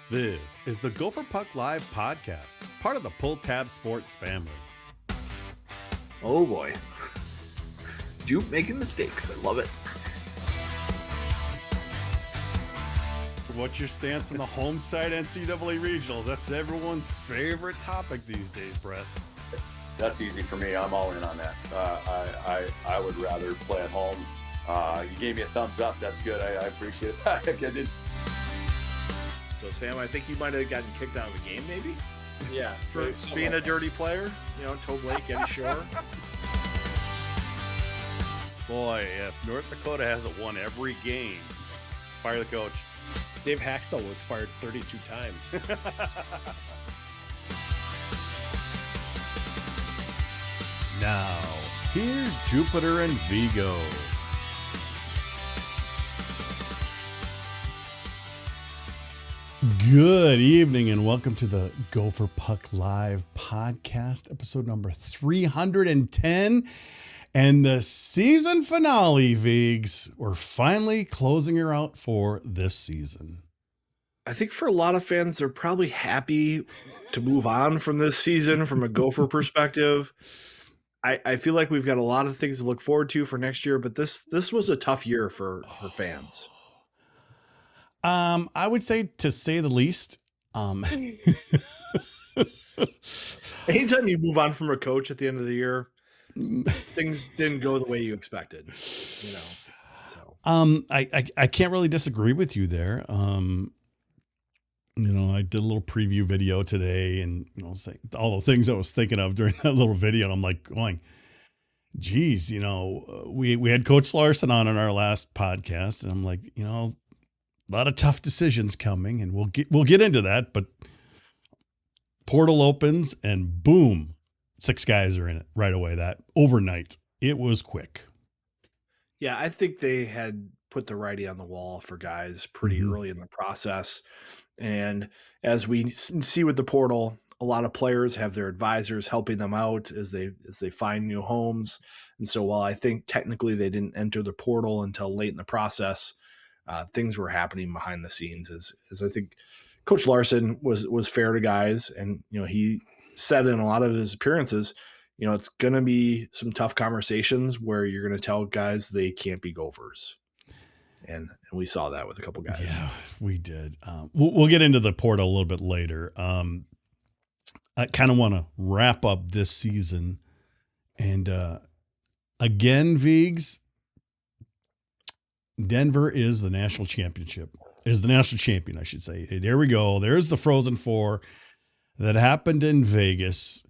This is the Gopher Puck Live podcast, part of the Pull Tab Sports family. Oh boy. Jupe making mistakes. I love it. What's your stance on the home side NCAA regionals? That's everyone's favorite topic these days, Brett. That's easy for me. I'm all in on that. I would rather play at home. You gave me a thumbs up. That's good. I appreciate that. So Sam, I think you might have gotten kicked out of the game, maybe? Yeah. For being a dirty player, Toe Blake, Eddie Shore. Boy, if North Dakota hasn't won every game, fire the coach. Dave Haxtell was fired 32 times. Now, here's Jupiter and Vigo. Good evening and welcome to the Gopher Puck Live podcast, episode number 310. And the season finale, Vigs. We're finally closing her out for this season. I think for a lot of fans, they're probably happy to move on from this season from a Gopher perspective. I feel like we've got a lot of things to look forward to for next year, but this was a tough year for fans. I would say, to say the least. Anytime you move on from a coach at the end of the year, things didn't go the way you expected. So I can't really disagree with you there. I did a little preview video today, and say all the things I was thinking of during that little video, and I'm like going, geez, we had Coach Larson on our last podcast, and I'm like, a lot of tough decisions coming, and we'll get into that, but portal opens and boom, 6 guys are in it right away. That overnight, it was quick. Yeah, I think they had put the writing on the wall for guys pretty early in the process. And as we see with the portal, a lot of players have their advisors helping them out as they find new homes. And so while I think technically they didn't enter the portal until late in the process, things were happening behind the scenes as I think Coach Larson was fair to guys. And, he said in a lot of his appearances, it's going to be some tough conversations where you're going to tell guys they can't be Gophers. And we saw that with a couple guys. Yeah, we did. We'll get into the portal a little bit later. I kind of want to wrap up this season. And again, Vigs, Denver is the national champion, I should say. There we go. There's the Frozen Four that happened in Vegas.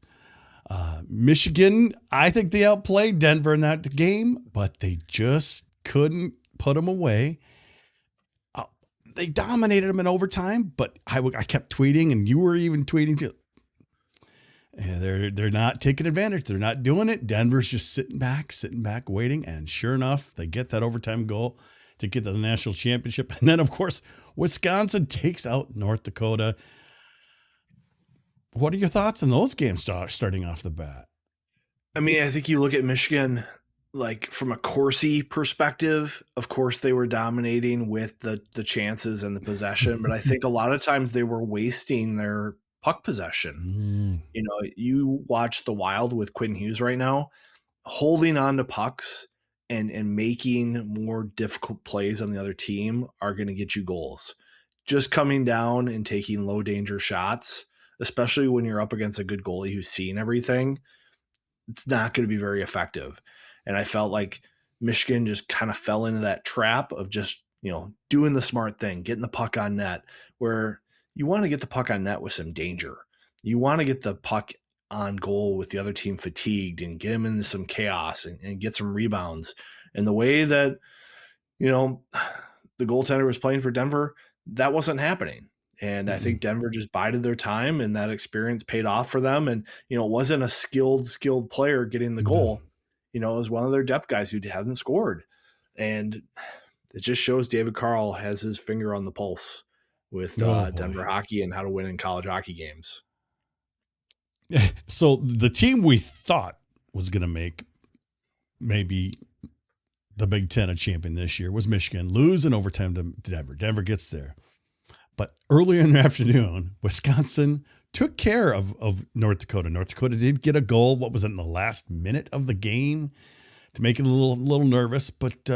Michigan, I think they outplayed Denver in that game, but they just couldn't put them away. They dominated them in overtime, but I kept tweeting, and you were even tweeting too. And they're not taking advantage. They're not doing it. Denver's just sitting back, waiting. And sure enough, they get that overtime goal to get to the national championship. And then, of course, Wisconsin takes out North Dakota. What are your thoughts on those games starting off the bat? I mean, I think you look at Michigan, like from a Corsi perspective, of course they were dominating with the chances and the possession, but I think a lot of times they were wasting their puck possession. You watch the Wild with Quinn Hughes right now, holding on to pucks and making more difficult plays on the other team are going to get you goals. Just coming down and taking low danger shots, especially when you're up against a good goalie who's seen everything, it's not going to be very effective. And I felt like Michigan just kind of fell into that trap of just, doing the smart thing, getting the puck on net, where you want to get the puck on net with some danger. You want to get the puck on goal with the other team fatigued and get them into some chaos and get some rebounds. And the way that, the goaltender was playing for Denver, that wasn't happening. And I think Denver just bided their time, and that experience paid off for them. And, it wasn't a skilled player getting the goal. It was one of their depth guys who hasn't scored. And it just shows David Carl has his finger on the pulse with Denver hockey and how to win in college hockey games. So the team we thought was going to make maybe the Big Ten a champion this year was Michigan. Lose in overtime to Denver. Denver gets there. But earlier in the afternoon, Wisconsin took care of North Dakota. North Dakota did get a goal. What was it, in the last minute of the game to make it a little nervous? But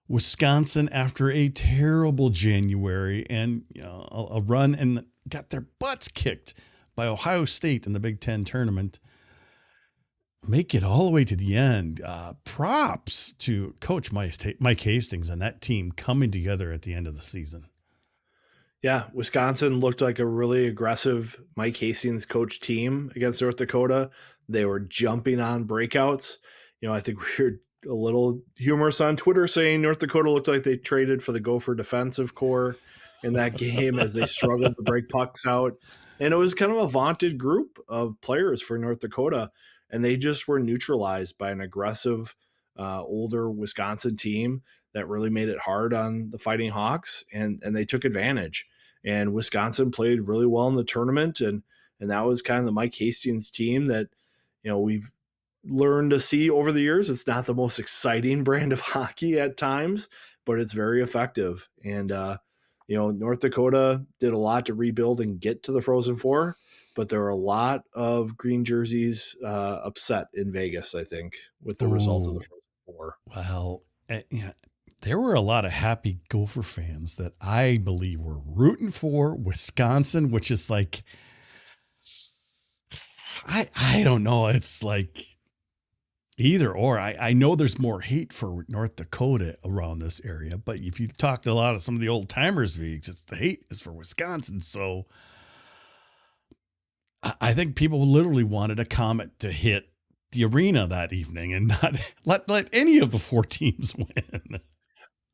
Wisconsin, after a terrible January and a run and got their butts kicked by Ohio State in the Big Ten tournament, make it all the way to the end. Props to Coach Mike Hastings and that team coming together at the end of the season. Yeah, Wisconsin looked like a really aggressive Mike Hastings coach team against North Dakota. They were jumping on breakouts. I think we heard a little humorous on Twitter saying North Dakota looked like they traded for the Gopher defensive core in that game as they struggled to break pucks out. And it was kind of a vaunted group of players for North Dakota, and they just were neutralized by an aggressive, older Wisconsin team that really made it hard on the Fighting Hawks, and they took advantage. And Wisconsin played really well in the tournament, and that was kind of the Mike Hastings team that we've learned to see over the years. It's not the most exciting brand of hockey at times, but it's very effective. And North Dakota did a lot to rebuild and get to the Frozen Four, but there were a lot of green jerseys upset in Vegas, I think, with the result of the Frozen Four. Well, there were a lot of happy Gopher fans that I believe were rooting for Wisconsin, which is like, I don't know. It's like either or. I know there's more hate for North Dakota around this area, but if you talk to a lot of some of the old timers, it's the hate is for Wisconsin. So I think people literally wanted a comet to hit the arena that evening and not let any of the four teams win.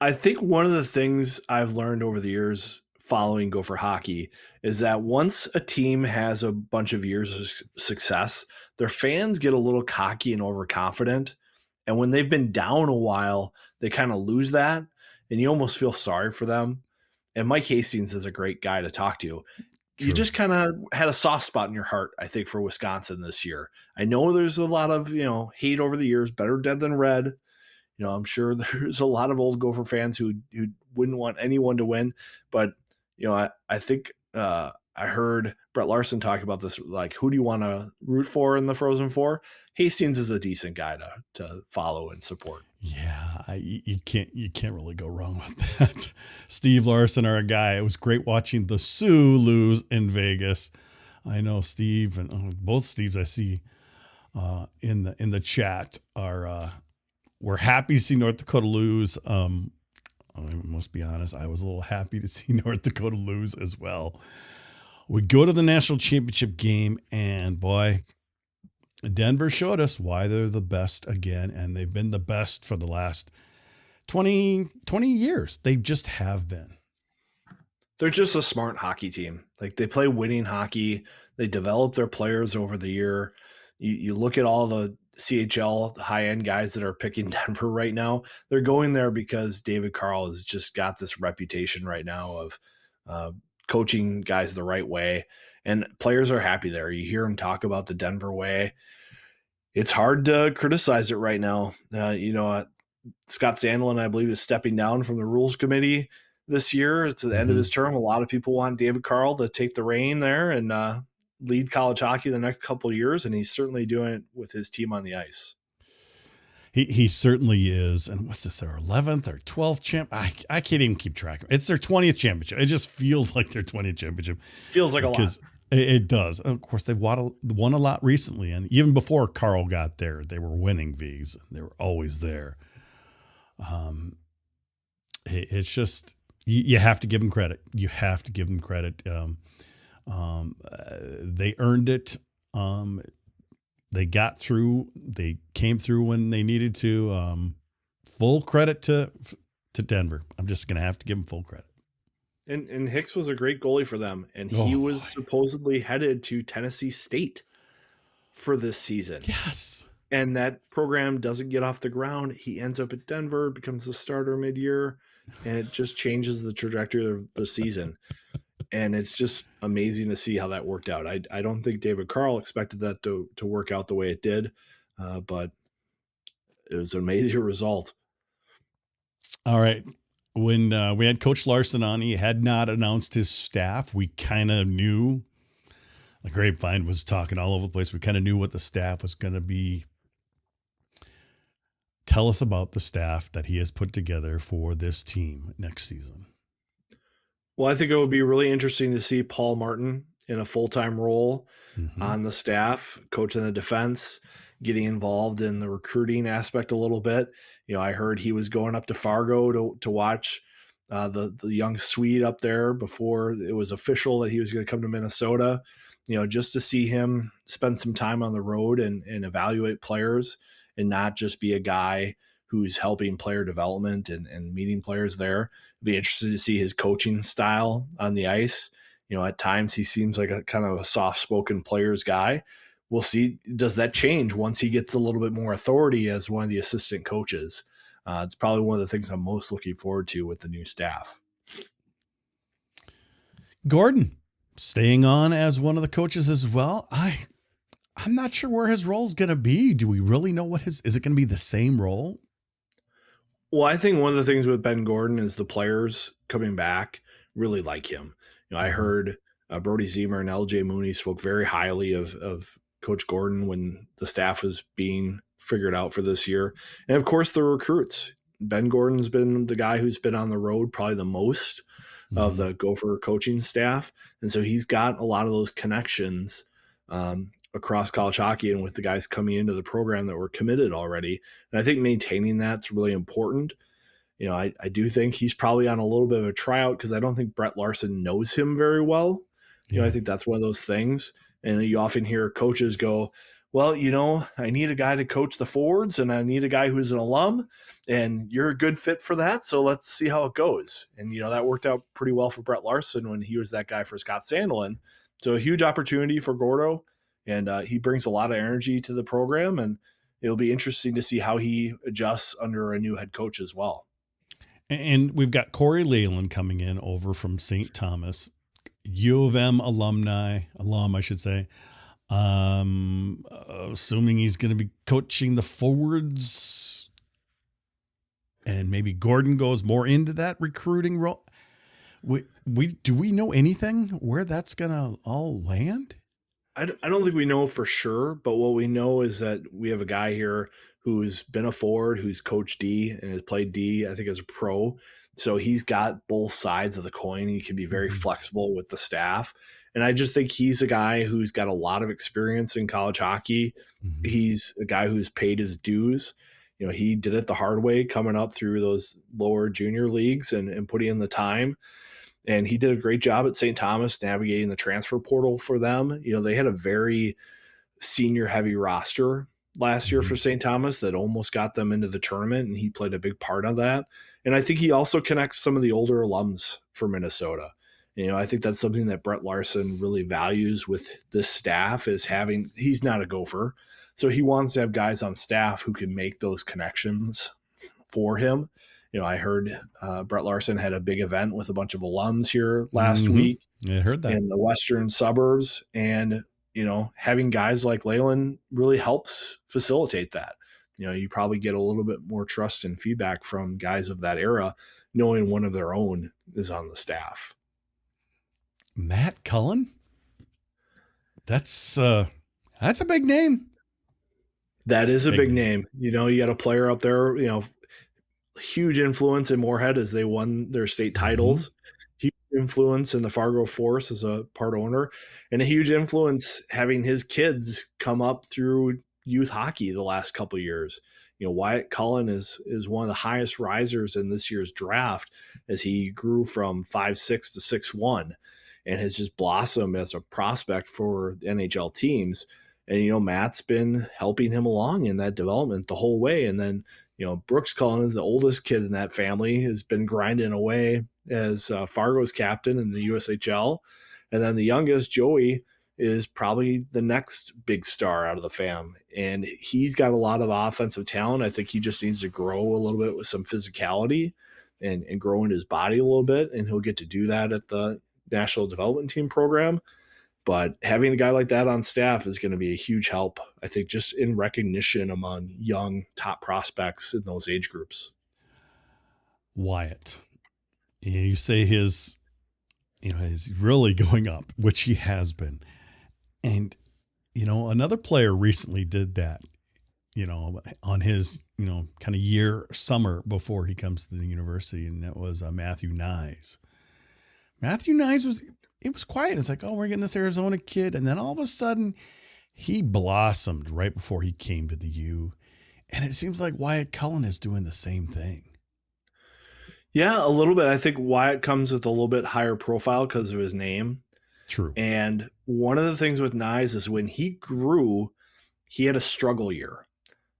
I think one of the things I've learned over the years following Gopher hockey is that once a team has a bunch of years of success, their fans get a little cocky and overconfident. And when they've been down a while, they kind of lose that, and you almost feel sorry for them. And Mike Hastings is a great guy to talk to. True. You just kind of had a soft spot in your heart, I think, for Wisconsin this year. I know there's a lot of, hate over the years, better dead than red. I'm sure there's a lot of old Gopher fans who wouldn't want anyone to win, but I think I heard Brett Larson talk about this. Like, who do you want to root for in the Frozen Four? Hastings is a decent guy to follow and support. Yeah, you can't really go wrong with that. Steve Larson, our guy. It was great watching the Sioux lose in Vegas. I know Steve and both Steves I see in the chat are. We're happy to see North Dakota lose. I must be honest, I was a little happy to see North Dakota lose as well. We go to the national championship game, and boy, Denver showed us why they're the best again, and they've been the best for the last 20 years. They just have been. They're just a smart hockey team. Like, they play winning hockey. They develop their players over the year. You look at all the CHL high-end guys that are picking Denver right now. They're going there because David Carl has just got this reputation right now of coaching guys the right way, and players are happy there. You hear him talk about the Denver way. It's hard to criticize it right now. Scott Sandlin, I believe, is stepping down from the rules committee this year. It's the end of his term. A lot of people want David Carl to take the reign there and lead college hockey the next couple of years, and he's certainly doing it with his team on the ice. He certainly is. And what's this, their 11th or 12th champ? I can't even keep track of it. It's their 20th championship. It just feels like their 20th championship. Feels like a lot. It does. And of course, they've won a lot recently. And even before Carl got there, they were winning V's. They were always there. It's just, you have to give them credit. You have to give them credit. They earned it. They got through. They came through when they needed to. Full credit to Denver. I'm just going to have to give them full credit. And Hicks was a great goalie for them, and he was supposedly headed to Tennessee State for this season. Yes. And that program doesn't get off the ground. He ends up at Denver, becomes a starter mid-year, and it just changes the trajectory of the season. And it's just amazing to see how that worked out. I don't think David Carl expected that to work out the way it did, but it was an amazing result. All right. when we had Coach Larson on, he had not announced his staff. We kind of knew. The grapevine was talking all over the place. We kind of knew what the staff was going to be. Tell us about the staff that he has put together for this team next season. Well, I think it would be really interesting to see Paul Martin in a full-time role on the staff, coaching the defense, getting involved in the recruiting aspect a little bit. I heard he was going up to Fargo to watch the young Swede up there before it was official that he was going to come to Minnesota, just to see him spend some time on the road and evaluate players and not just be a guy who's helping player development and meeting players there. Be interested to see his coaching style on the ice. At times he seems like a kind of a soft-spoken players guy. We'll see. Does that change once he gets a little bit more authority as one of the assistant coaches? It's probably one of the things I'm most looking forward to with the new staff. Gordon, staying on as one of the coaches as well. I'm not sure where his role is going to be. Do we really know is it going to be the same role? Well, I think one of the things with Ben Gordon is the players coming back really like him. I heard Brody Zemer and LJ Mooney spoke very highly of Coach Gordon when the staff was being figured out for this year. And of course, the recruits. Ben Gordon's been the guy who's been on the road probably the most of the Gopher coaching staff. And so he's got a lot of those connections across college hockey and with the guys coming into the program that were committed already. And I think maintaining that's really important. I do think he's probably on a little bit of a tryout because I don't think Brett Larson knows him very well. I think that's one of those things. And you often hear coaches go, well, I need a guy to coach the forwards and I need a guy who's an alum and you're a good fit for that. So let's see how it goes. And, that worked out pretty well for Brett Larson when he was that guy for Scott Sandelin. So a huge opportunity for Gordo. And he brings a lot of energy to the program. And it'll be interesting to see how he adjusts under a new head coach as well. And we've got Corey Leyland coming in over from St. Thomas, U of M alum, I should say. Assuming he's going to be coaching the forwards and maybe Gordon goes more into that recruiting role. Do we know anything where that's going to all land? I don't think we know for sure, but what we know is that we have a guy here who's been a forward, who's coached D and has played D, I think, as a pro. So he's got both sides of the coin. He can be very flexible with the staff. And I just think he's a guy who's got a lot of experience in college hockey. He's a guy who's paid his dues. He did it the hard way coming up through those lower junior leagues and putting in the time. And he did a great job at St. Thomas navigating the transfer portal for them. They had a very senior heavy roster last year for St. Thomas that almost got them into the tournament, and he played a big part of that. And I think he also connects some of the older alums for Minnesota. I think that's something that Brett Larson really values with this staff is he's not a Gopher. So he wants to have guys on staff who can make those connections for him. I heard Brett Larson had a big event with a bunch of alums here last week. I heard that in the western suburbs. And, having guys like Leyland really helps facilitate that. You probably get a little bit more trust and feedback from guys of that era, knowing one of their own is on the staff. Matt Cullen? That's a big name. That is a big name. You got a player up there, huge influence in Moorhead as they won their state titles. Huge influence in the Fargo Force as a part owner, and a huge influence having his kids come up through youth hockey the last couple of years. Wyatt Cullen is one of the highest risers in this year's draft as he grew from 5'6" to 6'1", and has just blossomed as a prospect for the NHL teams. And, Matt's been helping him along in that development the whole way. And then, Brooks Cullen is the oldest kid in that family, has been grinding away as Fargo's captain in the USHL. And then the youngest, Joey, is probably the next big star out of the fam. And he's got a lot of offensive talent. I think he just needs to grow a little bit with some physicality and grow in his body a little bit. And he'll get to do that at the National Development Team program. But having a guy like that on staff is going to be a huge help, I think, just in recognition among young top prospects in those age groups. Wyatt. You say his, is really going up, which he has been. And, another player recently did that, on his, kind of summer before he comes to the university. And that was Matthew Nyes. Matthew Nyes it was quiet. It's like, oh, we're getting this Arizona kid. And then all of a sudden he blossomed right before he came to the U. And it seems like Wyatt Cullen is doing the same thing. Yeah, a little bit. I think Wyatt comes with a little bit higher profile because of his name. True. And one of the things with Nyes is when he grew, he had a struggle year.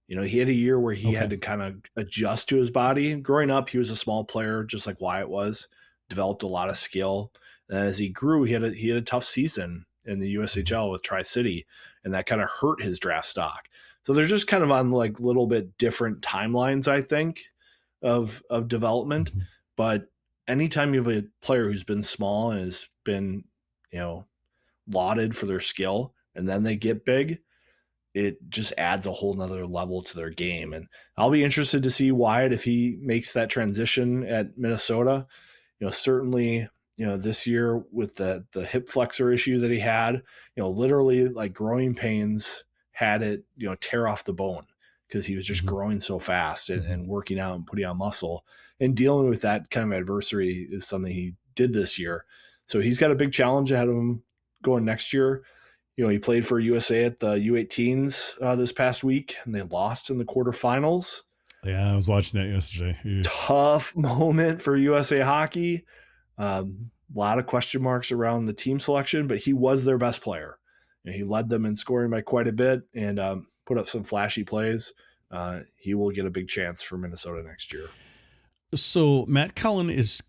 He had a year where he had to kind of adjust to his body. Growing up, he was a small player, just like Wyatt was, developed a lot of skill. And as he grew, he had a tough season in the USHL with Tri-City, and that kind of hurt his draft stock. So they're just kind of on like little bit different timelines, I think, of development. Mm-hmm. But anytime you have a player who's been small and has been, lauded for their skill, and then they get big, it just adds a whole nother level to their game. And I'll be interested to see Wyatt if he makes that transition at Minnesota. Certainly, this year with the hip flexor issue that he had, literally like growing pains had it, tear off the bone because he was just growing so fast and working out and putting on muscle, and dealing with that kind of adversity is something he did this year. So he's got a big challenge ahead of him going next year. He played for USA at the U18s this past week, and they lost in the quarterfinals. Yeah, I was watching that yesterday. Yeah. Tough moment for USA hockey. A lot of question marks around the team selection, but he was their best player. He led them in scoring by quite a bit and put up some flashy plays. He will get a big chance for Minnesota next year. So Matt Cullen is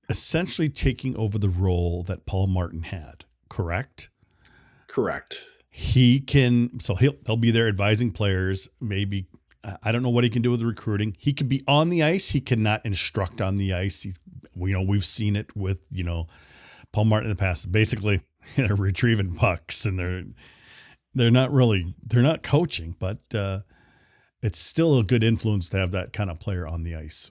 essentially taking over the role that Paul Martin had, correct? Correct. He'll be there advising players. Maybe, I don't know what he can do with the recruiting. He could be on the ice. He cannot instruct on the ice. We've seen it with, Paul Martin in the past, basically, retrieving pucks, and they're not coaching, but it's still a good influence to have that kind of player on the ice.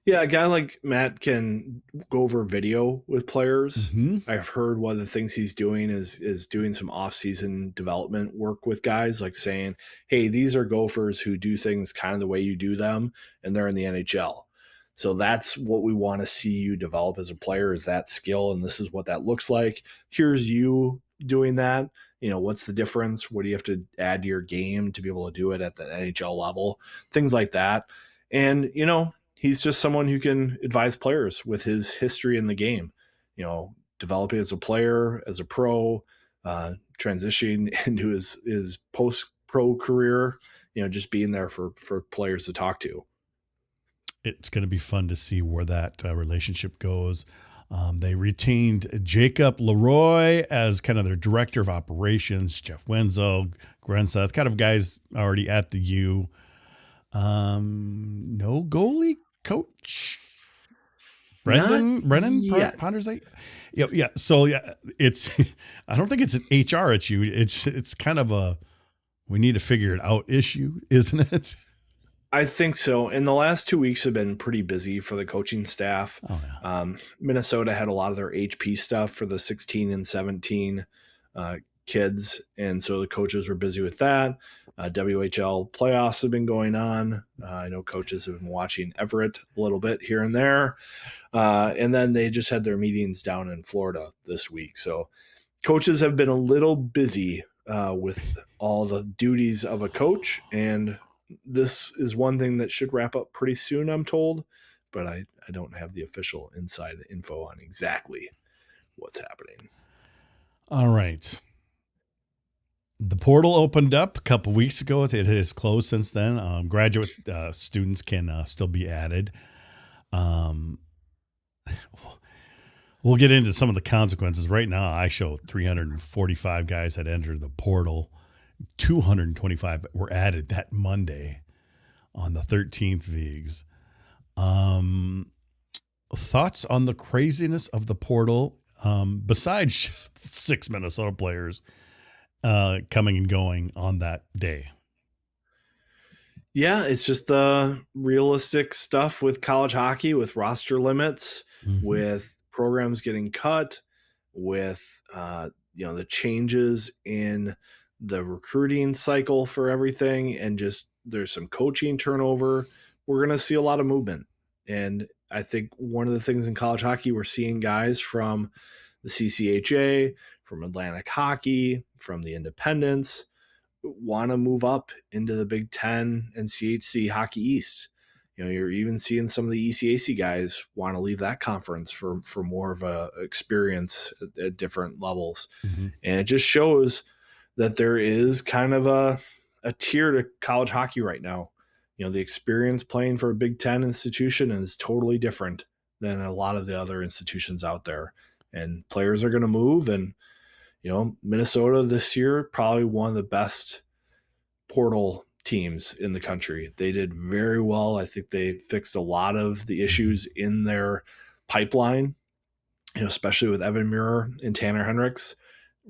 Yeah, a guy like Matt can go over video with players. Mm-hmm. I've heard one of the things he's doing is doing some off-season development work with guys, like saying, hey, these are Gophers who do things kind of the way you do them, and they're in the NHL. So that's what we want to see you develop as a player, is that skill, and this is what that looks like. Here's you doing that. What's the difference? What do you have to add to your game to be able to do it at the NHL level? Things like that. And, he's just someone who can advise players with his history in the game, developing as a player, as a pro, transitioning into his post-pro career, just being there for players to talk to. It's going to be fun to see where that relationship goes. They retained Jacob Leroy as kind of their director of operations, Jeff Wenzel, Grenseth, kind of guys already at the U. No goalie coach. Brendan Pondersite. Yeah. So it's, I don't think it's an HR issue. It's kind of we need to figure it out issue, isn't it? I think so. And the last 2 weeks have been pretty busy for the coaching staff. Oh, yeah. Minnesota had a lot of their HP stuff for the 16 and 17 kids. And so the coaches were busy with that. WHL playoffs have been going on. I know coaches have been watching Everett a little bit here and there. And then they just had their meetings down in Florida this week. So coaches have been a little busy with all the duties of a coach. And this is one thing that should wrap up pretty soon, I'm told. But I don't have the official inside info on exactly what's happening. All right. The portal opened up a couple weeks ago. It has closed since then. Graduate students can still be added. We'll get into some of the consequences. Right now, I show 345 guys had entered the portal. 225 were added that Monday on the 13th Vigs. Thoughts on the craziness of the portal, besides 6 Minnesota players coming and going on that day? Yeah, it's just the realistic stuff with college hockey, with roster limits, Mm-hmm. with programs getting cut, with the changes in the recruiting cycle for everything, and just there's some coaching turnover. We're gonna see a lot of movement, and I think one of the things in college hockey, we're seeing guys from the CCHA, from Atlantic Hockey, from the Independents want to move up into the Big Ten and CHC Hockey East. You're even seeing some of the ECAC guys want to leave that conference for more of a experience at different levels, Mm-hmm. and it just shows that there is kind of a tier to college hockey right now. The experience playing for a Big Ten institution is totally different than a lot of the other institutions out there, and players are going to move. And Minnesota this year, probably one of the best portal teams in the country. They did very well. I think they fixed a lot of the issues in their pipeline, especially with Evan Muir and Tanner Hendricks.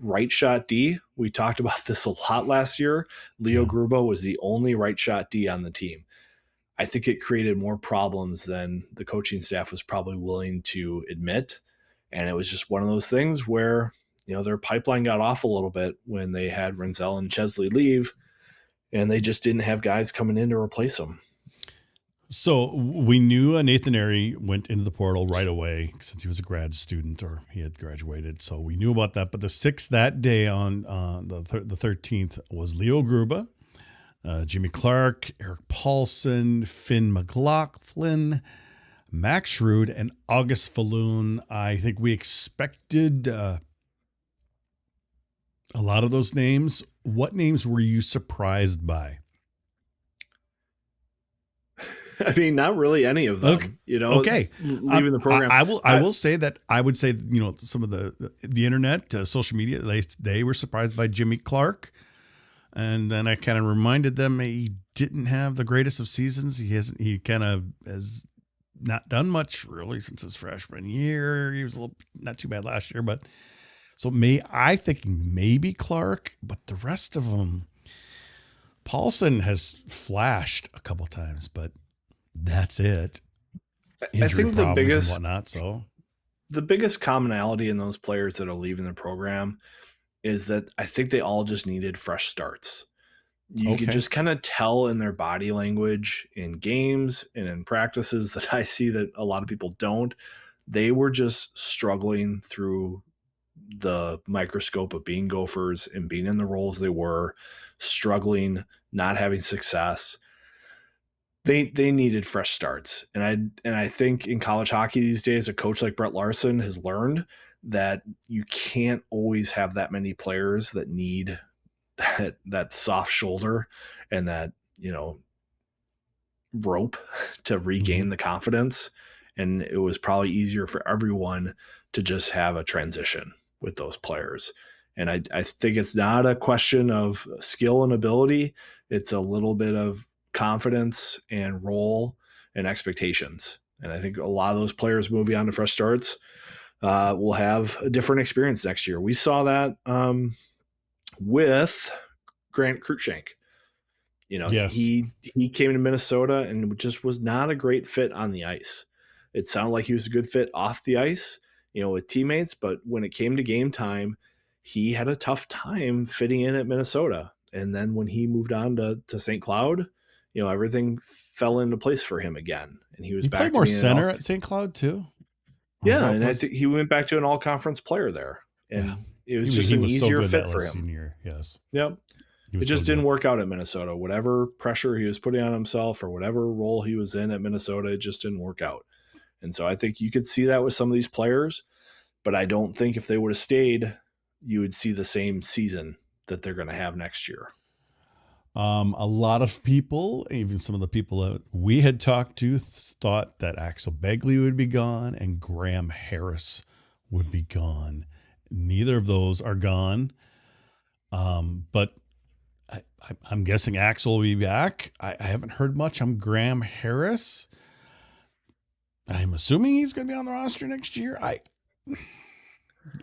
Right shot D, we talked about this a lot last year. Leo Yeah. Gruba was the only right shot D on the team. I think it created more problems than the coaching staff was probably willing to admit. And it was just one of those things where, their pipeline got off a little bit when they had Renzel and Chesley leave, and they just didn't have guys coming in to replace them. So we knew Nathan Airy went into the portal right away since he was a grad student or he had graduated. So we knew about that. But the 6th that day on the 13th was Leo Gruba, Jimmy Clark, Eric Paulson, Finn McLaughlin, Max Schroed, and August Falloon. I think we expected a lot of those names. What names were you surprised by? I mean, not really any of them. Okay. Leaving the program. I will say that I would say some of the internet, social media, they were surprised by Jimmy Clark, and then I kind of reminded them he didn't have the greatest of seasons. He kind of has not done much really since his freshman year. He was not too bad last year, but so I think maybe Clark, but the rest of them, Paulson has flashed a couple times, but that's it. I think the biggest and whatnot. So the biggest commonality in those players that are leaving the program is that I think they all just needed fresh starts. You could just kind of tell in their body language in games and in practices that I see that a lot of people don't. They were just struggling through the microscope of being Gophers and being in the roles they were, struggling, not having success. They needed fresh starts. And I think in college hockey these days, a coach like Brett Larson has learned that you can't always have that many players that need that soft shoulder and that, rope to regain the confidence. And it was probably easier for everyone to just have a transition with those players. And I think it's not a question of skill and ability. It's a little bit of confidence and role and expectations. And I think a lot of those players moving on to fresh starts will have a different experience next year. We saw that with Grant Cruikshank. yes. He came to Minnesota and just was not a great fit on the ice. It sounded like he was a good fit off the ice, with teammates, but when it came to game time, he had a tough time fitting in at Minnesota. And then when he moved on to St. Cloud, everything fell into place for him again. And he was back played more center at St. Cloud too. Yeah, and I think he went back to an all-conference player there. And it was just an easier fit for him. Year. Yes. Yep. It just didn't work out at Minnesota. Whatever pressure he was putting on himself or whatever role he was in at Minnesota, it just didn't work out. And so I think you could see that with some of these players, but I don't think if they would have stayed, you would see the same season that they're going to have next year. A lot of people, even some of the people that we had talked to, thought that Axel Begley would be gone and Graham Harris would be gone. Neither of those are gone. But I'm guessing Axel will be back. I haven't heard much on Graham Harris. I'm assuming he's going to be on the roster next year.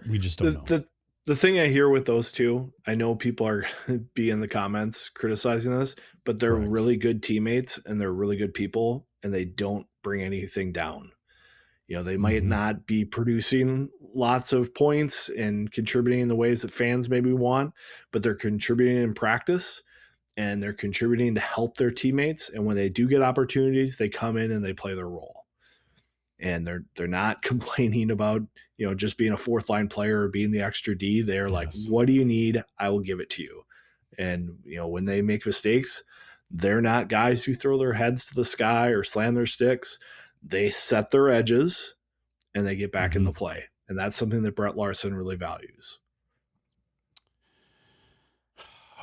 We just don't know. The thing I hear with those two, I know people are be in the comments criticizing this, but they're Correct. really good teammates and they're really good people and they don't bring anything down. They might Mhm. not be producing lots of points and contributing in the ways that fans maybe want, but they're contributing in practice and they're contributing to help their teammates. And when they do get opportunities, they come in and they play their role. And they're not complaining about, just being a fourth line player or being the extra D. They're like, Yes. what do you need? I will give it to you. And, when they make mistakes, they're not guys who throw their heads to the sky or slam their sticks. They set their edges and they get back in the Mhm. play. And that's something that Brett Larson really values.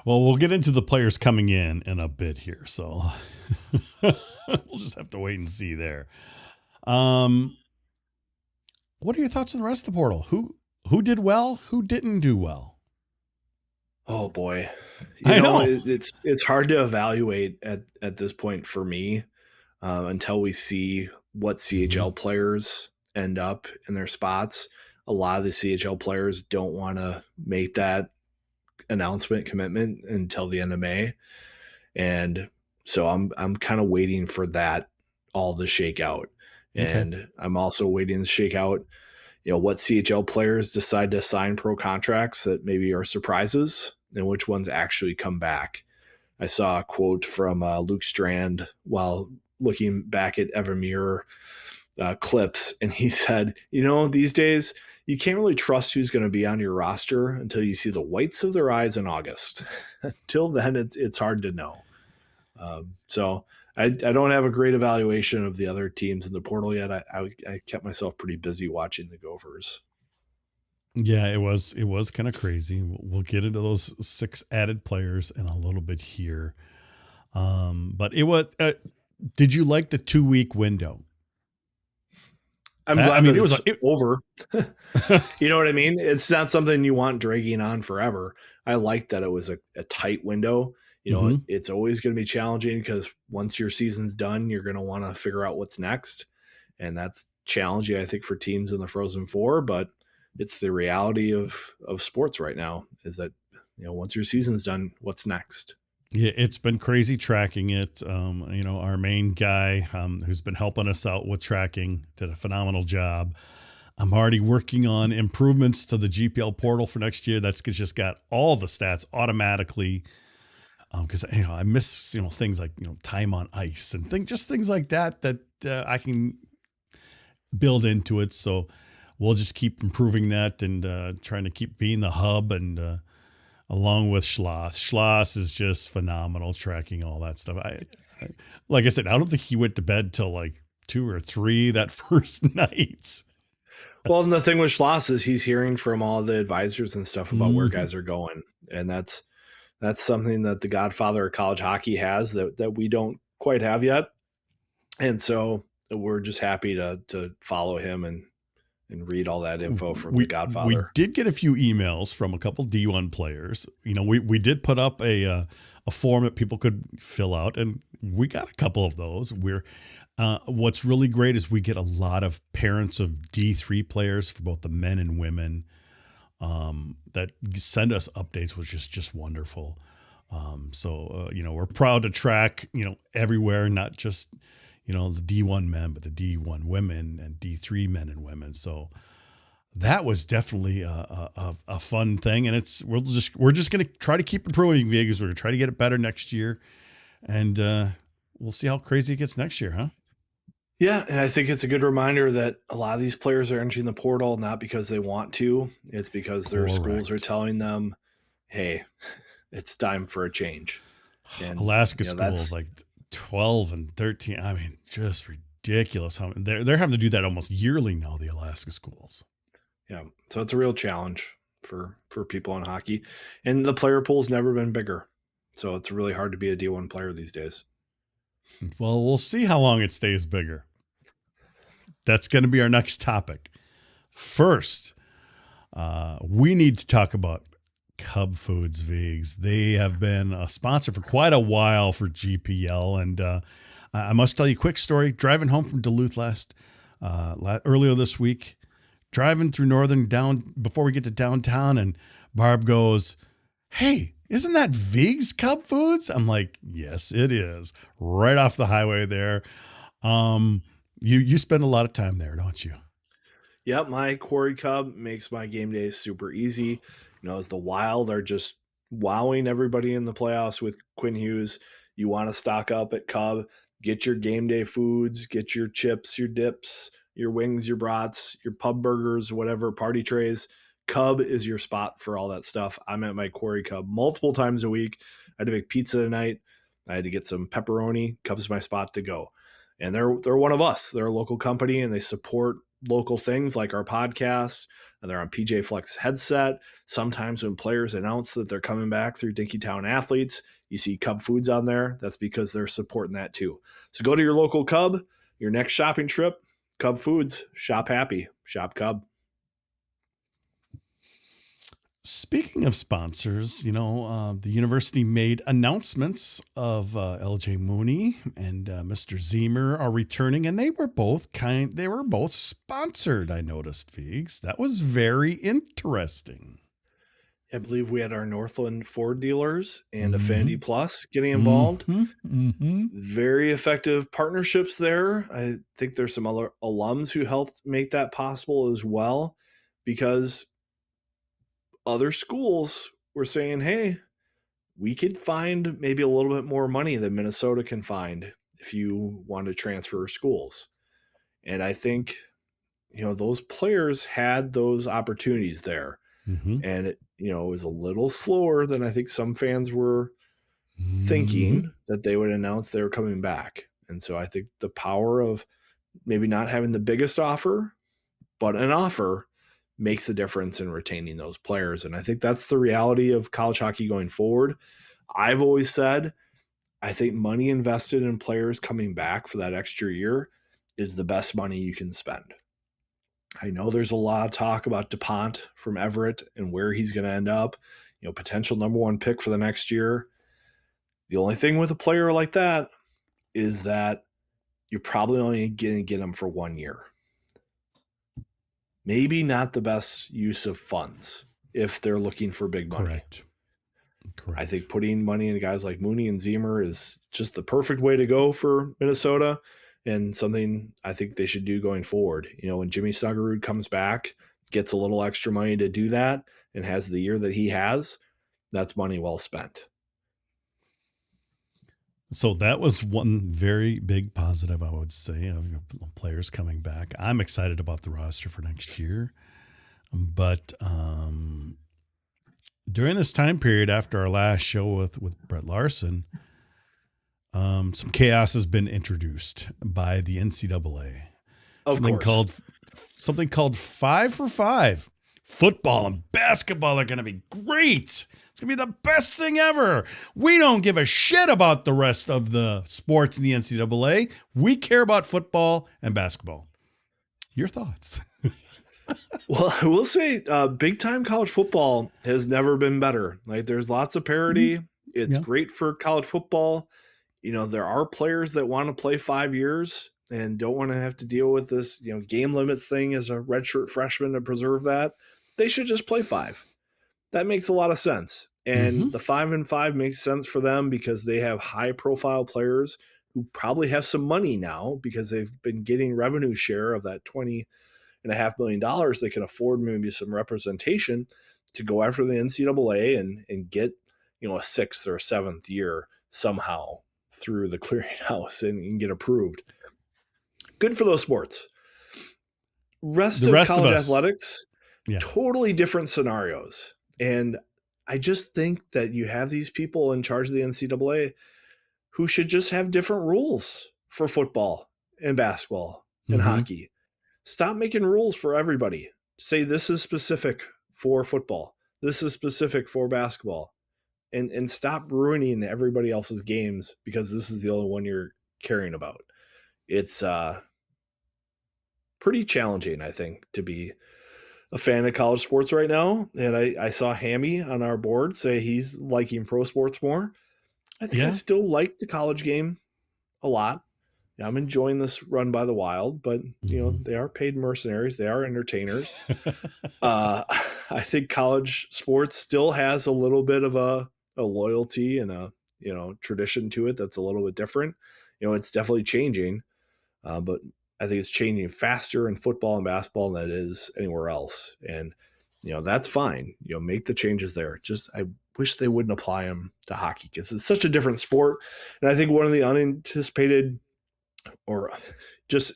Well, we'll get into the players coming in a bit here, so we'll just have to wait and see there. What are your thoughts on the rest of the portal? Who did well? Who didn't do well? Oh boy. I know. It's hard to evaluate at this point for me until we see what CHL players end up in their spots. A lot of the CHL players don't want to make that announcement commitment until the end of May. And so I'm kind of waiting for that all to shake out. Okay. And I'm also waiting to shake out, what CHL players decide to sign pro contracts that maybe are surprises and which ones actually come back. I saw a quote from Luke Strand while looking back at Evan Muir clips, and he said, these days you can't really trust who's going to be on your roster until you see the whites of their eyes in August. Until then, it's hard to know. So I don't have a great evaluation of the other teams in the portal yet. I kept myself pretty busy watching the Gophers. Yeah, it was kind of crazy. We'll get into those 6 added players in a little bit here. But it was. Did you like the 2-week window? I'm glad it was over. You know what I mean? It's not something you want dragging on forever. I like that it was a tight window. It's always going to be challenging because once your season's done, you're going to want to figure out what's next. And that's challenging, I think, for teams in the Frozen Four, but it's the reality of sports right now is that, once your season's done, what's next? Yeah, it's been crazy tracking it. Our main guy who's been helping us out with tracking did a phenomenal job. I'm already working on improvements to the GPL portal for next year. That's just got all the stats automatically. Because I miss things like time on ice and things like that I can build into it. So we'll just keep improving that and trying to keep being the hub and along with Schloss. Schloss is just phenomenal tracking all that stuff. I like I said, I don't think he went to bed till like 2 or 3 that first night. Well, and the thing with Schloss is he's hearing from all the advisors and stuff about where guys are going, and that's something that the godfather of college hockey has that we don't quite have yet. And so we're just happy to follow him and read all that info from the godfather. We did get a few emails from a couple D1 players. We did put up a form that people could fill out, and we got a couple of those. What's really great is we get a lot of parents of D3 players for both the men and women that send us updates, which is just wonderful. So we're proud to track, everywhere, not just, the D1 men, but the D1 women and D3 men and women. So that was definitely a fun thing. And we're just going to try to keep improving Vegas. We're going to try to get it better next year. And we'll see how crazy it gets next year, huh? Yeah, and I think it's a good reminder that a lot of these players are entering the portal not because they want to. It's because their schools are telling them, hey, it's time for a change. And, Alaska schools like 12 and 13. I mean, just ridiculous. They're having to do that almost yearly now, the Alaska schools. Yeah, so it's a real challenge for people in hockey. And the player pool's never been bigger. So it's really hard to be a D1 player these days. Well, we'll see how long it stays bigger. That's going to be our next topic. First, we need to talk about Cub Foods Vigs. They have been a sponsor for quite a while for GPL. And I must tell you a quick story. Driving home from Duluth earlier this week, driving through Northern down before we get to downtown, and Barb goes, "Hey, isn't that Vig's Cub Foods?" I'm like, "Yes, it is." Right off the highway there. You spend a lot of time there, don't you? Yep, my Quarry Cub makes my game days super easy. As the Wild are just wowing everybody in the playoffs with Quinn Hughes, you want to stock up at Cub, get your game day foods, get your chips, your dips, your wings, your brats, your pub burgers, whatever, party trays. Cub is your spot for all that stuff. I'm at my Quarry Cub multiple times a week. I had to make pizza tonight. I had to get some pepperoni. Cub's my spot to go. And they're one of us. They're a local company, and they support local things like our podcast, and they're on PJ Flex headset. Sometimes when players announce that they're coming back through Dinkytown Athletes, you see Cub Foods on there. That's because they're supporting that too. So go to your local Cub, your next shopping trip, Cub Foods, shop happy, shop Cub. Speaking of sponsors, the university made announcements of LJ Mooney and Mr. Zemer are returning, and they were both sponsored. I noticed, Figs. That was very interesting. I believe we had our Northland Ford dealers and Affinity Plus getting involved. Very effective partnerships there. I think there's some other alums who helped make that possible as well, because other schools were saying, hey, we could find maybe a little bit more money than Minnesota can find if you want to transfer schools. And I think, those players had those opportunities there. And it was a little slower than I think some fans were thinking that they would announce they were coming back. And so I think the power of maybe not having the biggest offer, but an offer, makes the difference in retaining those players. And I think that's the reality of college hockey going forward. I've always said, I think money invested in players coming back for that extra year is the best money you can spend. I know there's a lot of talk about DuPont from Everett and where he's going to end up, potential number one pick for the next year. The only thing with a player like that is that you're probably only going to get him for 1 year. Maybe not the best use of funds if they're looking for big money. Correct. I think putting money into guys like Mooney and Zemer is just the perfect way to go for Minnesota, and something I think they should do going forward. When Jimmy Snuggerud comes back, gets a little extra money to do that, and has the year that he has, that's money well spent. So that was one very big positive, I would say, of players coming back. I'm excited about the roster for next year. But during this time period after our last show with Brett Larson, some chaos has been introduced by the NCAA. Something called 5 for 5. Football and basketball are going to be great. It's going to be the best thing ever. We don't give a shit about the rest of the sports in the NCAA. We care about football and basketball. Your thoughts? Well, I will say big time college football has never been better. Like, there's lots of parity. It's great for college football. There are players that want to play 5 years and don't want to have to deal with this, game limits thing as a redshirt freshman to preserve that. They should just play 5. That makes a lot of sense. And the 5 and 5 makes sense for them because they have high profile players who probably have some money now because they've been getting revenue share of that $20.5 million. They can afford maybe some representation to go after the NCAA and get, a 6th or 7th year somehow through the clearinghouse and get approved. Good for those sports. Rest of college athletics, totally different scenarios. And I just think that you have these people in charge of the NCAA who should just have different rules for football and basketball and hockey. Stop making rules for everybody. Say this is specific for football. This is specific for basketball. And stop ruining everybody else's games because this is the only one you're caring about. It's pretty challenging, I think, to be a fan of college sports right now. And I saw Hammy on our board say he's liking pro sports more. I think I still like the college game a lot. I'm enjoying this run by the Wild, but Mhm. they are paid mercenaries. They are entertainers. I think college sports still has a little bit of a loyalty and a tradition to it that's a little bit different. It's definitely changing, but I think it's changing faster in football and basketball than it is anywhere else. And that's fine. Make the changes there. Just I wish they wouldn't apply them to hockey because it's such a different sport. And I think one of the unanticipated or just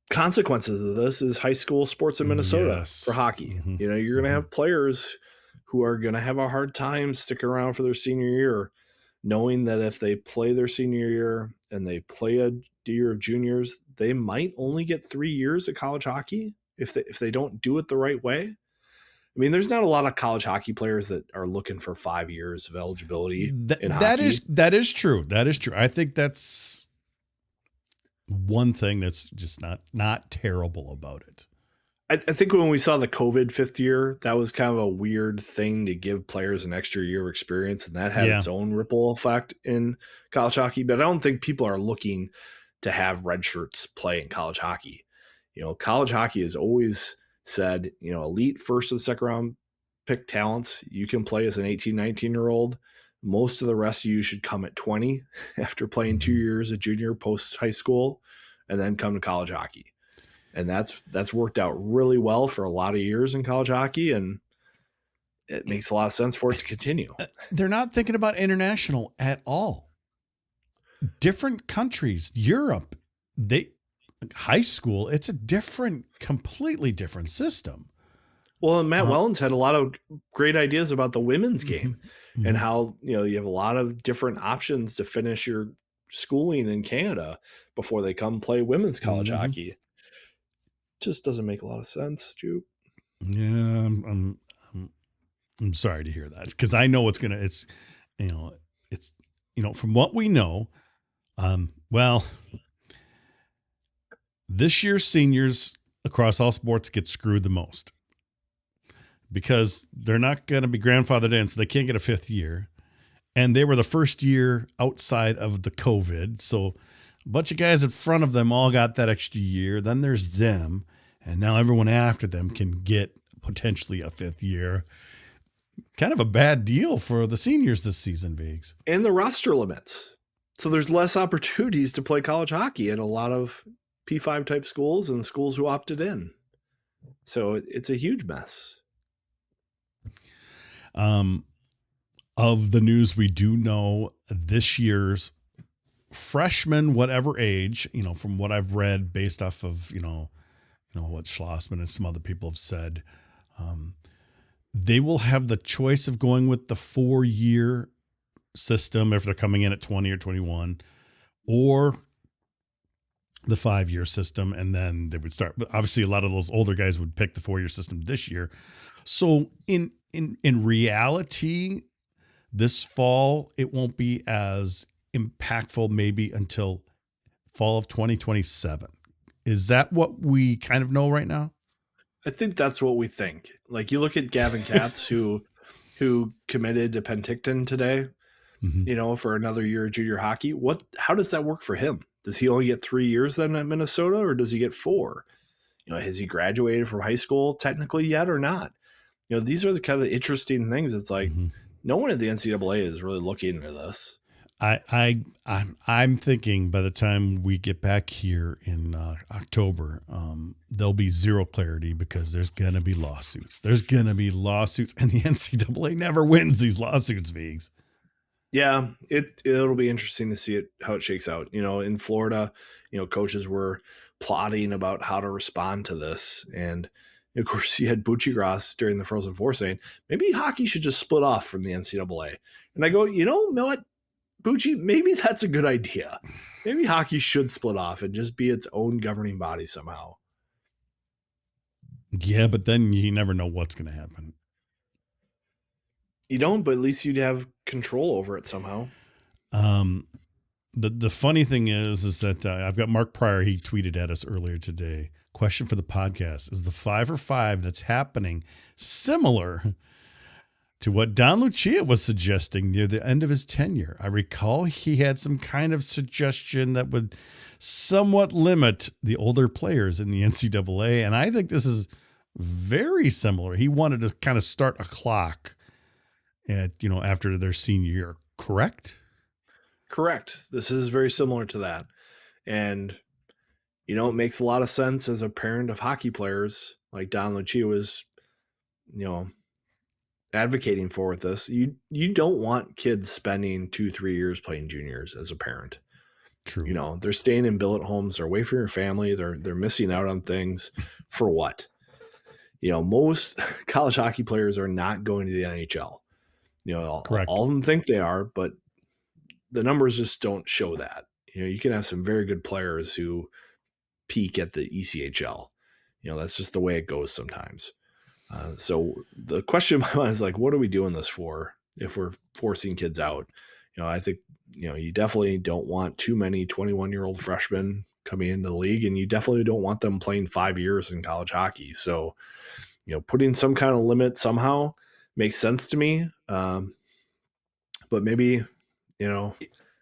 consequences of this is high school sports in Minnesota for Yes. hockey. Mhm. You're going to have players who are going to have a hard time sticking around for their senior year, knowing that if they play their senior year and they play a year of juniors, they might only get 3 years of college hockey if they don't do it the right way. I mean, there's not a lot of college hockey players that are looking for 5 years of eligibility in hockey. That is true. That is true. I think that's one thing that's just not terrible about it. I think when we saw the COVID 5th year, that was kind of a weird thing to give players an extra year of experience, and that had its own ripple effect in college hockey. But I don't think people are looking to have red shirts play in college hockey. College hockey has always said, elite first and second round pick talents, you can play as an 18, 19-year-old. Most of the rest of you should come at 20 after playing 2 years of junior post high school and then come to college hockey. And that's worked out really well for a lot of years in college hockey, and it makes a lot of sense for it to continue. They're not thinking about international at all. Different countries, Europe, high school, it's a completely different system. Well, Matt Wellens had a lot of great ideas about the women's game and how, you have a lot of different options to finish your schooling in Canada before they come play women's college hockey. Just doesn't make a lot of sense, Jupe. Yeah, I'm sorry to hear that because I know it's from what we know, this year's seniors across all sports get screwed the most because they're not going to be grandfathered in, so they can't get a 5th year. And they were the first year outside of the COVID. So a bunch of guys in front of them all got that extra year. Then there's them. And now everyone after them can get potentially a 5th year. Kind of a bad deal for the seniors this season, Viggs. And the roster limits. So there's less opportunities to play college hockey at a lot of P5 type schools and schools who opted in. So it's a huge mess. Of the news we do know, this year's freshmen, whatever age, from what I've read based off of, what Schlossman and some other people have said, they will have the choice of going with the 4-year system if they're coming in at 20 or 21, or the 5-year system. And then they would start. But obviously, a lot of those older guys would pick the 4-year system this year. So in reality, this fall, it won't be as impactful maybe until fall of 2027. Is that what we kind of know right now? I think that's what we think. Like you look at Gavin Katz, who committed to Penticton today, for another year of junior hockey. How does that work for him? Does he only get 3 years then at Minnesota, or does he get 4? Has he graduated from high school technically yet or not? These are the kind of interesting things. It's like no one at the NCAA is really looking into this. I'm thinking by the time we get back here in October, there'll be zero clarity because there's going to be lawsuits. There's going to be lawsuits, and the NCAA never wins these lawsuits, Viggs. Yeah, it'll be interesting to see how it shakes out. In Florida, coaches were plotting about how to respond to this, and of course, you had Buccigross during the Frozen Four saying maybe hockey should just split off from the NCAA. And I go, what, Bucci, maybe that's a good idea. Maybe hockey should split off and just be its own governing body somehow. Yeah, but then you never know what's going to happen. You don't, but at least you'd have control over it somehow. The funny thing is that I've got Mark Pryor. He tweeted at us earlier today. Question for the podcast: is the 5-for-5 that's happening similar to what Don Lucia was suggesting near the end of his tenure. I recall he had some kind of suggestion that would somewhat limit the older players in the NCAA. And I think this is very similar. He wanted to kind of start a clock at, after their senior year, correct? Correct. This is very similar to that. And, it makes a lot of sense as a parent of hockey players, like Don Lucia was, advocating for with this. You don't want kids spending 2-3 years playing juniors as a parent. True. They're staying in billet homes, they're away from your family, they're missing out on things for what? Most college hockey players are not going to the NHL. Correct. All of them think they are, but the numbers just don't show that. You can have some very good players who peak at the ECHL. That's just the way it goes sometimes. So the question in my mind is like, what are we doing this for if we're forcing kids out? I think, you definitely don't want too many 21-year-old freshmen coming into the league, and you definitely don't want them playing 5 years in college hockey. So, putting some kind of limit somehow makes sense to me. But maybe,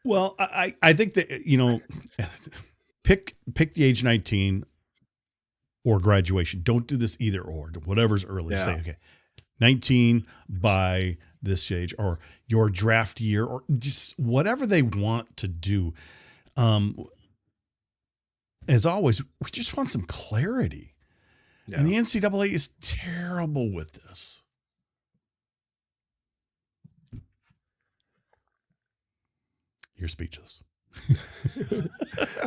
Well, I think that, pick the age 19 or graduation. Don't do this either or. Whatever's early. Yeah. Say, okay, 19 by this age, or your draft year, or just whatever they want to do. As always, we just want some clarity. Yeah. And the NCAA is terrible with this. You're speechless.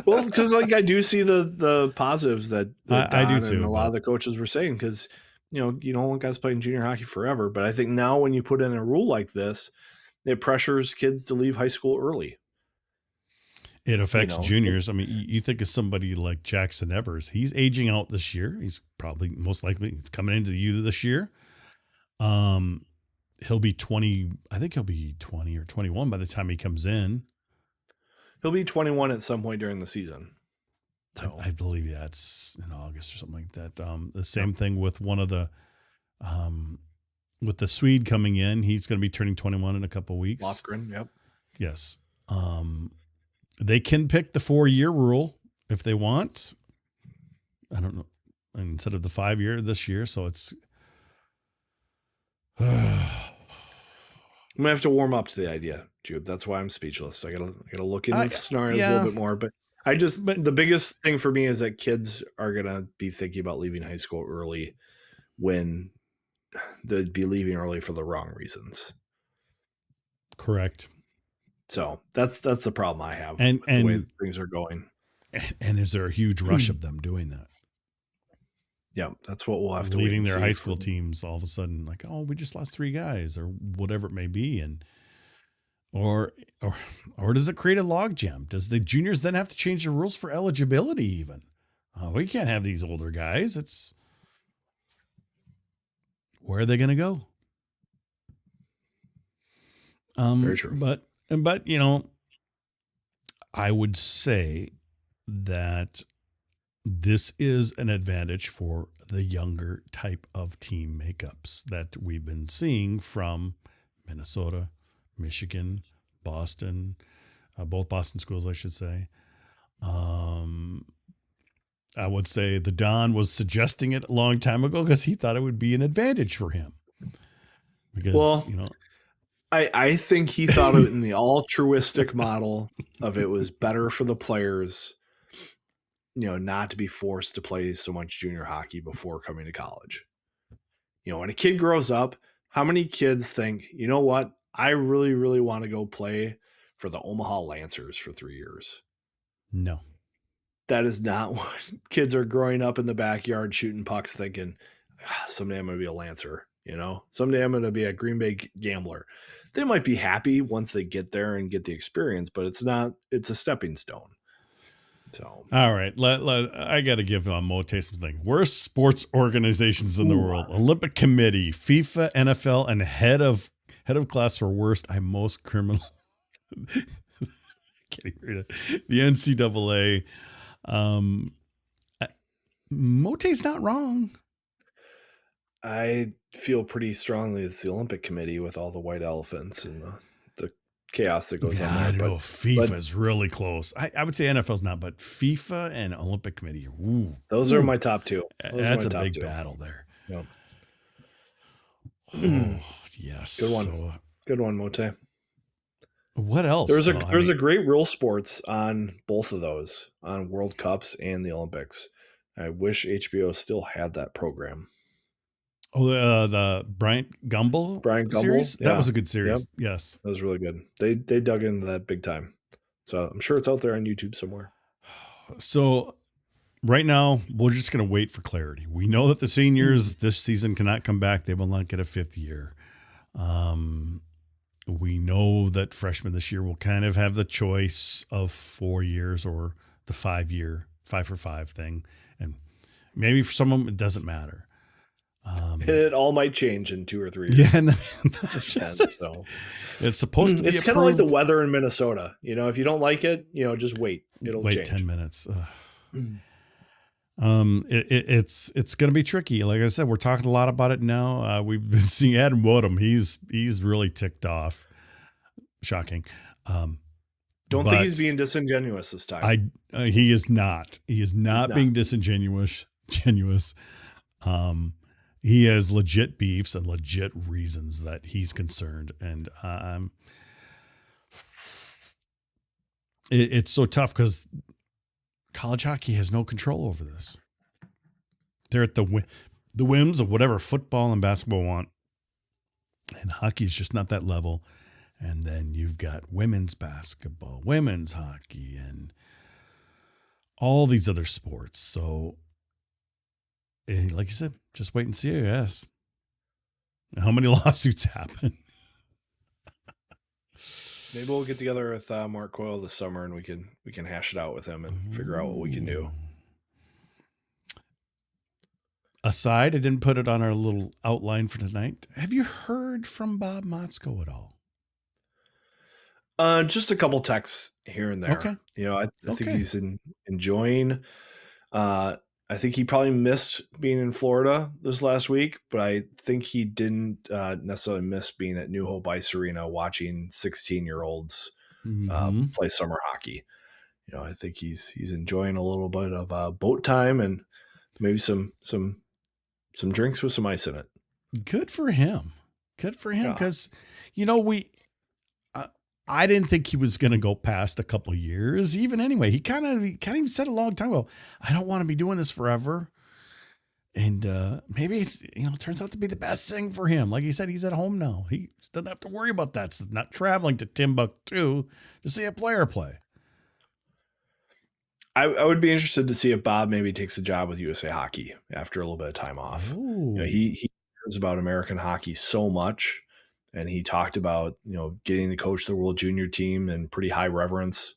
Well, because I do see the positives that I do Don too, and a lot of the coaches were saying, because you don't want guys playing junior hockey forever. But I think now when you put in a rule like this, it pressures kids to leave high school early. It affects juniors. I mean, you think of somebody like Jackson Evers. He's aging out this year. He's probably most likely coming into the U this year. He'll be 20. I think he'll be 20 or 21 by the time he comes in. He'll be 21 at some point during the season. So. I believe that's in August or something like that. The same thing with one of the, with the Swede coming in. He's going to be turning 21 in a couple of weeks. Lofgren, yep. Yes. They can pick the 4-year rule if they want. I don't know. Instead of the 5-year this year. So it's. I'm gonna have to warm up to the idea, Jude. That's why I'm speechless. I gotta look into the scenarios a little bit more. But the biggest thing for me is that kids are gonna be thinking about leaving high school early when they'd be leaving early for the wrong reasons. Correct. So that's the problem I have and the way things are going. And is there a huge rush of them doing that? Yeah, that's what we'll have to leaving their high school teams all of a sudden, like, oh, we just lost 3 guys or whatever it may be. And, or does it create a logjam? Does the juniors then have to change the rules for eligibility even? We can't have these older guys. It's where are they going to go? Very true. But, I would say that this is an advantage for the younger type of team makeups that we've been seeing from Minnesota, Michigan, Boston, both Boston schools, I should say. I would say the Don was suggesting it a long time ago because he thought it would be an advantage for him. Because, I think he thought of it in the altruistic model of it was better for the players, not to be forced to play so much junior hockey before coming to college. When a kid grows up, how many kids think, you know what? I really, really want to go play for the Omaha Lancers for 3 years. No. That is not what kids are growing up in the backyard shooting pucks thinking, someday I'm going to be a Lancer, someday I'm going to be a Green Bay Gambler. They might be happy once they get there and get the experience, but it's a stepping stone. So, all right, I got to give Mote something. Worst sports organizations in the world: Olympic Committee, FIFA, NFL, and head of class for worst. I'm most criminal. Getting rid of the NCAA. Mote's not wrong. I feel pretty strongly it's the Olympic Committee with all the white elephants and the chaos that goes on Yeah, there. I know But FIFA's really close. I would say NFL's not, but FIFA and Olympic Committee. Ooh, those are my top two. Those are that's my a top big two. battle there. Yeah. Oh, yes. Good one. So, Good one, Mote. what else? There's Though? a great real sports on both of those, on World Cups and the Olympics. I wish HBO still had that program. Oh, the Bryant Gumbel Brian Gumbel, series. That yeah. was a good Yep. series. Yes, That was really good. They dug into that big time. So I'm sure it's out there on YouTube somewhere. So right now, we're just going to wait for clarity. We know that the seniors this season cannot come back. They will not get a fifth year. We know that freshmen this year will kind of have the choice of 4 years or the 5 for 5 thing. And maybe for some of them, it doesn't matter. It all might change in 2 or 3 years. Yeah. And So it's supposed to be it's kind of like the approved. weather in Minnesota. If you don't like it, just wait. It'll Wait change. 10 minutes. It's going to be tricky. Like I said, we're talking a lot about it now. We've been seeing Adam Woodham. He's really ticked off. Shocking. Don't think he's being disingenuous this time. He is not. He is not being disingenuous. He has legit beefs and legit reasons that he's concerned, and it's so tough because college hockey has no control over this. They're at the whims of whatever football and basketball want, and hockey is just not that level. And then you've got women's basketball, women's hockey, and all these other sports. So, like you said, just wait and see, I guess. How many lawsuits happen? Maybe we'll get together with Mark Coyle this summer and we can hash it out with him and figure out what we can do. Aside, I didn't put it on our little outline for tonight. Have you heard from Bob Motzko at all? Just a couple texts here and there. Okay. I think he's enjoying. I think he probably missed being in Florida this last week, but I think he didn't necessarily miss being at New Hope Ice Arena watching 16-year-olds play summer hockey. I think he's enjoying a little bit of boat time and maybe some drinks with some ice in it. Good for him. Because I didn't think he was going to go past a couple of years. Even anyway, he kind of even said a long time ago, I don't want to be doing this forever. And maybe it turns out to be the best thing for him. Like he said, he's at home now. He doesn't have to worry about that. So not traveling to Timbuktu to see a player play. I would be interested to see if Bob maybe takes a job with USA Hockey after a little bit of time off. He cares about American hockey so much. And he talked about, getting to coach the World Junior team and pretty high reverence.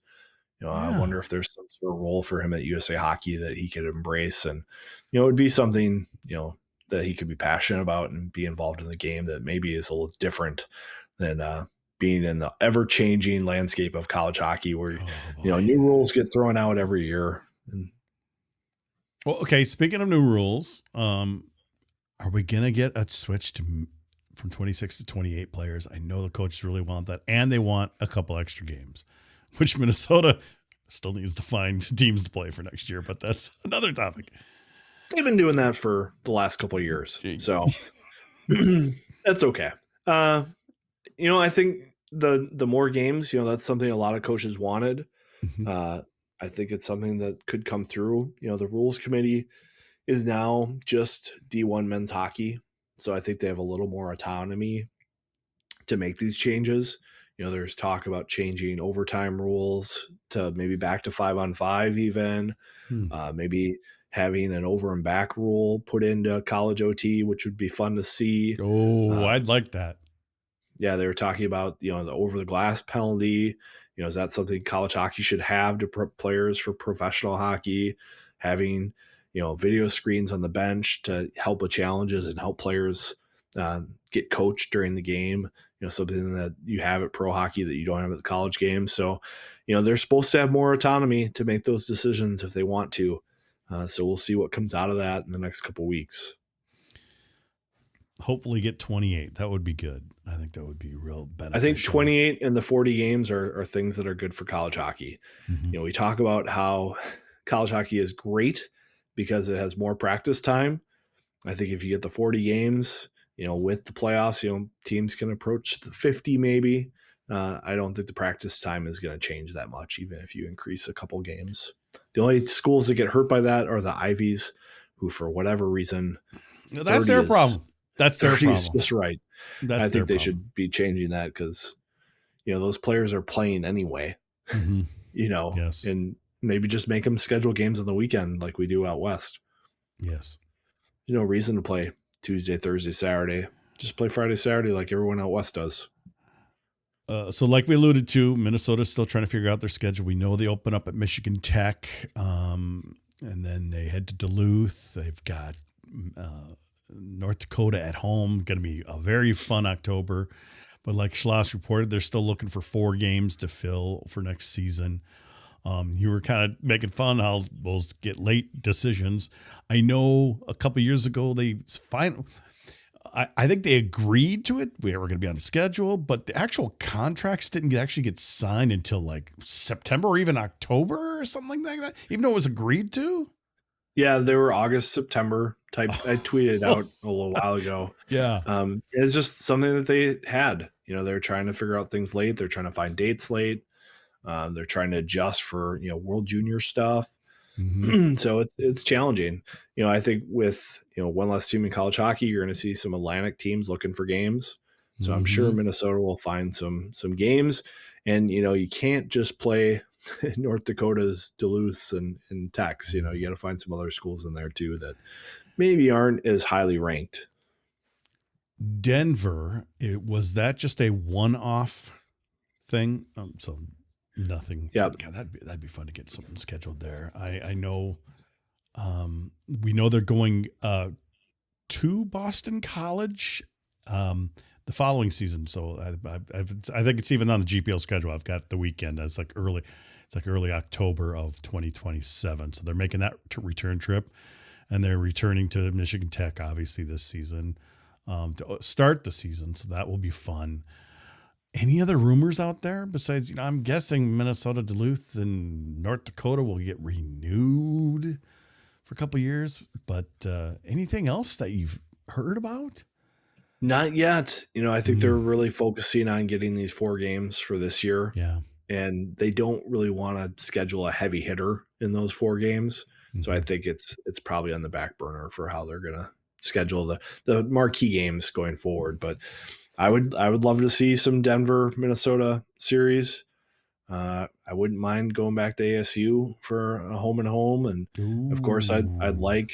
I wonder if there's some sort of role for him at USA Hockey that he could embrace. And, it would be something, that he could be passionate about and be involved in the game that maybe is a little different than being in the ever-changing landscape of college hockey where, new rules get thrown out every year. Well, okay, speaking of new rules, are we going to get a switch from 26 to 28 players? I know the coaches really want that, and they want a couple extra games, which Minnesota still needs to find teams to play for next year, but that's another topic. They've been doing that for the last couple of years, so that's okay. I think the more games, that's something a lot of coaches wanted. I think it's something that could come through. The rules committee is now just D1 men's hockey. So I think they have a little more autonomy to make these changes. There's talk about changing overtime rules to maybe back to 5-on-5 even. Maybe having an over and back rule put into college OT, which would be fun to see. I'd like that. Yeah, they were talking about, the over the glass penalty. Is that something college hockey should have to players for professional hockey? Having video screens on the bench to help with challenges and help players get coached during the game, something that you have at pro hockey that you don't have at the college game. So, they're supposed to have more autonomy to make those decisions if they want to. So we'll see what comes out of that in the next couple of weeks. hopefully get 28. That would be good. I think that would be real beneficial. I think 28 and the 40 games are things that are good for college hockey. Mhm. We talk about how college hockey is great because it has more practice time. I think if you get the 40 games, with the playoffs, teams can approach the 50 maybe. I don't think the practice time is going to change that much, even if you increase a couple games. The only schools that get hurt by that are the Ivies, who for whatever reason, that's their problem. That's their 30 is problem. just right. That's I think they their problem. should be changing that because, those players are playing anyway, Mhm. Yes. and maybe just make them schedule games on the weekend like we do out west. Yes. There's no reason to play Tuesday, Thursday, Saturday. Just play Friday, Saturday like everyone out west does. So like we alluded to, Minnesota's still trying to figure out their schedule. We know they open up at Michigan Tech, and then they head to Duluth. They've got North Dakota at home. Going to be a very fun October. But like Schloss reported, they're still looking for 4 games to fill for next season. You were kind of making fun how those get late decisions. I know a couple of years ago I think they agreed to it. We were going to be on the schedule, but the actual contracts didn't actually get signed until like September or even October or something like that, even though it was agreed to. Yeah, they were August, September type. I tweeted out a little while ago. Yeah. It's just something that they had. They're trying to figure out things late. They're trying to find dates late. They're trying to adjust for World Junior stuff. Mm-hmm. So it's challenging. I think with one less team in college hockey, you're going to see some Atlantic teams looking for games. So I'm sure Minnesota will find some games, and you can't just play North Dakota's Duluth's and Tech's. You got to find some other schools in there too that maybe aren't as highly ranked. Denver, was that just a one-off thing? So nothing. Yeah, God, that'd be fun to get something scheduled there. I know. We know they're going to Boston College the following season. So I think it's even on the GPL schedule. I've got the weekend. It's like early October of 2027. So they're making that return trip, and they're returning to Michigan Tech obviously this season to start the season. So that will be fun. Any other rumors out there besides, I'm guessing Minnesota, Duluth, and North Dakota will get renewed for a couple of years, but anything else that you've heard about? Not yet. I think they're really focusing on getting these 4 games for this year. Yeah. And they don't really want to schedule a heavy hitter in those 4 games. So I think it's probably on the back burner for how they're going to schedule the marquee games going forward. But I would love to see some Denver, Minnesota series. I wouldn't mind going back to ASU for a home and home. And of course I'd like,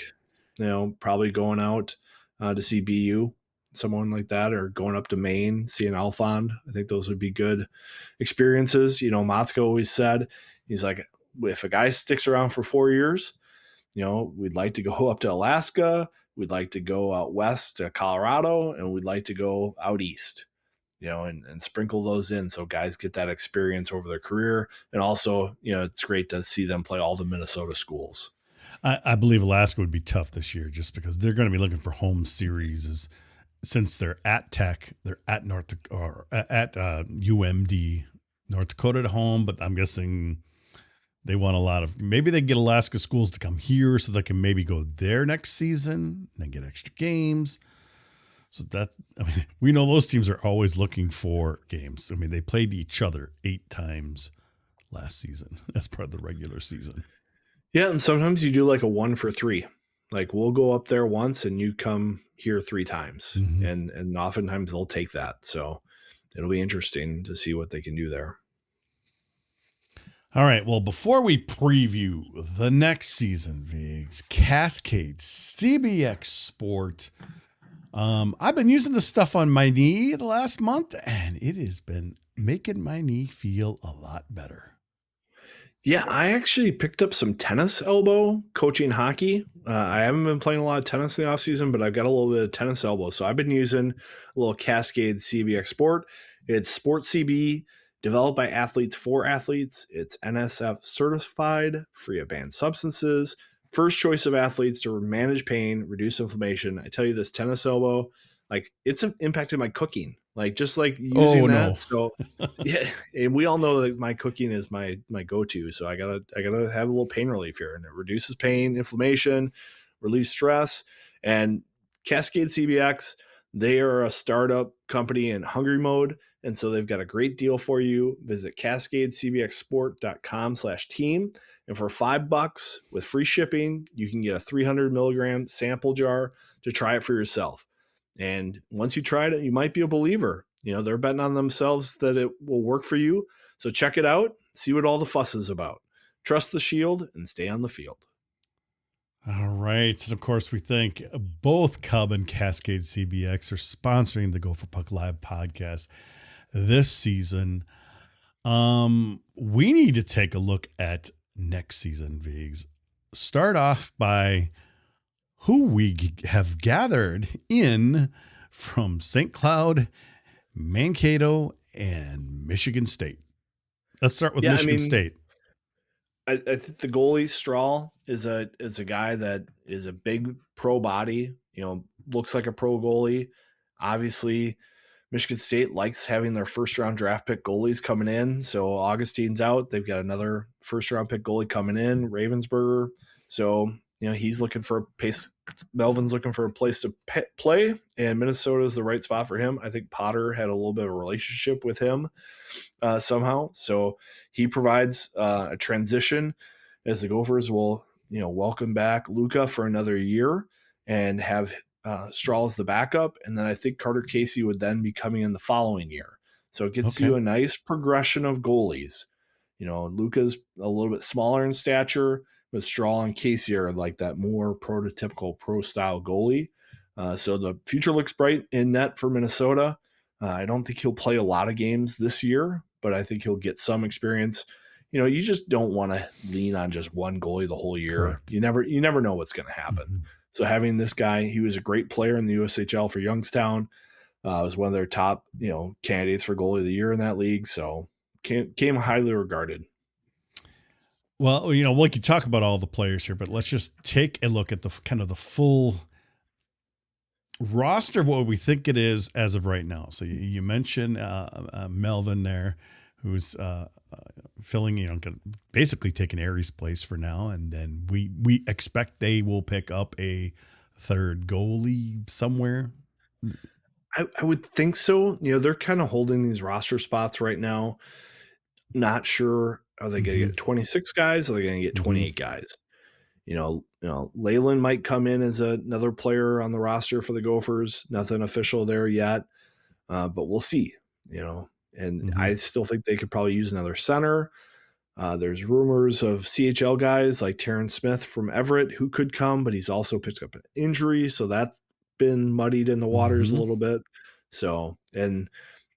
probably going out to see BU, someone like that, or going up to Maine, seeing Alphond. I think those would be good experiences. Motzko always said, he's like, if a guy sticks around for 4 years, we'd like to go up to Alaska. We'd like to go out west to Colorado, and we'd like to go out east, and sprinkle those in so guys get that experience over their career. And also, it's great to see them play all the Minnesota schools. I believe Alaska would be tough this year just because they're going to be looking for home series since they're at Tech, they're at UMD, North Dakota at home, but I'm guessing they want maybe they get Alaska schools to come here so they can maybe go there next season and then get extra games. So we know those teams are always looking for games. They played each other 8 times last season as part of the regular season. Yeah. And sometimes you do like a 1 for 3, like we'll go up there once and you come here 3 times, and oftentimes they'll take that. So it'll be interesting to see what they can do there. All right. Well, before we preview the next season, Viggs, Cascade CBX Sport, I've been using this stuff on my knee the last month, and it has been making my knee feel a lot better. Yeah, I actually picked up some tennis elbow coaching hockey. I haven't been playing a lot of tennis in the offseason, but I've got a little bit of tennis elbow. So I've been using a little Cascade CBX Sport. It's Sport CB, developed by athletes for athletes. It's NSF certified, free of banned substances. First choice of athletes to manage pain, reduce inflammation. I tell you, this tennis elbow, like it's impacted my cooking, like just like Oh using no. that. So yeah, and we all know that my cooking is my go-to. So I gotta have a little pain relief here, and it reduces pain, inflammation, release stress. And Cascade CBX, they are a startup company in hungry mode. And so they've got a great deal for you. Visit cascadecbxsport.com/team. And for $5 with free shipping, you can get a 300 milligram sample jar to try it for yourself. And once you try it, you might be a believer. You know, they're betting on themselves that it will work for you. So check it out, see what all the fuss is about. Trust the Shield and stay on the field. All right. And of course, we thank both Cub and Cascade CBX are sponsoring the Gopher Puck Live podcast this season. We need to take a look at next season, Vigs. Start off by who we have gathered in from St. Cloud, Mankato, and Michigan State. Let's start with Michigan State. I think the goalie Strahl is a guy that is a big pro body, you know, looks like a pro goalie. Obviously, Michigan State likes having their first round draft pick goalies coming in. So Augustine's out. They've got another first round pick goalie coming in, Ravensburger. So, you know, he's looking for a pace. Melvin's looking for a place to play, and Minnesota is the right spot for him. I think Potter had a little bit of a relationship with him somehow. So he provides a transition as the Gophers will, you know, welcome back Luca for another year and have Strahl as the backup. And then I think Carter Casey would then be coming in the following year. So it gets you a nice progression of goalies. You know, Luca's a little bit smaller in stature, but Strahl and Casey are like that more prototypical pro style goalie. So the future looks bright in net for Minnesota. I don't think he'll play a lot of games this year, but I think he'll get some experience. You know, you just don't want to lean on just one goalie the whole year. Correct. You never know what's going to happen. Mm-hmm. So having this guy, he was a great player in the USHL for Youngstown. Was one of their top, you know, candidates for goalie of the year in that league. So came highly regarded. Well, you know, we could talk about all the players here, but let's just take a look at the kind of the full roster of what we think it is as of right now. So you mentioned Melvin there, who's filling, you know, basically taking Aries' place for now, and then we expect they will pick up a third goalie somewhere. I would think so. You know, they're kind of holding these roster spots right now. Not sure, are they going to get 26 guys? Or are they going to get 28 guys? You know, Leyland might come in as another player on the roster for the Gophers. Nothing official there yet, but we'll see. You know, and I still think they could probably use another center. There's rumors of CHL guys like Terrence Smith from Everett who could come, but he's also picked up an injury, so that's been muddied in the waters a little bit. So, and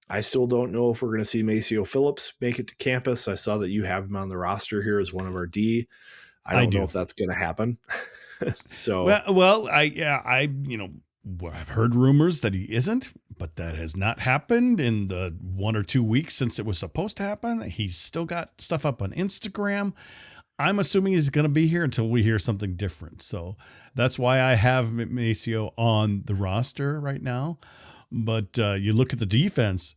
I still don't know if we're going to see Maceo Phillips make it to campus. I saw that you have him on the roster here as one of our D. I don't know if that's going to happen. So, well, you know, I've heard rumors that he isn't, but that has not happened in the 1 or 2 weeks since it was supposed to happen. He's still got stuff up on Instagram. I'm assuming he's going to be here until we hear something different. So that's why I have Maceo on the roster right now. But you look at the defense,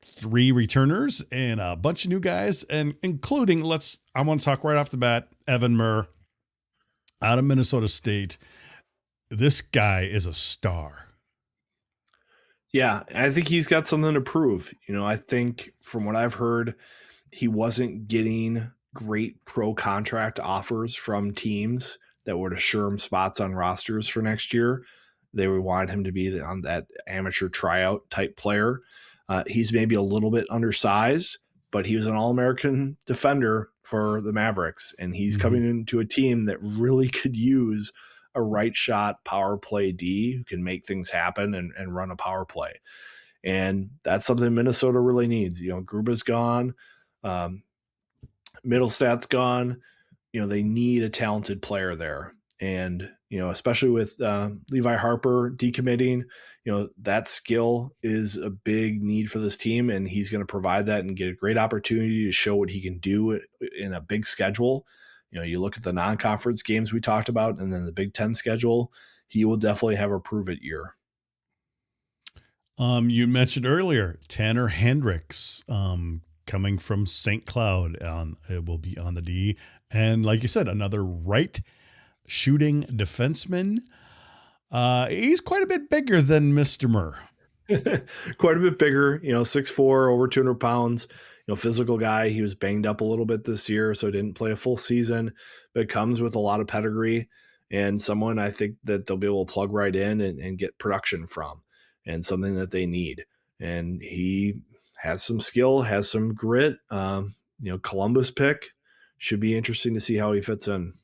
3 returners and a bunch of new guys, and including, I want to talk right off the bat, Evan Murr out of Minnesota State. This guy is a star. Yeah, I think he's got something to prove. You know, I think from what I've heard, he wasn't getting great pro contract offers from teams that would assure him spots on rosters for next year. They would want him to be on that amateur tryout type player. He's maybe a little bit undersized, but he was an All-American defender for the Mavericks, and he's coming into a team that really could use a right shot power play D who can make things happen and run a power play. And that's something Minnesota really needs. You know, Gruba's gone. Middlestad's gone. You know, they need a talented player there. And, you know, especially with Levi Harper decommitting, you know, that skill is a big need for this team, and he's going to provide that and get a great opportunity to show what he can do in a big schedule. You know, you look at the non-conference games we talked about and then the Big Ten schedule, he will definitely have a prove-it year. You mentioned earlier Tanner Hendricks, coming from St. Cloud. It will be on the D, and like you said, another right shooting defenseman. He's quite a bit bigger than Mr. Murr. Quite a bit bigger, 6'4", over 200 pounds, physical guy. He was banged up a little bit this year, so didn't play a full season, but comes with a lot of pedigree and someone I think that they'll be able to plug right in and get production from, and something that they need. And he has some skill, has some grit. Columbus pick, should be interesting to see how he fits in.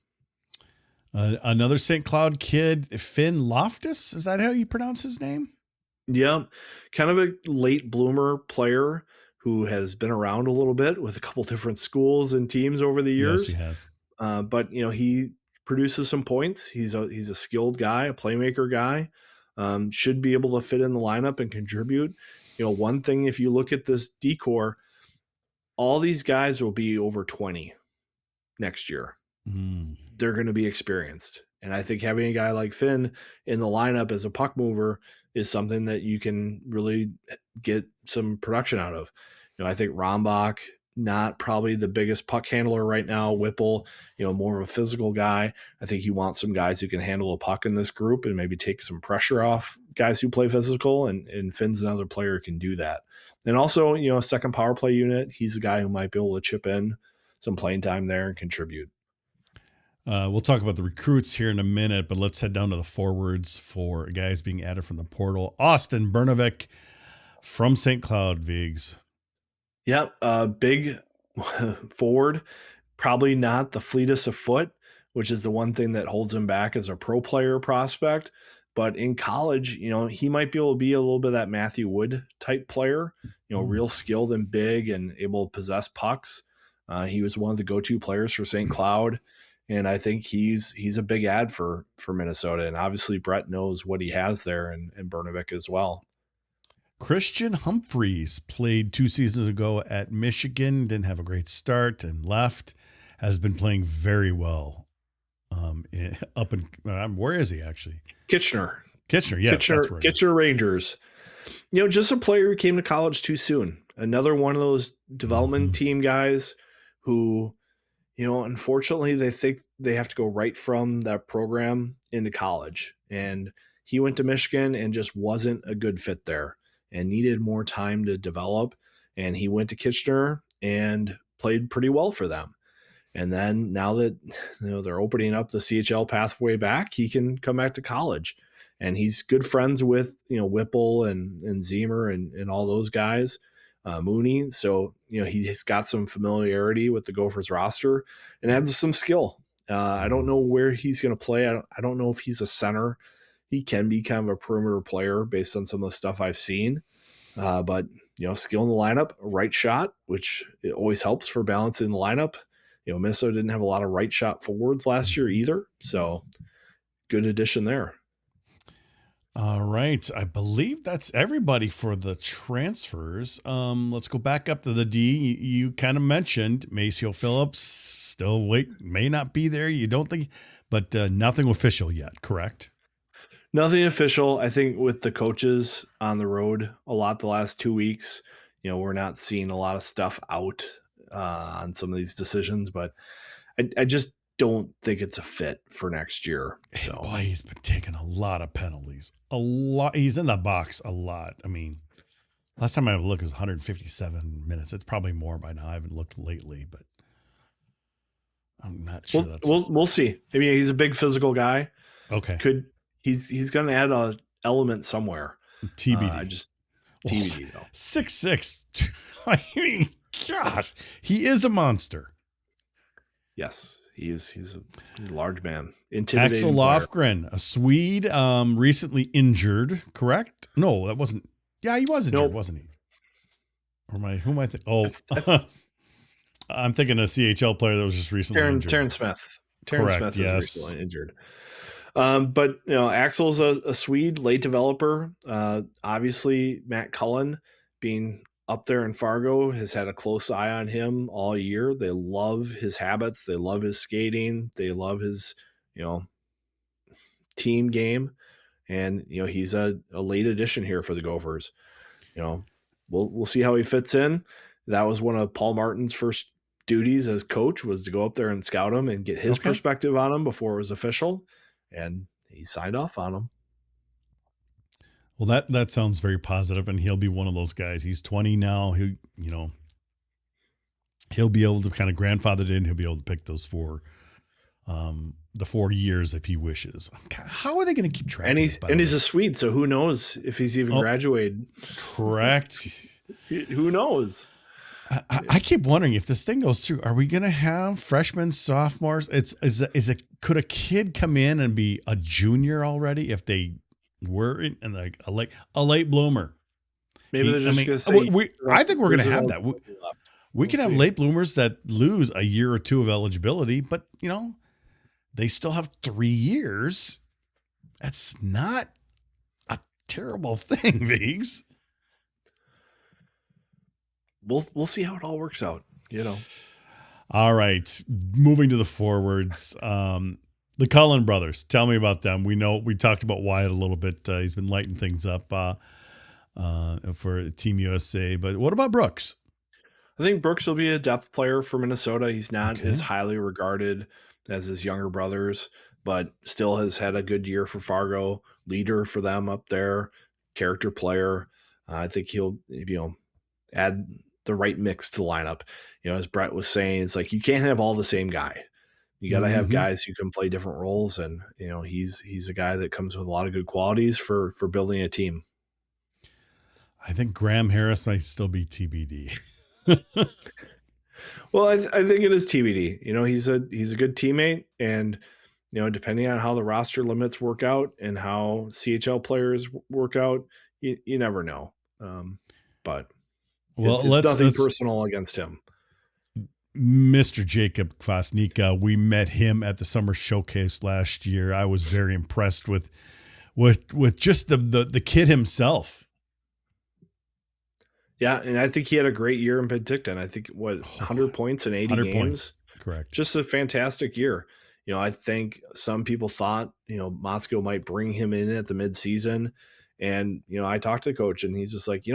Another St. Cloud kid, Finn Loftus. Is that how you pronounce his name? Yeah, kind of a late bloomer player who has been around a little bit with a couple different schools and teams over the years. Yes, he has. But he produces some points. He's a skilled guy, a playmaker guy. Should be able to fit in the lineup and contribute. One thing, if you look at this decor, all these guys will be over 20 next year. They're going to be experienced. And I think having a guy like Finn in the lineup as a puck mover is something that you can really get some production out of. I think Rombach, not probably the biggest puck handler right now. Whipple, more of a physical guy. I think you want some guys who can handle a puck in this group and maybe take some pressure off guys who play physical, and Finn's another player who can do that. And also, a second power play unit. He's a guy who might be able to chip in some playing time there and contribute. We'll talk about the recruits here in a minute, but let's head down to the forwards for guys being added from the portal. Austin Bernovic from St. Cloud, Vigs. Yep, big forward, probably not the fleetest of foot, which is the one thing that holds him back as a pro player prospect. But in college, he might be able to be a little bit of that Matthew Wood type player, real skilled and big and able to possess pucks. He was one of the go-to players for St. Cloud. And I think he's a big ad for Minnesota. And obviously Brett knows what he has there, and Bernovic as well. Christian Humphreys played 2 seasons ago at Michigan, didn't have a great start and left, has been playing very well. Where is he actually? Kitchener. Yes. Kitchener Rangers. Just a player who came to college too soon. Another one of those development team guys who, unfortunately, they think they have to go right from that program into college. And he went to Michigan and just wasn't a good fit there and needed more time to develop. And he went to Kitchener and played pretty well for them. And then now that they're opening up the CHL pathway back, he can come back to college. And he's good friends with Whipple and Zemer and all those guys. Mooney. So, he's got some familiarity with the Gophers roster and adds some skill. I don't know where he's going to play. I don't know if he's a center. He can be kind of a perimeter player based on some of the stuff I've seen. But, skill in the lineup, right shot, which it always helps for balancing the lineup. Minnesota didn't have a lot of right shot forwards last year either. So good addition there. All right. I believe that's everybody for the transfers. Let's go back up to the D. You kind of mentioned Maceo Phillips still may not be there. You don't think, but nothing official yet, correct? Nothing official. I think with the coaches on the road a lot the last 2 weeks, we're not seeing a lot of stuff out on some of these decisions, but I just don't think it's a fit for next year. So boy, he's been taking a lot of penalties. A lot. He's in the box a lot. I mean, last time I looked, it was 157 minutes. It's probably more by now. I haven't looked lately, but I'm not sure. We'll see. I mean, he's a big physical guy. Okay. He's going to add a element somewhere. TBD. TBD though. 6'6". I mean, gosh, he is a monster. Yes. He's a large man. Intimidating Axel Lofgren, a Swede, recently injured, correct? No, that wasn't. Yeah, he was injured, wasn't he? Or who am I thinking? Oh, I'm thinking a CHL player that was just recently injured. Terrence Smith. Correct, Smith yes. was recently injured. But Axel's a Swede, late developer. Obviously, Matt Cullen being up there in Fargo has had a close eye on him all year. They love his habits. They love his skating. They love his, team game. And, he's a late addition here for the Gophers. We'll see how he fits in. That was one of Paul Martin's first duties as coach, was to go up there and scout him and get his perspective on him before it was official. And he signed off on him. Well, that sounds very positive, and he'll be one of those guys. He's 20 now. He'll be able to kind of grandfathered in. He'll be able to pick those the 4 years if he wishes. How are they going to keep track? And he's a Swede, so who knows if he's even graduated? Correct. Who knows? I keep wondering if this thing goes through. Are we going to have freshmen, sophomores? Could a kid come in and be a junior already if they were in like a late bloomer? Maybe they're just going to say. I think we're going to have that. We can have late bloomers that lose a year or two of eligibility, but they still have 3 years. That's not a terrible thing, Viggs. We'll see how it all works out. All right, moving to the forwards. The Cullen brothers. Tell me about them. We talked about Wyatt a little bit. He's been lighting things up for Team USA. But what about Brooks? I think Brooks will be a depth player for Minnesota. He's not as highly regarded as his younger brothers, but still has had a good year for Fargo. Leader for them up there, character player. I think he'll add the right mix to the lineup. As Brett was saying, it's like you can't have all the same guy. You got to have guys who can play different roles, and he's a guy that comes with a lot of good qualities for building a team. I think Graham Harris might still be TBD. Well, I think it is TBD. He's a good teammate, and depending on how the roster limits work out and how CHL players work out, you never know. But it's nothing personal against him. Mr. Jacob Kvasnika, we met him at the Summer Showcase last year. I was very impressed with just the kid himself. Yeah, and I think he had a great year in Penticton. I think 100 points in 80 games. Points. Correct. Just a fantastic year. I think some people thought, Motzko might bring him in at the midseason. And, I talked to the coach and he's just like,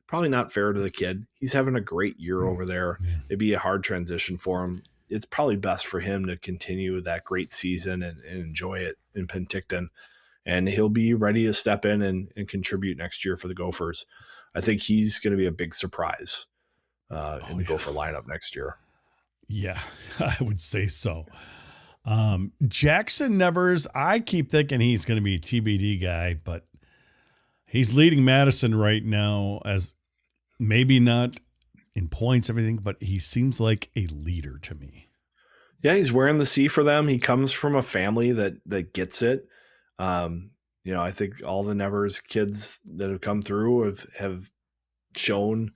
probably not fair to the kid. He's having a great year over there. Yeah. It'd be a hard transition for him. It's probably best for him to continue that great season and enjoy it in Penticton. And he'll be ready to step in and contribute next year for the Gophers. I think he's going to be a big surprise in the Gopher lineup next year. Yeah, I would say so. Jackson Nevers, I keep thinking he's going to be a TBD guy, but he's leading Madison right now as maybe not in points, everything, but he seems like a leader to me. Yeah, he's wearing the C for them. He comes from a family that gets it. I think all the Nevers kids that have come through have shown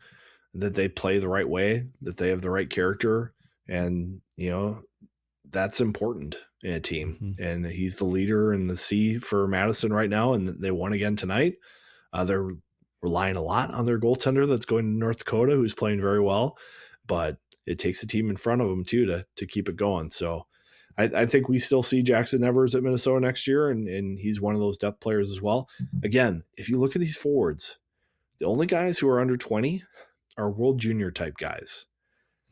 that they play the right way, that they have the right character, and that's important in a team. Mm-hmm. And he's the leader in the C for Madison right now, and they won again tonight. They're relying a lot on their goaltender that's going to North Dakota, who's playing very well, but it takes a team in front of them too to keep it going. So I think we still see Jackson Nevers at Minnesota next year, and he's one of those depth players as well. Again, if you look at these forwards, the only guys who are under 20 are World Junior type guys.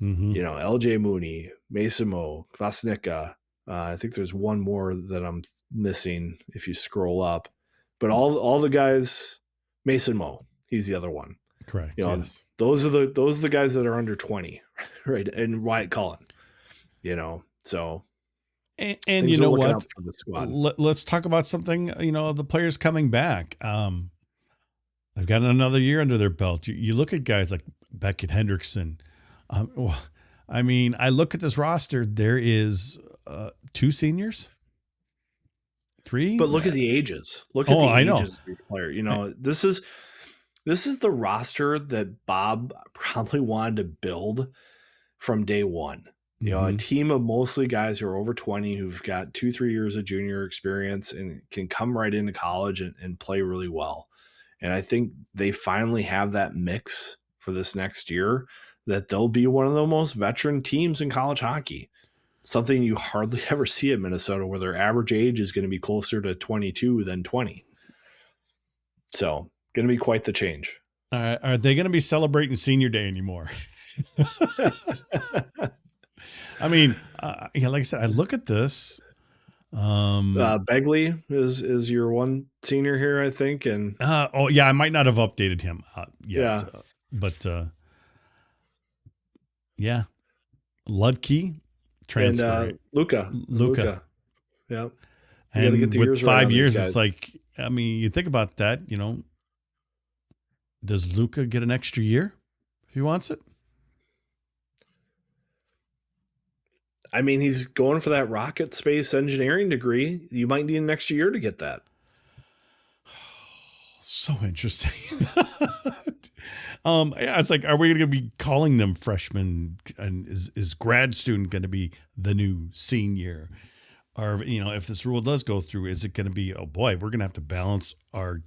Mm-hmm. LJ Mooney, Mason Mo, Kvasnika. I think there's one more that I'm missing if you scroll up. But all the guys, Mason Mo, he's the other one. Correct. Yes. Those are the guys that are under 20, right? And Wyatt Cullen, so. And you know what? Let's talk about something. The players coming back. They've got another year under their belt. You look at guys like Beckett Hendrickson. I look at this roster. There is 2 seniors, 3. But look at the ages. Look at the ages of each player. This is the roster that Bob probably wanted to build from day one. A team of mostly guys who are over 20 who've got 2-3 years of junior experience and can come right into college and play really well. And I think they finally have that mix for this next year, that they'll be one of the most veteran teams in college hockey. Something you hardly ever see at Minnesota, where their average age is going to be closer to 22 than 20. So going to be quite the change. Are they going to be celebrating senior day anymore? I mean, yeah, like I said, I look at this. Begley is your one senior here, I think, and oh yeah, I might not have updated him yet, yeah, but yeah, Ludke and transfer, Luca, yeah. You got to get and the with years right 5 on these years, guys. it's like, I mean, you think about that, does Luca get an extra year if he wants it? I mean, he's going for that rocket space engineering degree. You might need an extra year to get that. So interesting. Yeah, it's like, are we going to be calling them freshmen? And is grad student going to be the new senior? Or, if this rule does go through, is it going to be, oh boy, we're going to have to balance our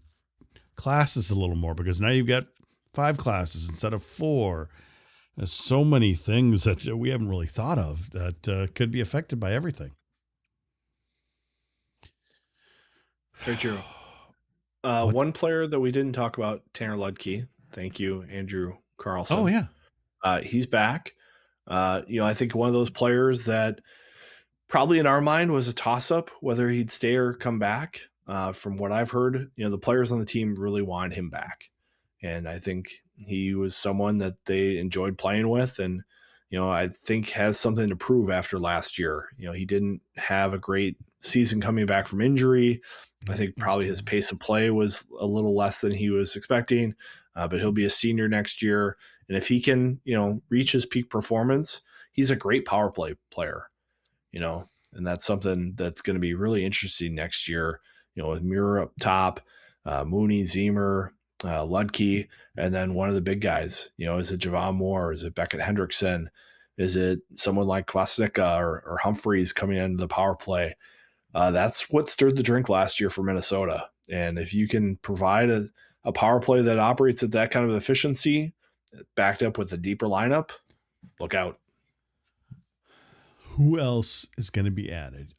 classes a little more because now you've got 5 classes instead of 4. There's so many things that we haven't really thought of that could be affected by everything. Very true. One player that we didn't talk about, Tanner Ludke. Thank you, Andrew Carlson. Oh yeah. He's back. I think one of those players that probably in our mind was a toss-up whether he'd stay or come back. From what I've heard, the players on the team really wanted him back, and I think he was someone that they enjoyed playing with, and I think has something to prove after last year. He didn't have a great season coming back from injury. I think probably his pace of play was a little less than he was expecting, but he'll be a senior next year, and if he can, reach his peak performance, he's a great power play player. And that's something that's going to be really interesting next year, with Muir up top, Mooney, Zemer, Ludke, and then one of the big guys, is it Javon Moore? Is it Beckett Hendrickson? Is it someone like Kwasnicka or Humphreys coming into the power play? That's what stirred the drink last year for Minnesota. And if you can provide a power play that operates at that kind of efficiency, backed up with a deeper lineup, look out. Who else is going to be added?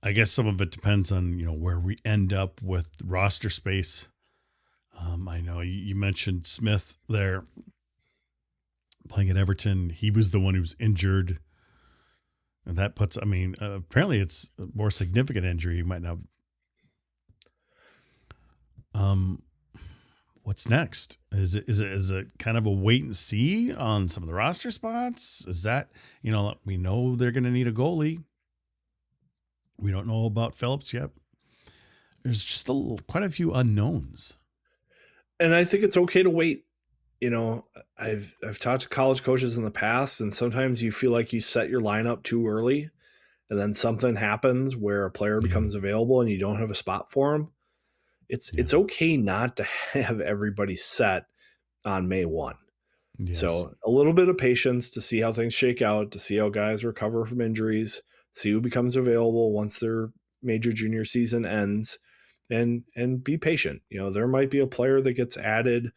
I guess some of it depends on, where we end up with roster space. I know you mentioned Smith there playing at Everton. He was the one who was injured. And that puts, apparently it's a more significant injury. You might not. What's next? Is it kind of a wait and see on some of the roster spots? Is that, we know they're going to need a goalie. We don't know about Phillips yet. There's just quite a few unknowns. And I think it's okay to wait. I've talked to college coaches in the past, and sometimes you feel like you set your lineup too early, and then something happens where a player becomes available and you don't have a spot for him. It's okay not to have everybody set on May 1. Yes. So a little bit of patience to see how things shake out, to see how guys recover from injuries, see who becomes available once their major junior season ends, and be patient. There might be a player that gets added,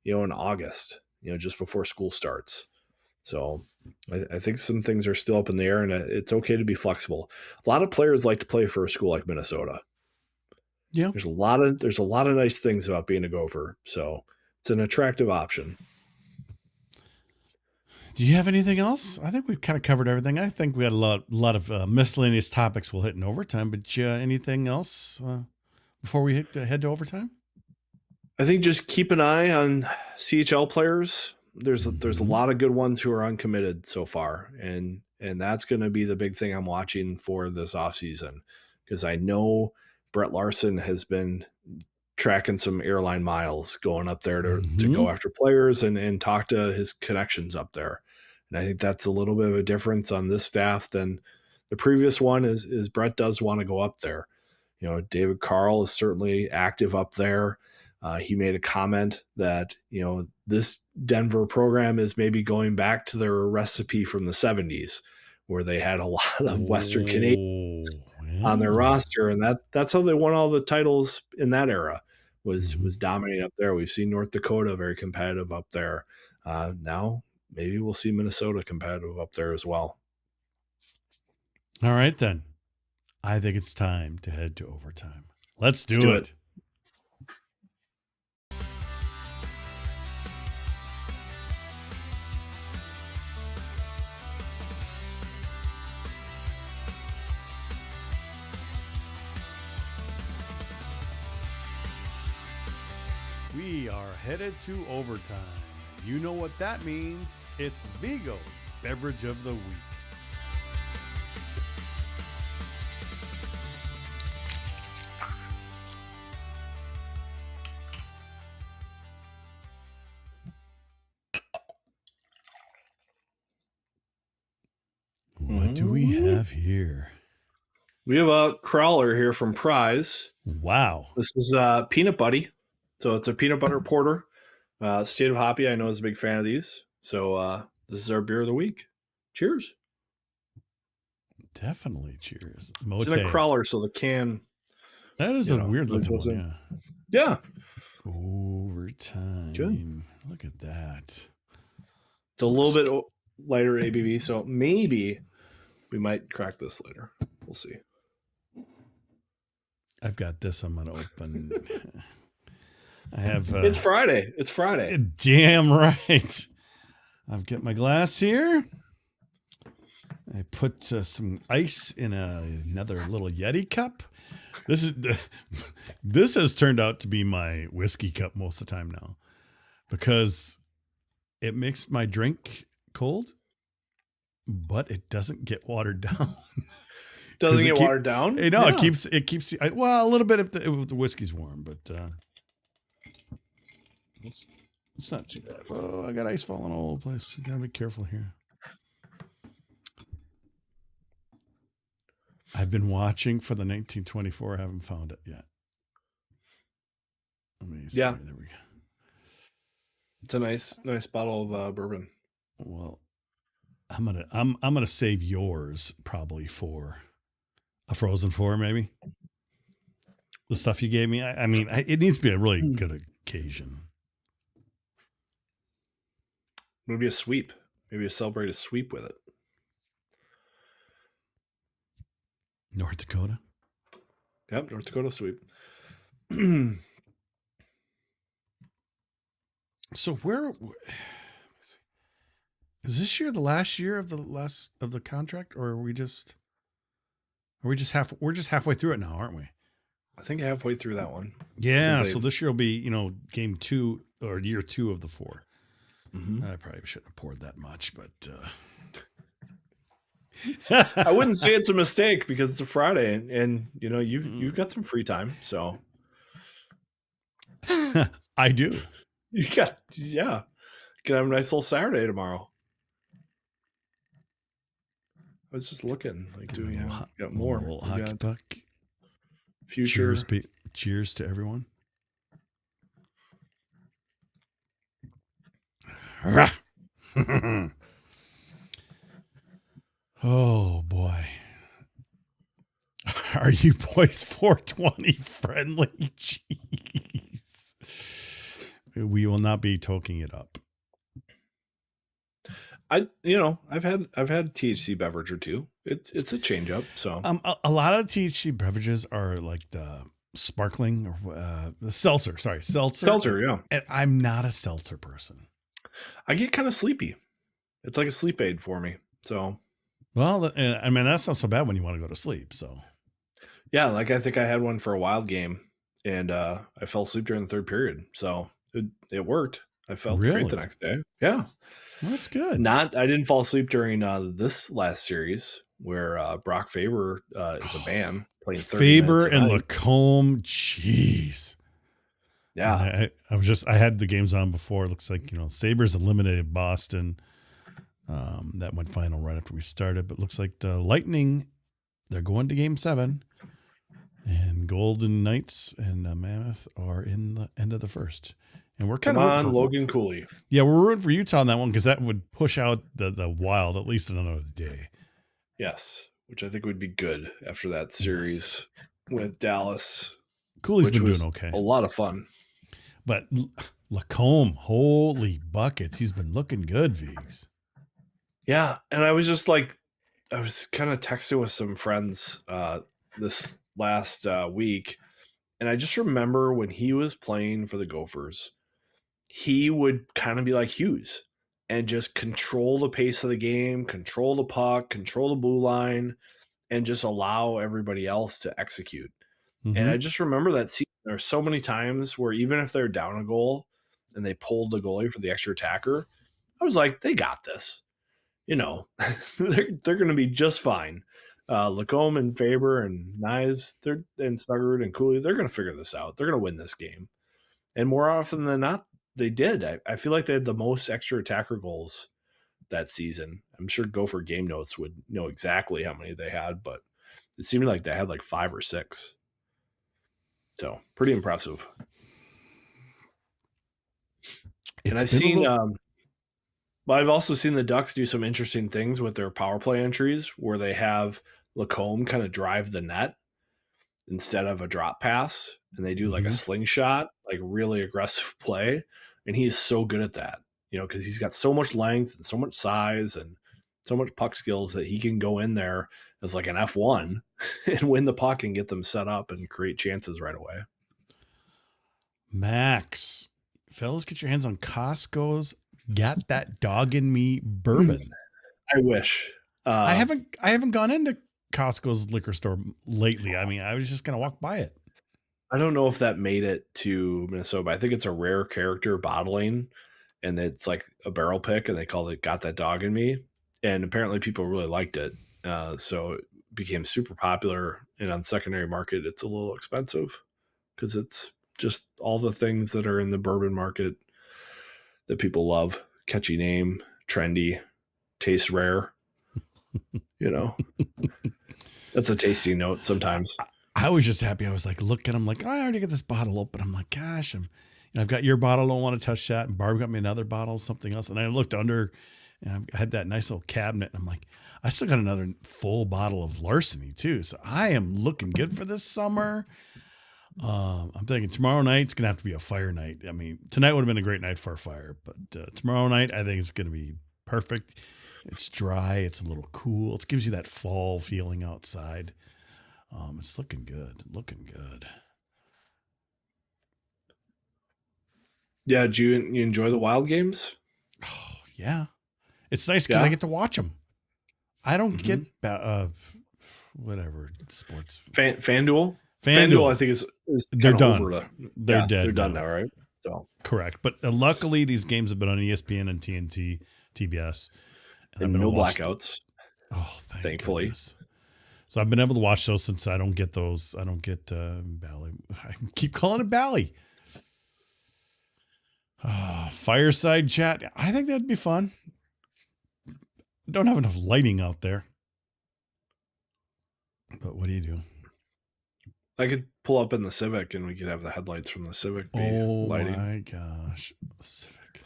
in August, just before school starts. So I think some things are still up in the air, and it's okay to be flexible. A lot of players like to play for a school like Minnesota. Yeah. There's a lot of nice things about being a Gopher. So it's an attractive option. Do you have anything else? I think we've kind of covered everything. I think we had a lot of miscellaneous topics we'll hit in overtime, but anything else before we head to overtime? I think just keep an eye on CHL players. There's a lot of good ones who are uncommitted so far, and that's going to be the big thing I'm watching for this offseason, because I know Brett Larson has been tracking some airline miles going up there to go after players and talk to his connections up there. And I think that's a little bit of a difference on this staff than the previous one is Brett does want to go up there. David Carl is certainly active up there. He made a comment that, this Denver program is maybe going back to their recipe from the 70s, where they had a lot of Western Canadians on their roster. And that's how they won all the titles in that era, was dominating up there. We've seen North Dakota very competitive up there. Now maybe we'll see Minnesota competitive up there as well. All right, then. I think it's time to head to overtime. Let's do it. We are headed to overtime. You know what that means. It's Vigo's Beverage of the Week. What do we have here? We have a crawler here from Prize. Wow. This is Peanut Buddy. So it's a peanut butter porter. State of Hoppy, I know, is a big fan of these. So this is our beer of the week. Cheers. Definitely cheers. It's in a crawler, so the can. That is a weird looking one, yeah. Overtime. Good. Look at that. It's a little bit lighter ABV, so maybe we might crack this later. We'll see. I've got this. I'm going to open. I have. It's Friday. It's Friday. Damn right. I've got my glass here. I put some ice in another little Yeti cup. This has turned out to be my whiskey cup most of the time now, because it makes my drink cold, but it doesn't get watered down. Doesn't get watered down? No, yeah. It keeps well, a little bit if the whiskey's warm, but it's not too bad. Oh, I got ice falling all over the place. You gotta be careful here. I've been watching for the 1924. I haven't found it yet. Let me see. Yeah. There we go. It's a nice bottle of bourbon. Well, I'm gonna save yours probably for a Frozen 4, maybe. The stuff you gave me. I mean, it needs to be a really good occasion. Maybe a sweep. Maybe celebrate a sweep with it. North Dakota. Yep, North Dakota sweep. So where is this year the last year of the contract, or we're just halfway through it now, aren't we? I think halfway through that one. Yeah, so this year will be, game 2 or year 2 of the 4. Mm-hmm. I probably shouldn't have poured that much, but I wouldn't say it's a mistake because it's a Friday, and you've got some free time, so I do. You can have a nice little Saturday tomorrow. I was just looking, do we got more? Little hockey puck. Future. Cheers to everyone. Oh boy. Are you boys 420 friendly? Jeez. We will not be toking it up. I've had THC beverage or two. It's a change up. So a lot of THC beverages are like the sparkling or the seltzer. Sorry, seltzer. Seltzer, yeah. And I'm not a seltzer person. I get kind of sleepy. It's like a sleep aid for me. So, well, I mean, that's not so bad when you want to go to sleep. So, yeah, I think I had one for a Wild game, and I fell asleep during the third period. So it worked. I felt great the next day. Yeah, well, that's good. I didn't fall asleep during this last series where Brock Faber is a man playing 30 Faber and Lacombe. Jeez. Yeah, I had the games on before. It looks like, Sabres eliminated Boston. That went final right after we started, but looks like the Lightning, they're going to game 7, and Golden Knights and Mammoth are in the end of the first. And we're kind of Logan Cooley. Yeah, we're rooting for Utah on that one because that would push out the Wild at least another day. Yes, which I think would be good after that series with Dallas. Cooley's been doing okay. A lot of fun. But Lacombe, holy buckets, he's been looking good, Vigs. Yeah, and I was just I was kind of texting with some friends this last week, and I just remember when he was playing for the Gophers, he would kind of be like Hughes and just control the pace of the game, control the puck, control the blue line, and just allow everybody else to execute. And I just remember that season, there are so many times where even if they're down a goal and they pulled the goalie for the extra attacker, I was like, they got this. You know, they're going to be just fine. Lacombe and Faber and Nyes, and Stuggard and Cooley, they're going to figure this out. They're going to win this game. And more often than not, they did. I feel like they had the most extra attacker goals that season. I'm sure Gopher Game Notes would know exactly how many they had, but it seemed like they had like 5 or 6. So pretty impressive. And I've seen, but I've also seen the Ducks do some interesting things with their power play entries where they have Lacombe kind of drive the net instead of a drop pass, and they do like a slingshot, like really aggressive play. And he is so good at that, you know, because he's got so much length and so much size and so much puck skills that he can go in there as like an F1 and win the puck and get them set up and create chances right away. Max, fellas, get your hands on Costco's Got That Dog in Me bourbon. I wish. I haven't gone into Costco's liquor store lately. I mean, I was just gonna walk by it. I don't know if that made it to Minnesota, but I think it's a rare character bottling, and it's like a barrel pick, and they called it Got That Dog in Me. And apparently people really liked it. So it became super popular, and on secondary market, it's a little expensive because it's just all the things that are in the bourbon market that people love. Catchy name, trendy, tastes rare. You know, that's a tasty note sometimes. I was just happy. I was like, look at him like, I already got this bottle open. I'm like, gosh, I've got your bottle. I don't want to touch that. And Barb got me another bottle, something else. And I looked under, and I had that nice little cabinet. And I'm like, I still got another full bottle of Larceny too. So I am looking good for this summer. I'm thinking tomorrow night's going to have to be a fire night. I mean, tonight would have been a great night for a fire, but tomorrow night, I think it's going to be perfect. It's dry. It's a little cool. It gives you that fall feeling outside. It's looking good. Looking good. Yeah. Did you enjoy the Wild games? Oh, yeah. It's nice because I get to watch them. I don't get whatever sports. FanDuel? FanDuel, I think is they're done. They're dead. They're done now, right? So correct. But luckily, these games have been on ESPN and TNT, TBS, and no blackouts. Oh, thankfully. Goodness. So I've been able to watch those since I don't get those. I don't get Bally. I keep calling it Bally. Fireside chat. I think that'd be fun. Don't have enough lighting out there. But what do you do? I could pull up in the Civic and we could have the headlights from the Civic be lighting. Oh my gosh. Civic.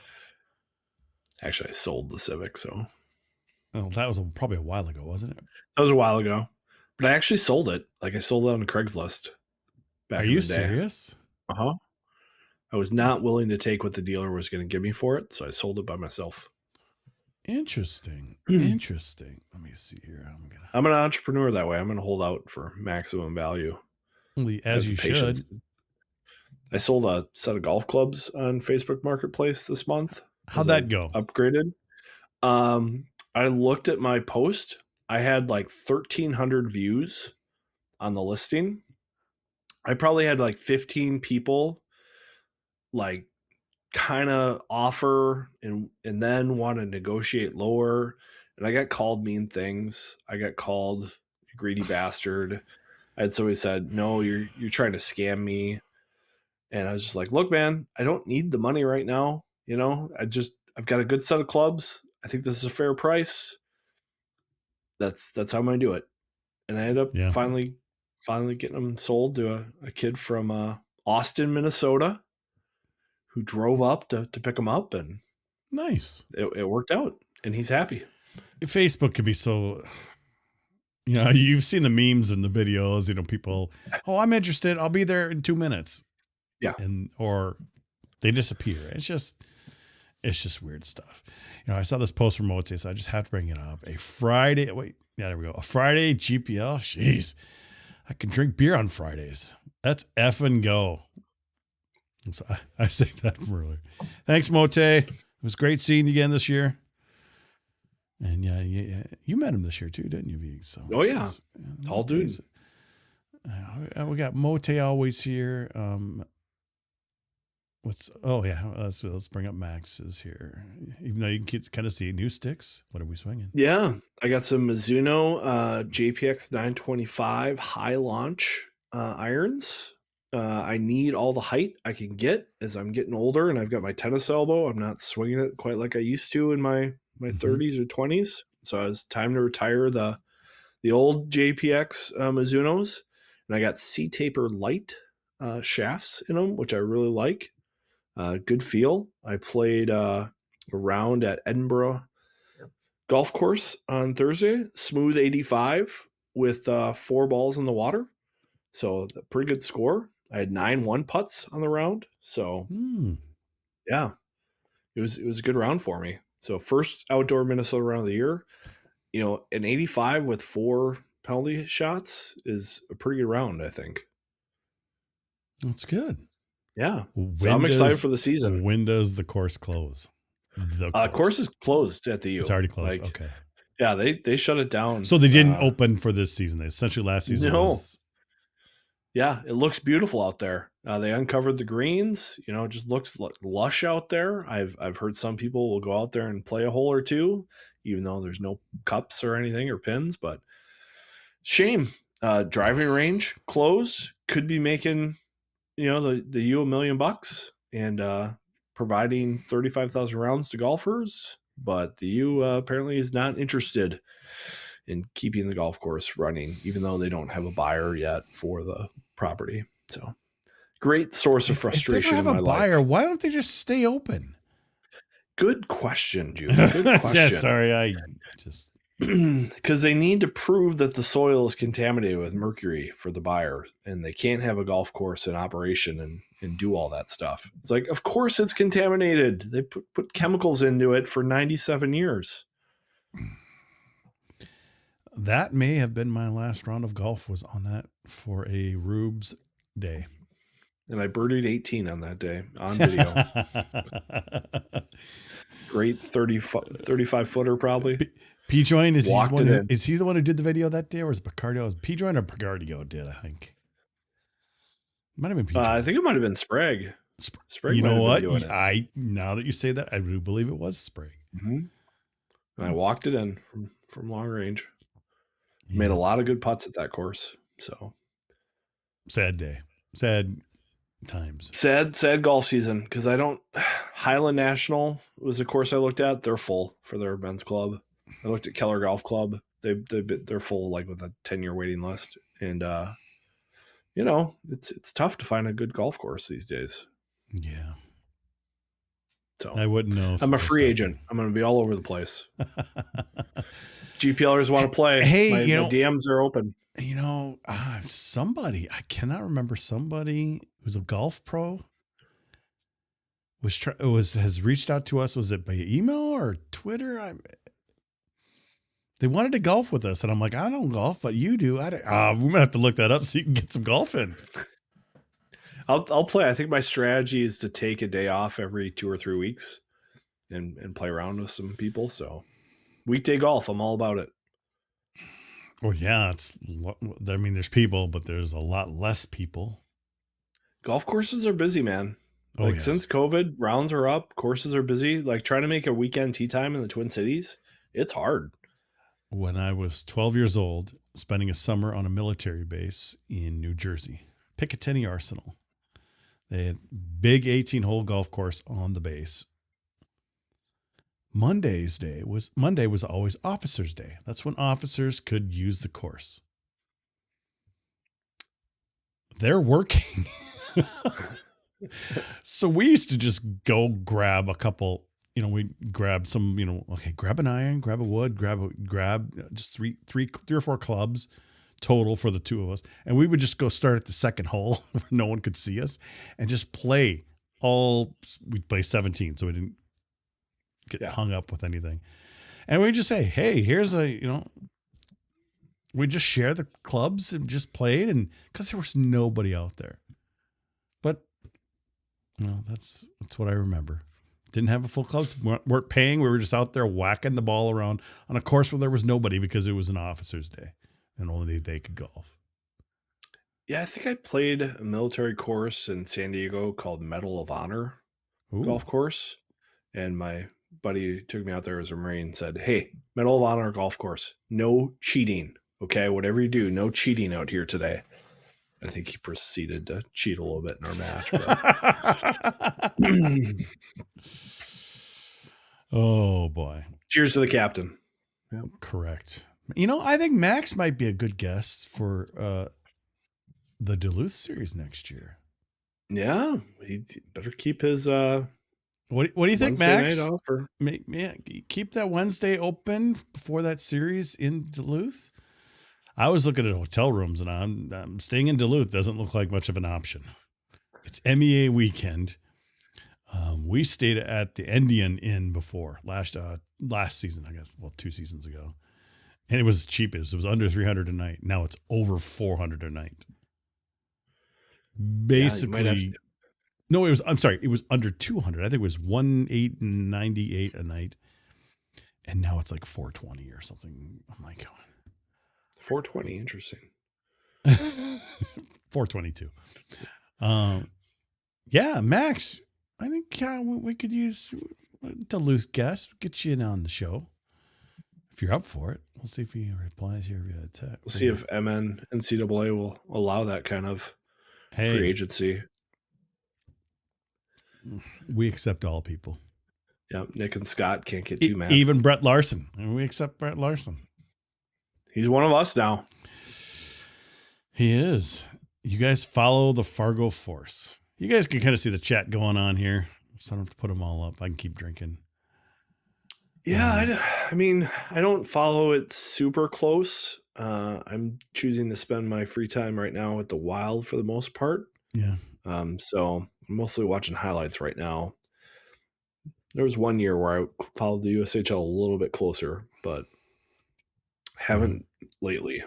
Actually, I sold the Civic, so. Oh, that was probably a while ago, wasn't it? That was a while ago. But I actually sold it. Like I sold it on Craigslist back in the day. Are you serious? Uh-huh. I was not willing to take what the dealer was going to give me for it, so I sold it by myself. Interesting. Interesting. Let me see here. I'm an entrepreneur that way. I'm going to hold out for maximum value. As you should. I sold a set of golf clubs on Facebook Marketplace this month. How'd that go? Upgraded. I looked at my post. I had like 1,300 views on the listing. I probably had like 15 people like kind of offer and then want to negotiate lower. And I got called mean things. I got called greedy bastard. I had somebody said, no, you're trying to scam me. And I was just like, look, man, I don't need the money right now. You know, I've got a good set of clubs. I think this is a fair price. That's how I'm going to do it. And I ended up finally getting them sold to a kid from Austin, Minnesota, who drove up to pick them up, and nice. It worked out, and he's happy. Facebook can be so, you've seen the memes and the videos, people, oh, I'm interested. I'll be there in 2 minutes. Yeah. Or they disappear. It's just weird stuff. I saw this post from Mote, so I just have to bring it up. A Friday GPL. Jeez, I can drink beer on Fridays. That's F and go. And so I saved that from earlier. Thanks, Mote. It was great seeing you again this year. And yeah, you met him this year too, didn't you, V? So oh yeah, all dudes. We got Mote always here. Let's bring up Max's here. Even though you can kind of see new sticks. What are we swinging? Yeah, I got some Mizuno JPX 925 high launch irons. I need all the height I can get as I'm getting older, and I've got my tennis elbow. I'm not swinging it quite like I used to in my 30s or 20s. So it's time to retire the old JPX Mizunos, and I got C-Taper light shafts in them, which I really like. Good feel. I played a round at Edinburgh Golf Course on Thursday, smooth 85 with 4 balls in the water. So pretty good score. I had 9 1-putts on the round. So yeah, it was a good round for me. So first outdoor Minnesota round of the year. You know, an 85 with 4 penalty shots is a pretty good round, I think. That's good. Yeah. So I'm excited for the season. When does the course close? The course is closed at the U. It's already closed. Okay. Yeah, they shut it down. So they didn't open for this season. Essentially last season was... Yeah, it looks beautiful out there. They uncovered the greens. You know, it just looks lush out there. I've heard some people will go out there and play a hole or two, even though there's no cups or anything or pins. But shame. Driving range closed. Could be making, you know, the U $1 million and providing 35,000 rounds to golfers. But the U apparently is not interested in keeping the golf course running, even though they don't have a buyer yet for the property. So great source of frustration. If they have a buyer, why don't they just stay open? Good question, Jude. Good question. Yeah, sorry, I just because they need to prove that the soil is contaminated with mercury for the buyer, and they can't have a golf course in operation and do all that stuff. It's like, of course it's contaminated. They put chemicals into it for 97 years. That may have been my last round of golf, was on that for a Rubes day. And I birdied 18 on that day on video. Great 35 footer probably. P-Join, is he the one who did the video that day, or was it Picardio? Was P-Join or Picardio did, I think. Might have been P-Join. I think it might have been Sprague. Sprague, you know what? Now that you say that, I do believe it was Sprague. Mm-hmm. And I walked it in from long range. Yeah. Made a lot of good putts at that course. So sad day. Sad times. Sad golf season, because Highland National was a course I looked at. They're full for their men's club. I looked at Keller Golf Club. They're full, like with a 10-year waiting list. And you know, it's tough to find a good golf course these days. Yeah. So I wouldn't know. I'm a free agent. I'm going to be all over the place. GPLers want to play. Hey, my DMs are open. You know, somebody, I cannot remember, somebody who's a golf pro has reached out to us. Was it by email or Twitter? They wanted to golf with us, and I'm like, I don't golf, but you do. We might have to look that up so you can get some golf in. I'll play. I think my strategy is to take a day off every 2 or 3 weeks and play around with some people. So weekday golf, I'm all about it. Well, yeah, there's people, but there's a lot less people. Golf courses are busy, man. Since COVID, rounds are up, courses are busy. Like trying to make a weekend tee time in the Twin Cities, it's hard. When I was 12 years old, spending a summer on a military base in New Jersey, Picatinny Arsenal. They had big 18-hole golf course on the base. Monday was always Officers' Day. That's when officers could use the course. They're working. So we used to just go grab a couple, we grab some, grab an iron, grab a wood, grab just three or four clubs total for the two of us. And we would just go start at the second hole where no one could see us and just play we'd play 17. So we didn't get hung up with anything. And we just say, hey, here's we just share the clubs and just played. And cause there was nobody out there, but that's what I remember. Didn't have a full clubs, weren't paying. We were just out there whacking the ball around on a course where there was nobody because it was an Officers' Day and only they could golf. Yeah, I think I played a military course in San Diego called Medal of Honor Ooh. golf course. And my buddy took me out there as a Marine and said, "Hey, Medal of Honor golf course, no cheating. Okay, whatever you do, no cheating out here today." I think he proceeded to cheat a little bit in our match. Oh boy. Cheers to the captain. Yep. Correct. I think Max might be a good guest for the Duluth series next year. Yeah, he better keep his What do you think, Wednesday Max? night off, or Keep that Wednesday open before that series in Duluth. I was looking at hotel rooms, and I'm staying in Duluth. Doesn't look like much of an option. It's MEA weekend. We stayed at the Indian Inn before last season, I guess. Well, 2 seasons ago, and it was cheap. It was under $300 a night. Now it's over $400 a night. Basically, no, it was. I'm sorry, it was under 200. I think it was $198 a night, and now it's like $420 or something. I'm like, $420. Interesting. 422. Yeah, Max. I think we could use Duluth guest. Get you in on the show if you're up for it. We'll see if he replies here via text. We'll see if NCAA will allow that kind of free agency. We accept all people. Yeah, Nick and Scott can't get too mad. Even Brett Larson. And we accept Brett Larson. He's one of us now. He is. You guys follow the Fargo Force. You guys can kind of see the chat going on here. So I don't have to put them all up. I can keep drinking. Yeah, I mean, I don't follow it super close. I'm choosing to spend my free time right now with the Wild for the most part. Yeah. So I'm mostly watching highlights right now. There was one year where I followed the USHL a little bit closer, but haven't lately.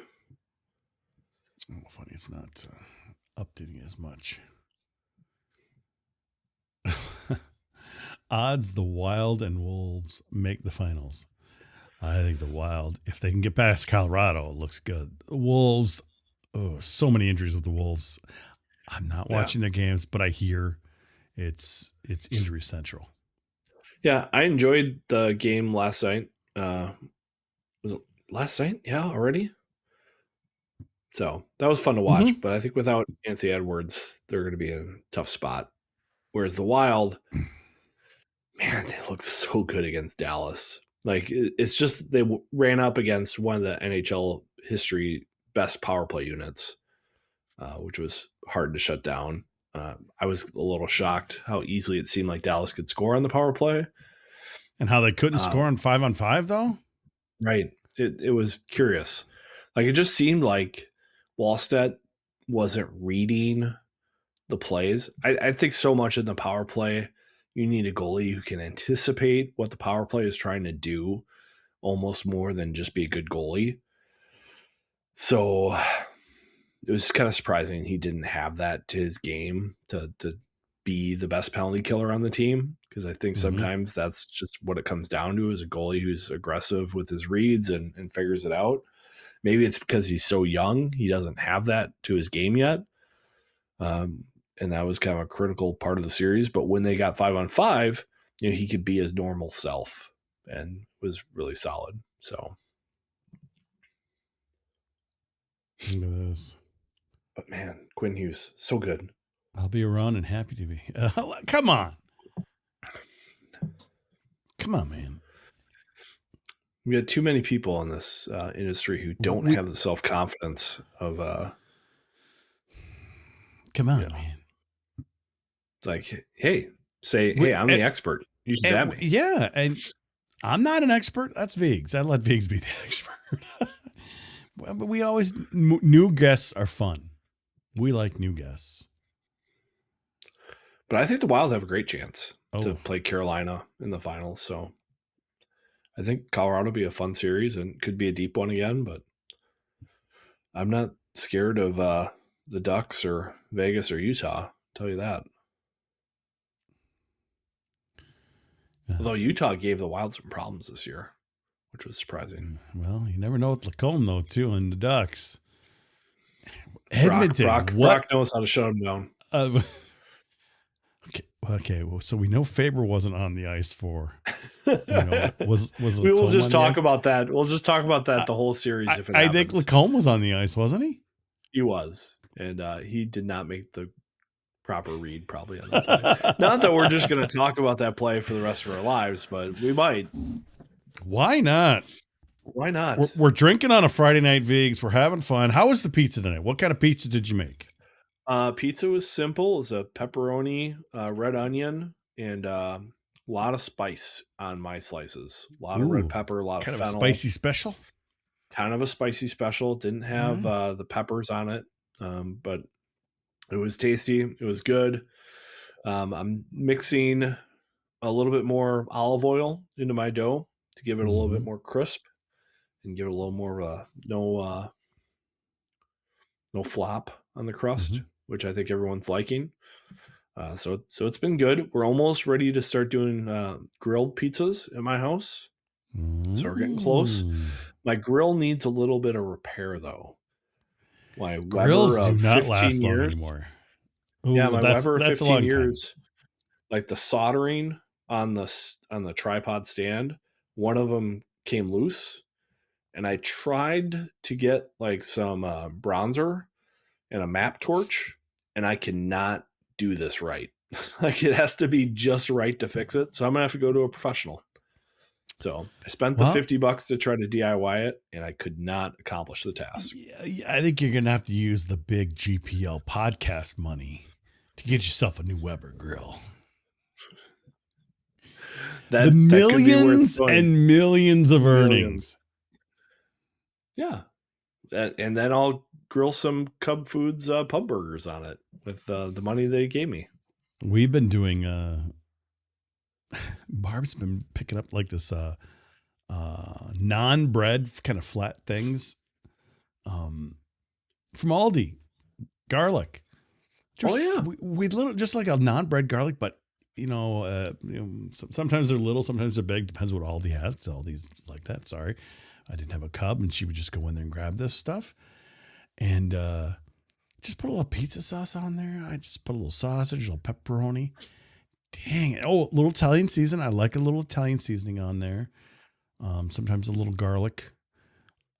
Oh, funny, it's not updating as much. Odds the Wild and Wolves make the finals. I think the Wild, if they can get past Colorado, it looks good. The Wolves, so many injuries with the Wolves. I'm not watching their games, but I hear it's injury central. Yeah, I enjoyed the game last night. Was it last night? Yeah, already? So that was fun to watch, but I think without Anthony Edwards, they're going to be in a tough spot. Whereas the Wild, man, they look so good against Dallas. Like, it's just they ran up against one of the NHL history best power play units, which was hard to shut down. I was a little shocked how easily it seemed like Dallas could score on the power play. And how they couldn't score on 5-on-5, though? Right. It was curious. Like, it just seemed like Wallstedt wasn't reading the plays. I think so much in the power play, you need a goalie who can anticipate what the power play is trying to do almost more than just be a good goalie. So it was kind of surprising he didn't have that to his game to be the best penalty killer on the team, because I think sometimes that's just what it comes down to, is a goalie who's aggressive with his reads and figures it out. Maybe it's because he's so young, he doesn't have that to his game yet. And that was kind of a critical part of the series. But when they got 5-on-5, he could be his normal self and was really solid. So, look at this. But man, Quinn Hughes, so good. I'll be around and happy to be. Come on, man. We got too many people in this industry who don't have the self-confidence of. Come on, man. Like, hey, I'm the expert. You should bet me. Yeah, and I'm not an expert. That's Viggs. I let Viggs be the expert. But we always, new guests are fun. We like new guests. But I think the Wild have a great chance to play Carolina in the finals. So I think Colorado will be a fun series and could be a deep one again. But I'm not scared of the Ducks or Vegas or Utah. I'll tell you that. Although Utah gave the Wild some problems this year, which was surprising. Well, you never know with Lacombe, though, too, and the Ducks. Edmonton. Brock knows how to shut him down. Okay. Well, so we know Faber wasn't on the ice for. Was we will just talk ice? about that. We'll just talk about that the whole series. If it I happens. think Lacombe was on the ice, wasn't he? He was, and he did not make the proper read probably on that play. Not that we're just going to talk about that play for the rest of our lives, but we might. Why not? Why not? We're drinking on a Friday night, Vigs. We're having fun. How was the pizza tonight? What kind of pizza did you make? Pizza was simple. It was a pepperoni, red onion, and a lot of spice on my slices. A lot of red pepper, a lot of fennel. Kind of a spicy special? Kind of a spicy special. Didn't have the peppers on it, but it was tasty. It was good. I'm mixing a little bit more olive oil into my dough to give it a little bit more crisp and give it a little more of a no flop on the crust, which I think everyone's liking. So it's been good. We're almost ready to start doing grilled pizzas at my house. So we're getting close. My grill needs a little bit of repair though. My grills Weber do not last long anymore. Ooh, yeah, my Weber 15 years. Like the soldering on the tripod stand, one of them came loose, and I tried to get like some bronzer and a map torch, and I cannot do this right. Like it has to be just right to fix it. So I'm gonna have to go to a professional. So I spent the $50 to try to DIY it, and I could not accomplish the task. Yeah, I think you're gonna have to use the big GPL podcast money to get yourself a new Weber grill. The millions and millions of earnings. Yeah. And then I'll grill some Cub Foods pub burgers on it with the money they gave me. We've been doing Barb's been picking up like this non-bread kind of flat things from Aldi. Garlic. We little just like a non-bread garlic, but sometimes they're little, sometimes they're big. Depends what Aldi has. Because Aldi's like that. Sorry, I didn't have a Cub, and she would just go in there and grab this stuff, and just put a little pizza sauce on there. I just put a little sausage, a little pepperoni. Dang it! Oh, a little Italian season. I like a little Italian seasoning on there. Sometimes a little garlic.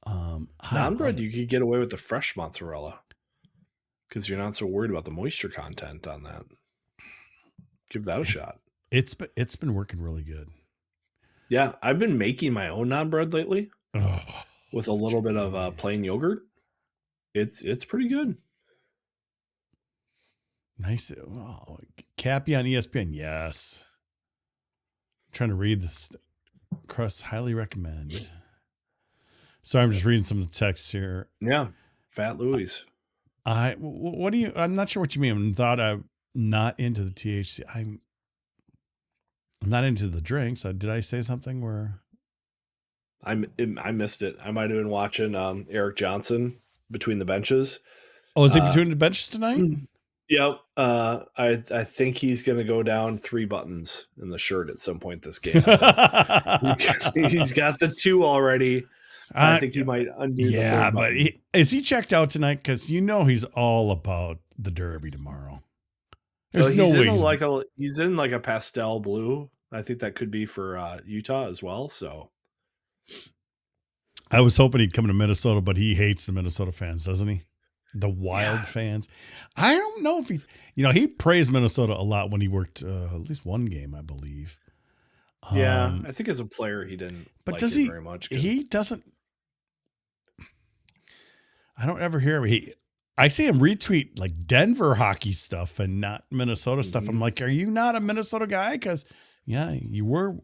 Non-bread, you could get away with the fresh mozzarella because you're not so worried about the moisture content on that. Give that a shot. It's been working really good. Yeah, I've been making my own non-bread lately with a little bit of plain yogurt. It's pretty good. Nice. Oh, Cappy on ESPN. Yes. I'm trying to read this. Crust, highly recommend. Sorry, I'm just reading some of the texts here. Yeah. Fat Louis. I'm not sure what you mean. I'm not into the THC. I'm not into the drinks. Did I say something where I missed it? I might have been watching Eric Johnson Between the Benches. Oh, is he between the benches tonight? Yep. I think he's going to go down 3 buttons in the shirt at some point this game. He's got the 2 already. I think he might undo. Yeah, but is he checked out tonight? Because he's all about the Derby tomorrow. There's no way he's in like a pastel blue. I think that could be for Utah as well. So I was hoping he'd come to Minnesota, but he hates the Minnesota fans, doesn't he? The Wild fans. I don't know if he praised Minnesota a lot when he worked at least one game, I believe. Yeah, I think as a player he didn't. But like does it very much? He doesn't. I don't ever hear him. I see him retweet like Denver hockey stuff and not Minnesota stuff. I'm like, are you not a Minnesota guy? Because you were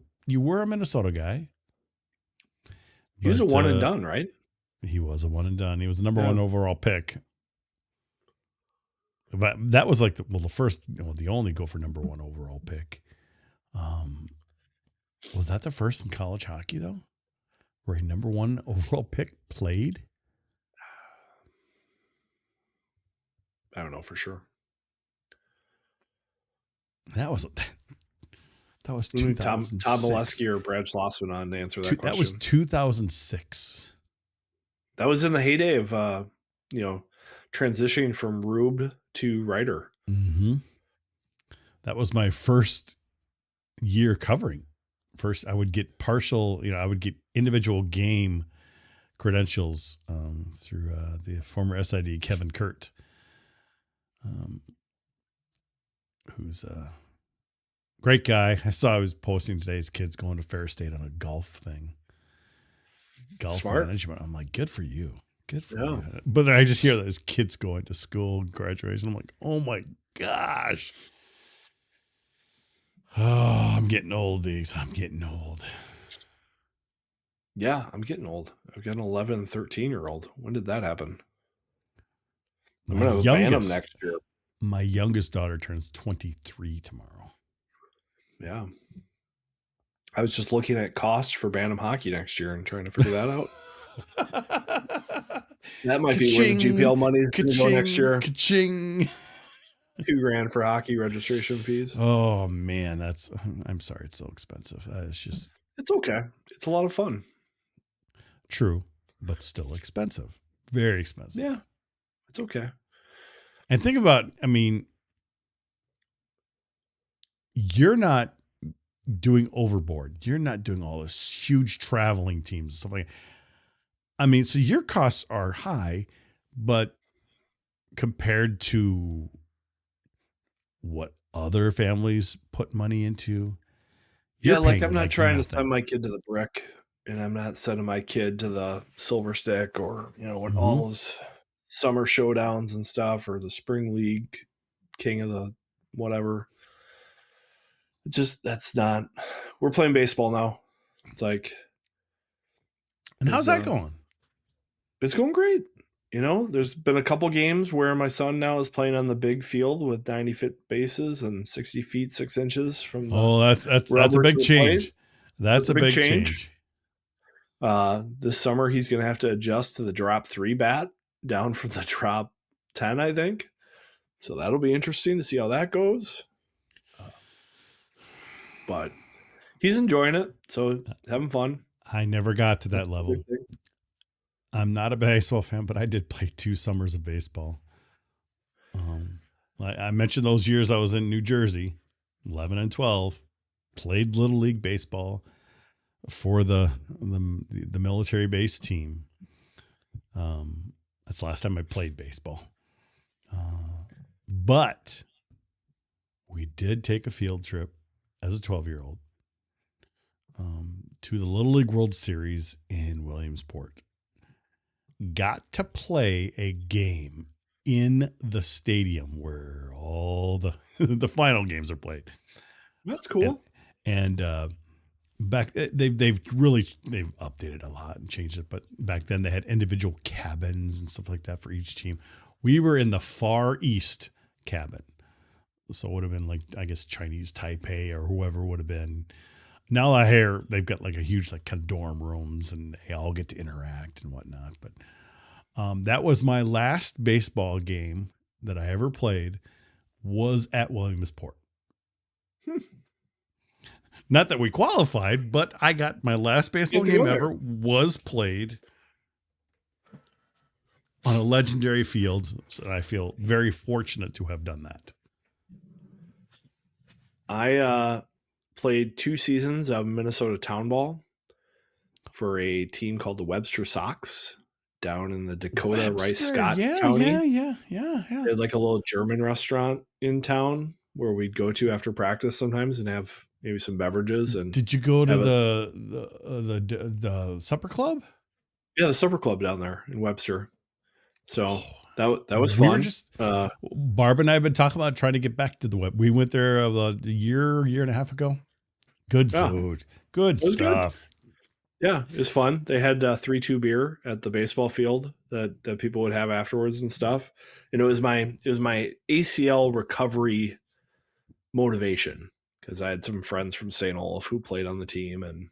a Minnesota guy. He was a one and done, right? He was a one and done. He was the number 1 overall pick. But that was like the only Gopher number 1 overall pick. Was that the first in college hockey though, where a number 1 overall pick played? I don't know for sure. That was 2006. Tom Molesky or Brad Schlossman on to answer that question. That was 2006. That was in the heyday of transitioning from Rube to writer. Mm-hmm. That was my first year covering. First, I would get partial, I would get individual game credentials through the former SID, Kevin Kurt, who's a great guy. I saw he was posting today his kids going to Fair State on a golf thing. Golf Smart. management. I'm like, good for you. Good for Yeah. you. But I just hear that his kids going to school, graduation. I'm like, oh my gosh. Oh, I'm getting old, Viggs. I'm getting old. Yeah, I'm getting old. I've got an 11 and 13-year-old. When did that happen? I'm going to ban them next year. My youngest daughter turns 23 tomorrow. Yeah. I was just looking at costs for Bantam hockey next year and trying to figure that out. That might be where the GPL money is going to go next year. Ka-ching. $2,000 for hockey registration fees. Oh man, I'm sorry, it's so expensive. It's okay. It's a lot of fun. True, but still expensive. Very expensive. Yeah. It's okay. And think about, you're not doing overboard. You're not doing all this huge traveling teams and stuff like that. So your costs are high, but compared to what other families put money into. Yeah, like I'm not trying to send my kid to the Brick, and I'm not sending my kid to the Silver Stick or, what all those summer showdowns and stuff, or the spring league king of the whatever. Just that's not. We're playing baseball now. It's like. And how's that going? It's going great. There's been a couple games where my son now is playing on the big field with 90-foot bases and 60 feet 6 inches from. That's a big change. That's a big change. This summer he's going to have to adjust to the drop 3 bat down from the drop 10, I think. So that'll be interesting to see how that goes. But he's enjoying it, so having fun. I never got to that level. I'm not a baseball fan, but I did play 2 summers of baseball. I mentioned those years I was in New Jersey, 11 and 12, played Little League baseball for the military base team. That's the last time I played baseball. But we did take a field trip as a 12-year-old to the Little League World Series in Williamsport. Got to play a game in the stadium where all the final games are played. That's cool. And back they've updated a lot and changed it, but back then they had individual cabins and stuff like that for each team. We were in the far east cabin, so it would have been like, I guess, Chinese Taipei or whoever would have been. Now they've got like a huge kind of dorm rooms and they all get to interact and whatnot. But that was my last baseball game that I ever played, was at Williamsport. Not that we qualified, but I got my last baseball game ever was played on a legendary field. So I feel very fortunate to have done that. I played 2 seasons of Minnesota Town Ball for a team called the Webster Sox down in the Dakota Rice Scott County. Yeah. They had like a little German restaurant in town where we'd go to after practice sometimes and have maybe some beverages. And did you go to the supper club? Yeah, the supper club down there in Webster. So that was fun. We were just Barb and I have been talking about trying to get back to the web. We went there about a year and a half ago. Good food, good stuff. Good. Yeah, it was fun. They had 3-2 beer at the baseball field that people would have afterwards and stuff. And it was my ACL recovery motivation because I had some friends from St. Olaf who played on the team and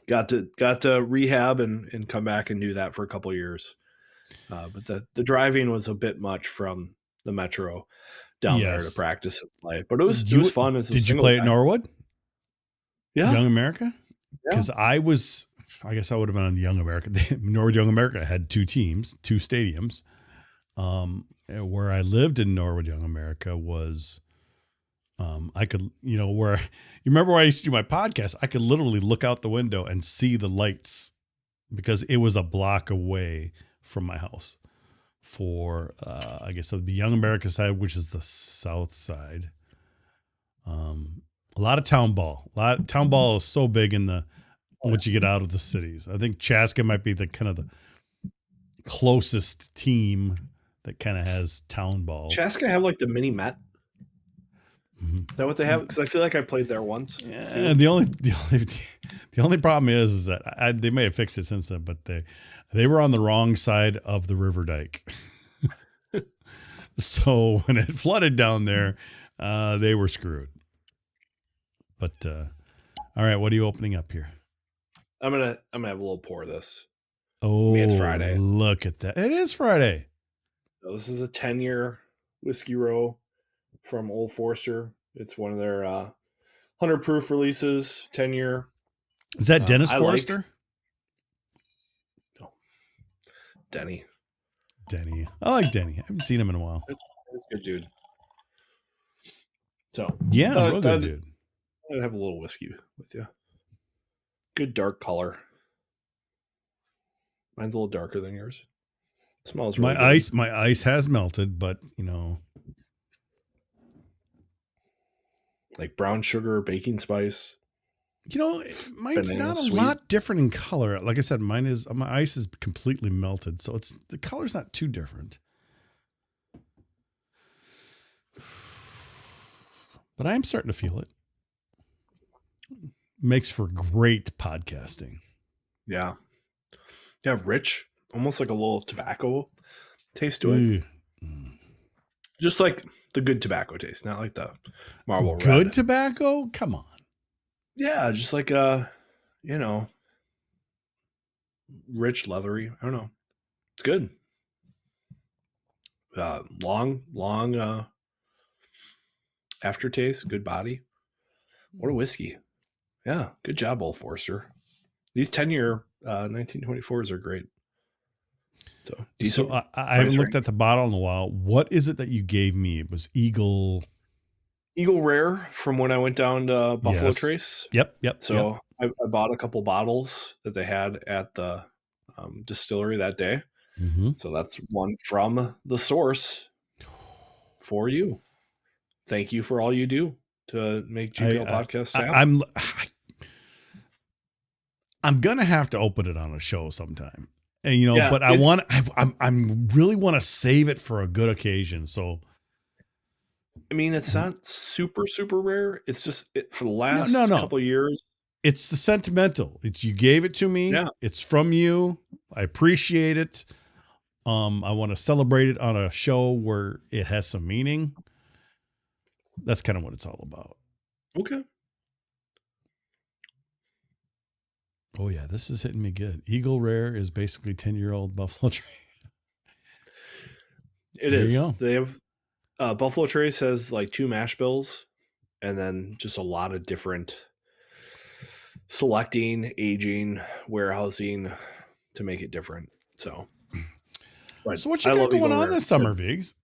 got to rehab and come back and do that for a couple of years. But the driving was a bit much from the metro down there to practice and play. But it was fun. Did you play at Norwood? Yeah. Young America? Because I guess I would have been on Young America. Norwood Young America had 2 teams, 2 stadiums. Where I lived in Norwood, Young America was, I could, where you remember where I used to do my podcast, I could literally look out the window and see the lights because it was a block away from my house for, I guess the Young America side, which is the south side. A lot of town ball. Town ball is so big in once you get out of the cities. I think Chaska might be the kind of the closest team that kind of has town ball. Chaska have like the mini Met. Mm-hmm. Is that what they have? Because I feel like I played there once. Yeah, the only problem is that they may have fixed it since then, but they were on the wrong side of the river dike. So when it flooded down there, they were screwed. But all right, what are you opening up here? I'm gonna have a little pour of this. Oh, it's Friday. Look at that! It is Friday. So this is a 10-year whiskey row from Old Forester. It's one of their 100 proof releases. 10-year. Is that Dennis Forester? No, Denny. I like Denny. I haven't seen him in a while. It's a good dude. So yeah, real good dude. I'd have a little whiskey with you. Good dark color. Mine's a little darker than yours. Smells really good. My ice has melted, but like brown sugar, baking spice. Mine's not a lot different in color. Like I said, my ice is completely melted, so the color's not too different. But I am starting to feel it. Makes for great podcasting. Yeah. Yeah, rich. Almost like a little tobacco taste to it. Just like the good tobacco taste, not like the Marlboro Good Red. Tobacco? Come on. Yeah, just like rich, leathery. I don't know. It's good. Long aftertaste, good body. What a whiskey. Yeah, good job, Old Forester. These 10-year 1924s are great. So decent. So I haven't looked at the bottle in a while. What is it that you gave me? It was Eagle Rare from when I went down to Buffalo Trace. Yep. So I bought a couple bottles that they had at the distillery that day. Mm-hmm. So that's one from the source for you. Thank you for all you do to make GPL Podcast happen. I'm gonna have to open it on a show sometime, and but I'm really want to save it for a good occasion. So, I mean, it's not super rare. It's just for the last couple of years. It's the sentimental. It's you gave it to me. Yeah. It's from you. I appreciate it. I want to celebrate it on a show where it has some meaning. That's kind of what it's all about. Okay. Oh yeah, this is hitting me good. Eagle Rare is basically 10-year-old Buffalo Trace. It is. They have Buffalo Trace has like 2 mash bills, and then just a lot of different selecting, aging, warehousing to make it different. So what you got going on this summer, Viggs?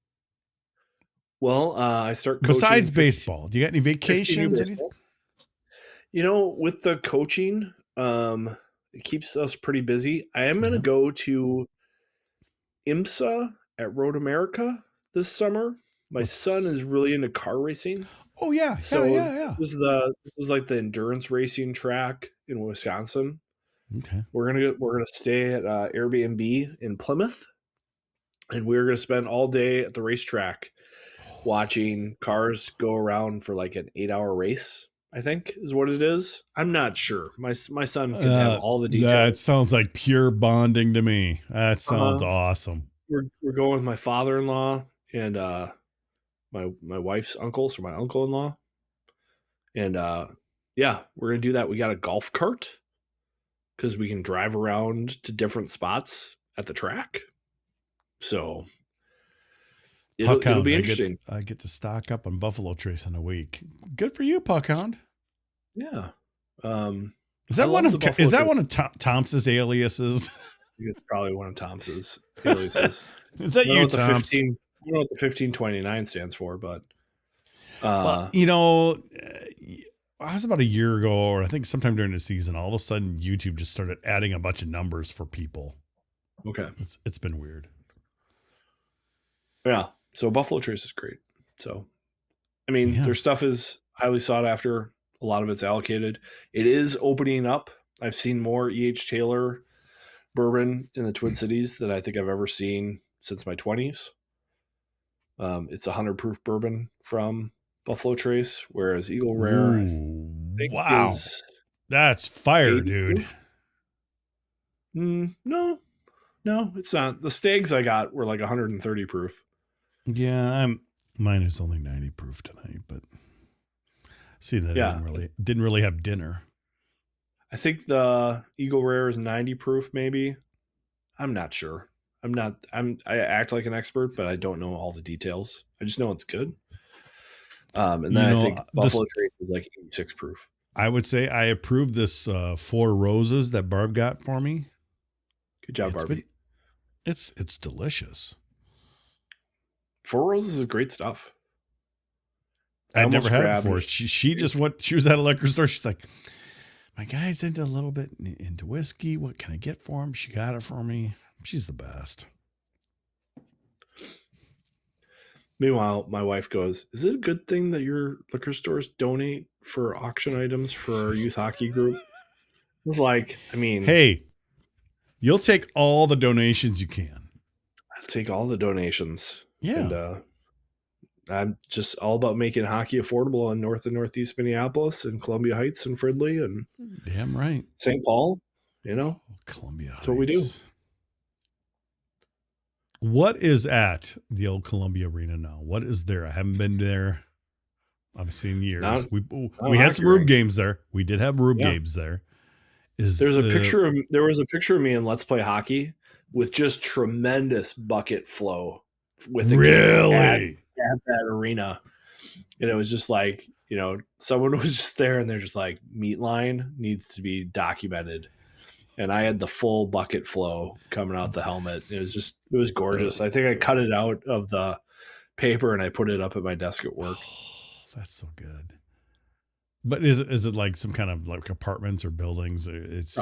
Well, I start coaching besides baseball. Do you got any vacations? Anything? With the coaching, it keeps us pretty busy. I am going to go to IMSA at Road America this summer. My son is really into car racing. Oh yeah, yeah. This is like the endurance racing track in Wisconsin. Okay, we're gonna stay at Airbnb in Plymouth, and we're gonna spend all day at the racetrack watching cars go around for like an 8-hour race. I think is what it is. I'm not sure. My son can have all the details. That sounds like pure bonding to me. That sounds awesome. We're going with my father-in-law and my wife's uncle, so my uncle-in-law. And we're gonna do that. We got a golf cart because we can drive around to different spots at the track. So it'll be interesting. I get to stock up on Buffalo Trace in a week. Good for you, Puckhound. Yeah. Is that one of Thompson's aliases? It's probably one of Thompson's aliases. Is that I don't know you, what the Tom's? 15. I don't know what the 1529 stands for, but Well, I was about a year ago, or I think sometime during the season, all of a sudden YouTube just started adding a bunch of numbers for people. okay. It's been weird. Yeah. So Buffalo Trace is great. So, I mean, Yeah. their stuff is highly sought after. A lot of it's allocated. It is opening up. I've seen more E.H. Taylor bourbon in the Twin Cities than I think I've ever seen since my 20s. It's a 100 proof bourbon from Buffalo Trace, whereas Eagle Rare, I Ooh, think, wow. is That's fire, 80 dude. proof. No, it's not. The Stags I got were like 130 proof. Yeah, mine is only 90 proof tonight, but see that Yeah. I didn't really have dinner. I think the Eagle Rare is 90 proof, maybe. I'm not sure. I act like an expert, but I don't know all the details. I just know it's good. And then I think Buffalo Trace is like 86 proof. I would say I approve this Four Roses that Barb got for me. Good job, Barbie. It's delicious. Four Roses is great stuff. I'd never had it before. She was at a liquor store. She's like, my guy's into a little bit into whiskey. What can I get for him? She got it for me. She's the best. Meanwhile, my wife goes, is it a good thing that your liquor stores donate for auction items for our youth hockey group? It's like, I mean, hey, you'll take all the donations you can. I'll take all the donations. Yeah. And I'm just all about making hockey affordable in North and Northeast Minneapolis and Columbia Heights and Fridley and damn right. St. Paul, Columbia Heights. That's what we do. What is at the old Columbia Arena now? What is there? I haven't been there, obviously, in years. We had some Rube games there. We did have Rube games there. There was a picture of me in Let's Play Hockey with just tremendous bucket flow with the game at that arena. And it was just like, someone was just there and they're just like, meat line needs to be documented. And I had the full bucket flow coming out the helmet. It was gorgeous. I think I cut it out of the paper and I put it up at my desk at work. Oh, that's so good. But is it like some kind of like apartments or buildings? It's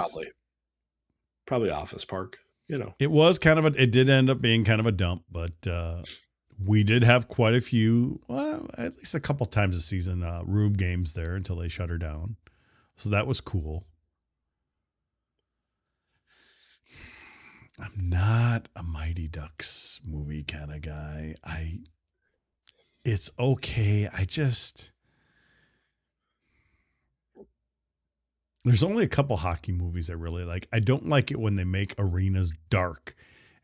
probably office park, It was it did end up being kind of a dump, but we did have quite a few, at least a couple times a season, Rube games there until they shut her down. So that was cool. I'm not a Mighty Ducks movie kind of guy. It's okay. There's only a couple hockey movies I really like. I don't like it when they make arenas dark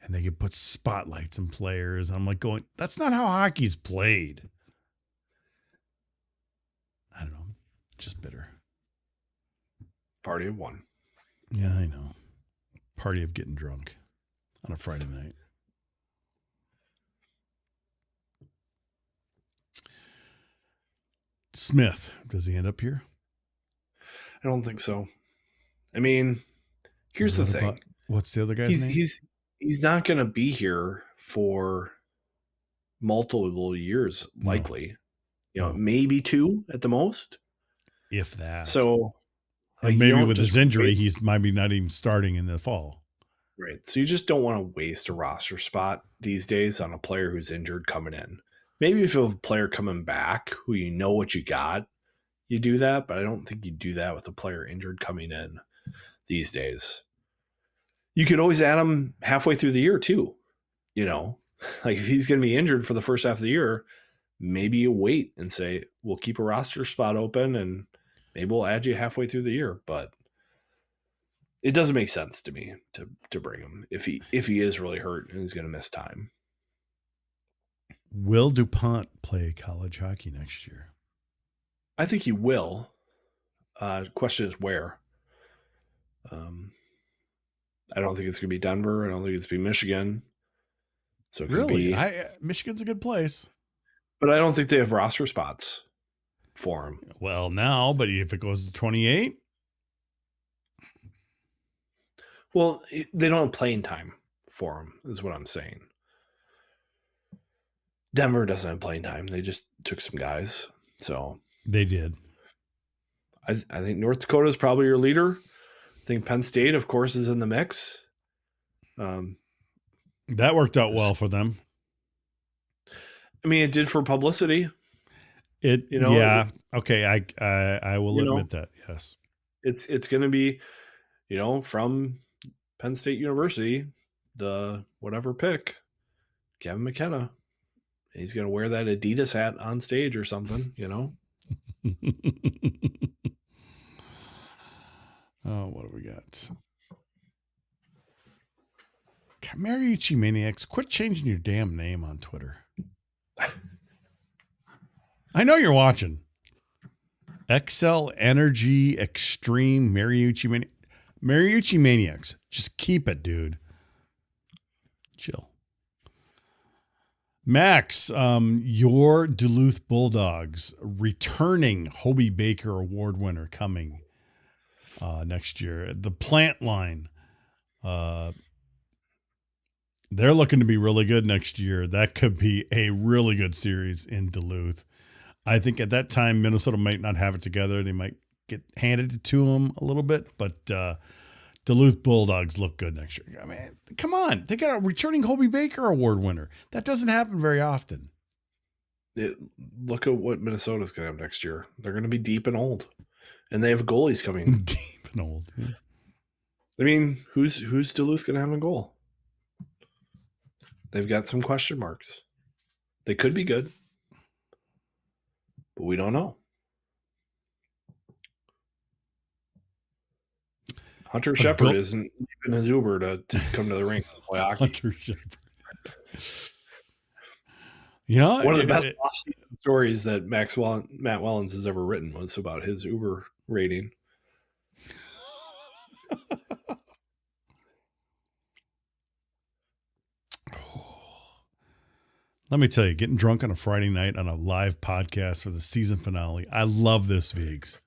and they can put spotlights on players. I'm like going, that's not how hockey's played. I don't know. Just bitter. Party of one. Yeah, I know. Party of getting drunk on a Friday night. Smith, does he end up here? I don't think so. I mean, here's the thing. What's the other guy's name? He's not going to be here for multiple years, likely. Maybe 2 at the most. If that. So, and maybe with his injury, he's maybe not even starting in the fall. Right. So you just don't want to waste a roster spot these days on a player who's injured coming in. Maybe if you have a player coming back who you know what you got, you do that, but I don't think you do that with a player injured coming in these days. You could always add him halfway through the year too. Like if he's going to be injured for the first half of the year, maybe you wait and say, we'll keep a roster spot open and maybe we'll add you halfway through the year. But it doesn't make sense to me to bring him if he is really hurt and he's going to miss time. Will DuPont play college hockey next year? I think he will. Question is where. I don't think it's going to be Denver. I don't think it's going to be Michigan. So it could be. Michigan's a good place. But I don't think they have roster spots for him. Well, now, but if it goes to 28? Well, they don't have playing time for him, is what I'm saying. Denver doesn't have playing time. They just took some guys. So They did. I think North Dakota is probably your leader. I think Penn State, of course, is in the mix. That worked out well for them. I mean, it did for publicity. Yeah. Okay. I will admit that. Yes. It's going to be, from Penn State University, the whatever pick, Kevin McKenna. He's going to wear that Adidas hat on stage or something, Oh, what do we got? Mariucci Maniacs, quit changing your damn name on Twitter. I know you're watching. XL Energy Extreme Mariucci Maniacs. Just keep it, dude. Chill. Max, your Duluth Bulldogs returning Hobie Baker Award winner coming next year. The plant line. They're looking to be really good next year. That could be a really good series in Duluth. I think at that time, Minnesota might not have it together. They might get handed it to them a little bit, but Duluth Bulldogs look good next year. I mean, come on. They got a returning Hobie Baker Award winner. That doesn't happen very often. Look at what Minnesota's going to have next year. They're going to be deep and old. And they have goalies coming. Deep and old. Yeah. I mean, who's Duluth going to have in goal? They've got some question marks. They could be good, but we don't know. Hunter Shepard isn't leaving his Uber to come to the rink and play hockey. Hunter Shepard. One of the best off-season stories that Matt Wellens has ever written was about his Uber rating. Let me tell you, getting drunk on a Friday night on a live podcast for the season finale. I love this, Viggs.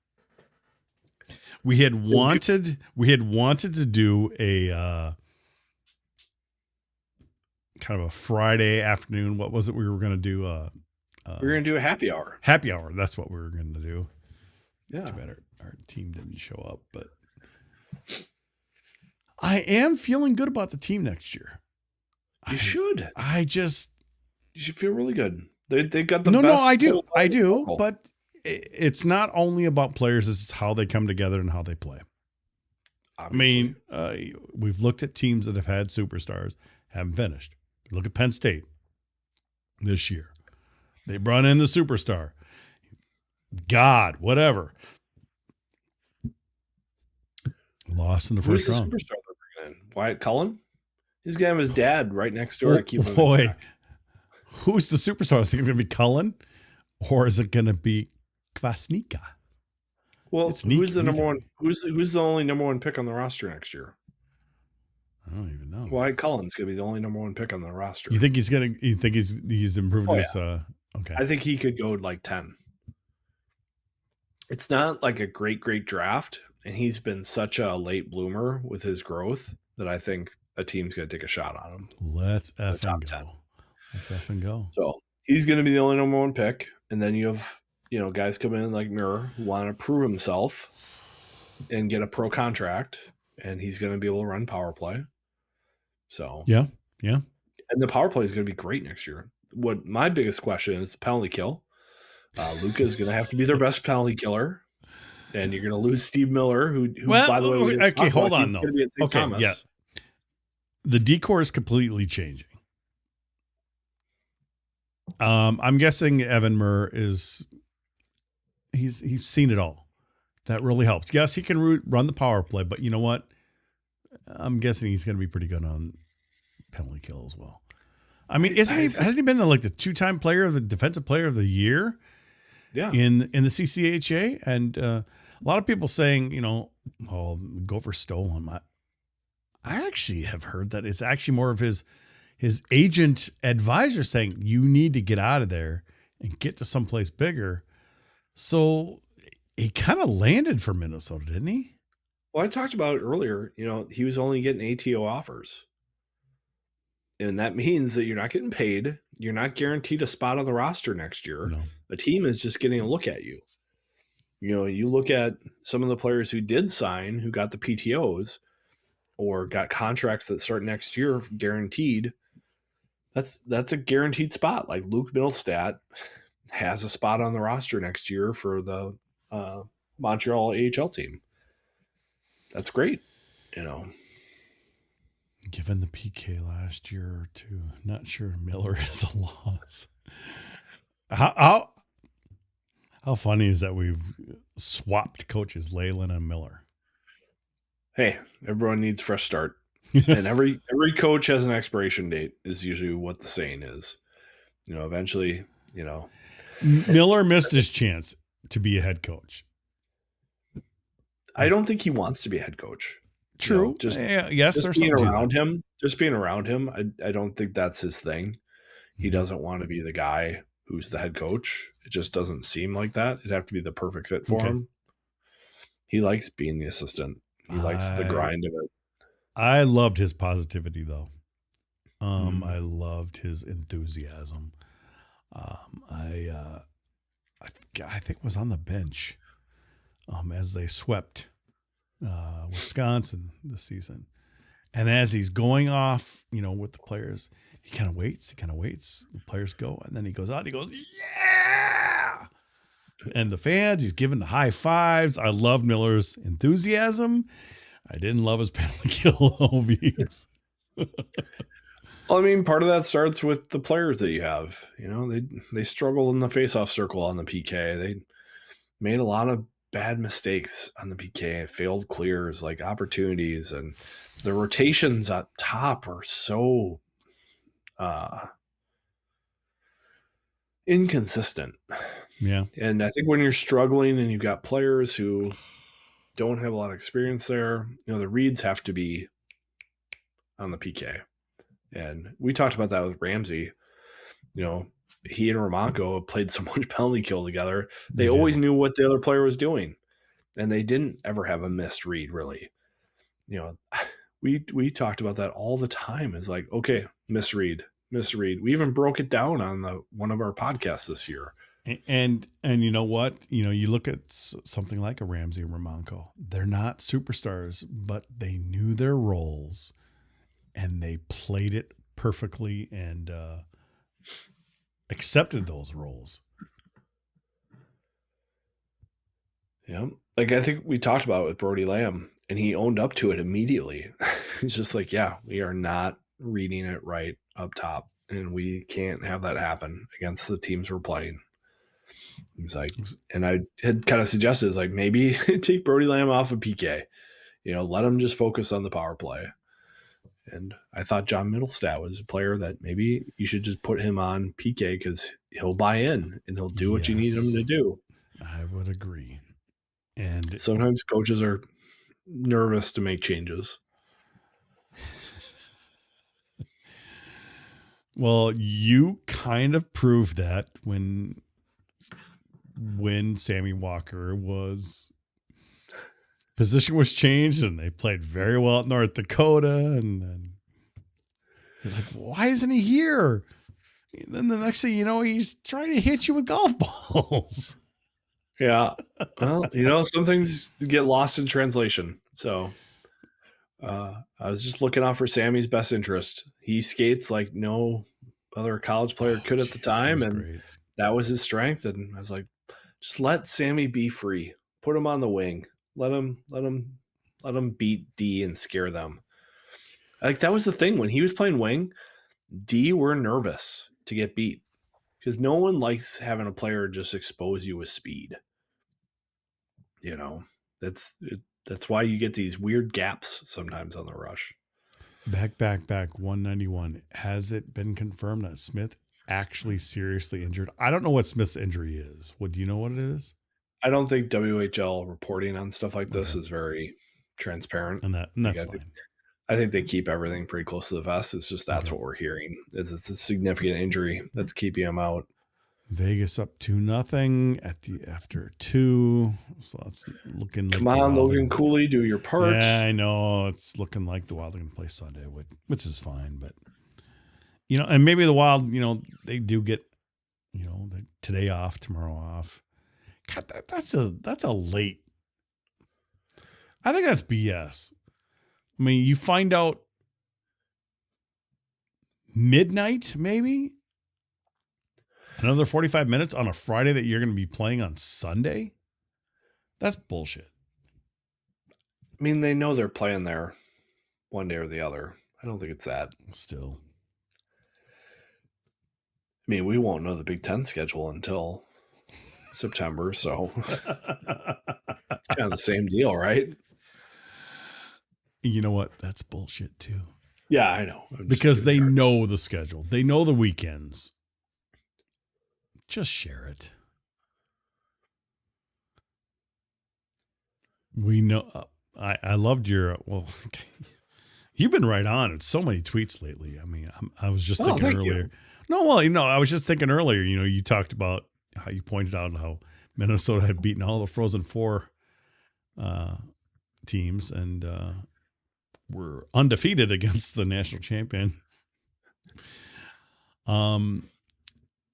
We had wanted to do a kind of a Friday afternoon. What was it we were going to do? We were going to do a happy hour. Happy hour. That's what we were going to do. Yeah. Too bad our team didn't show up, but I am feeling good about the team next year. You should. You should feel really good. They got the best. No, I do. But it's not only about players. It's how they come together and how they play. Obviously. I mean, we've looked at teams that have had superstars, haven't finished. Look at Penn State this year. They brought in the superstar. God, whatever. Lost in the first round. Who's the superstar they're bringing in? Wyatt Cullen? He's going to have his dad right next door to keep him in check. Who's the superstar? Is it going to be Cullen, or is it going to be Kvasnica? Well, who's the number one? Who's the only number one pick on the roster next year? I don't even know. Wyatt Cullen's going to be the only number one pick on the roster. You think he's going to? You think he's improved his? Yeah. Okay. I think he could go like 10. It's not like a great draft, and he's been such a late bloomer with his growth that I think a team's going to take a shot on him. Let's effing go. 10. Let's effing go. So he's going to be the only number one pick. And then you have, guys come in like Muir who want to prove himself and get a pro contract. And he's going to be able to run power play. So, yeah. And the power play is going to be great next year. What my biggest question is penalty kill. Luka is going to have to be their best penalty killer. And you're going to lose Steve Miller, who by the way, okay, hold on though. Okay, Thomas. Yeah. The decor is completely changing. I'm guessing Evan Murr he's seen it all. That really helps. Yes, he can run the power play, but you know what? I'm guessing he's going to be pretty good on penalty kill as well. I mean, hasn't he been the two-time defensive player of the year? Yeah. In the CCHA, and a lot of people saying, Gopher stole him. I actually have heard that it's actually more of his agent advisor saying you need to get out of there and get to someplace bigger. So he kind of landed for Minnesota, didn't he? Well, I talked about it earlier. He was only getting ATO offers. And that means that you're not getting paid. You're not guaranteed a spot on the roster next year. No. A team is just getting a look at you. You look at some of the players who did sign, who got the PTOs or got contracts that start next year guaranteed. That's a guaranteed spot. Like Luke Middlestat has a spot on the roster next year for the Montreal AHL team. That's great. Given the PK last year or two, not sure Miller is a loss. How funny is that we've swapped coaches, Leyland and Miller? Hey, everyone needs a fresh start. And every coach has an expiration date is usually what the saying is. Eventually, Miller missed his chance to be a head coach. I don't think he wants to be a head coach. True. Just being around him. Just being around him. I don't think that's his thing. He doesn't want to be the guy who's the head coach. It just doesn't seem like that. It'd have to be the perfect fit for him. He likes being the assistant. He likes the grind of it. I loved his positivity, though. I loved his enthusiasm. I think was on the bench as they swept Wisconsin this season. And as he's going off, with the players, he kind of waits. The players go, and then he goes out. And he goes, yeah! And the fans, he's giving the high fives. I loved Miller's enthusiasm. I didn't love his penalty kill OVs. Well, I mean, part of that starts with the players that you have. They struggle in the faceoff circle on the PK. They made a lot of bad mistakes on the PK, failed clears, like opportunities, and the rotations up top are so inconsistent. Yeah. And I think when you're struggling and you've got players who don't have a lot of experience there, the reads have to be on the PK. And we talked about that with Ramsey. He and Romanko played so much penalty kill together. They always knew what the other player was doing. And they didn't ever have a missed read, really. We talked about that all the time. It's like, okay, misread. We even broke it down on one of our podcasts this year. And you know what? You look at something like a Ramsey and Romanko. They're not superstars, but they knew their roles, and they played it perfectly and accepted those roles. Yeah. Like I think we talked about it with Brody Lamb, and he owned up to it immediately. He's just like, yeah, we are not reading it right up top, and we can't have that happen against the teams we're playing. He's like, and I had kind of suggested, like, maybe take Brody Lamb off of PK, let him just focus on the power play. And I thought John Middlestat was a player that maybe you should just put him on PK because he'll buy in and he'll do what you need him to do. I would agree. And sometimes coaches are nervous to make changes. Well, you kind of proved that when Sammy Walker position was changed and they played very well at North Dakota, and then you're like, why isn't he here? And then the next thing you know, he's trying to hit you with golf balls. Yeah. Well, some things get lost in translation. So I was just looking out for Sammy's best interest. He skates like no other college player could at the time, and that was his strength. And I was like, just let Sammy be free. Put him on the wing. Let him beat D and scare them. Like that was the thing when he was playing wing. D were nervous to get beat because no one likes having a player just expose you with speed. That's why you get these weird gaps sometimes on the rush. Back 191. Has it been confirmed that Smith actually seriously injured? I don't know what Smith's injury is. Do you know what it is? I don't think WHL reporting on stuff like this is very transparent. And that's fine. I think they keep everything pretty close to the vest. It's just that's what we're hearing. It's a significant injury that's keeping him out. Vegas up 2-0 after 2. So it's looking like come on, Logan Cooley, do your part. Yeah, I know. It's looking like the Wild are going to play Sunday, which is fine, but And maybe the Wild, they do get, today off, tomorrow off. God, that's a late. I think that's BS. I mean, you find out midnight, maybe another 45 minutes on a Friday that you're going to be playing on Sunday. That's bullshit. I mean, they know they're playing there one day or the other. I don't think it's that. Still. I mean, we won't know the Big Ten schedule until September, so it's kind of the same deal, right? You know what? That's bullshit too. Yeah, I know. Because they know the schedule. They know the weekends. Just share it. We know. I loved your. Well, you've been right on. It's so many tweets lately. I mean, I was just thinking earlier. You. No, well, I was just thinking earlier. You talked about how you pointed out how Minnesota had beaten all the Frozen Four teams and were undefeated against the national champion.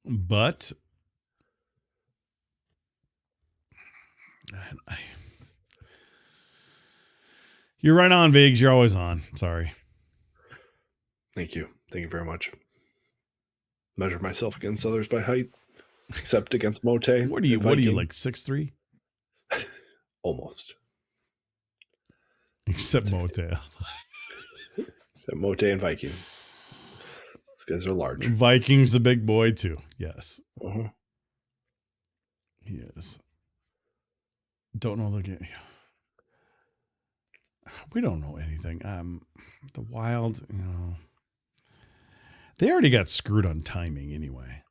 But you're right on, Viggs. You're always on. Sorry. Thank you. Thank you very much. Measure myself against others by height, except against Mote. What are you like 6'3"? Almost. Except Mote. Except Mote and Viking. Those guys are large. Viking's a big boy too. Yes. Uh-huh. He is. Don't know the game. We don't know anything. The Wild, they already got screwed on timing anyway.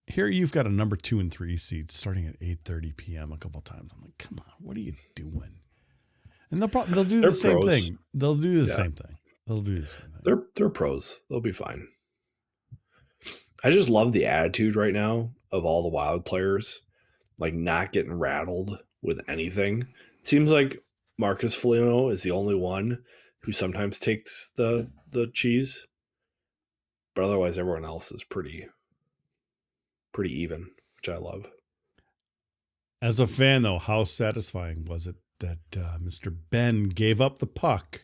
Here you've got a number 2 and 3 seed starting at 8:30 p.m. a couple times. I'm like, come on, what are you doing? And they'll do the same thing. They'll do the same thing. They'll do the same thing. They're pros. They'll be fine. I just love the attitude right now of all the Wild players, like not getting rattled with anything. It seems like Marcus Foligno is the only one who sometimes takes the cheese, but otherwise everyone else is pretty even, which I love. As a fan, though, how satisfying was it that Mr. Ben gave up the puck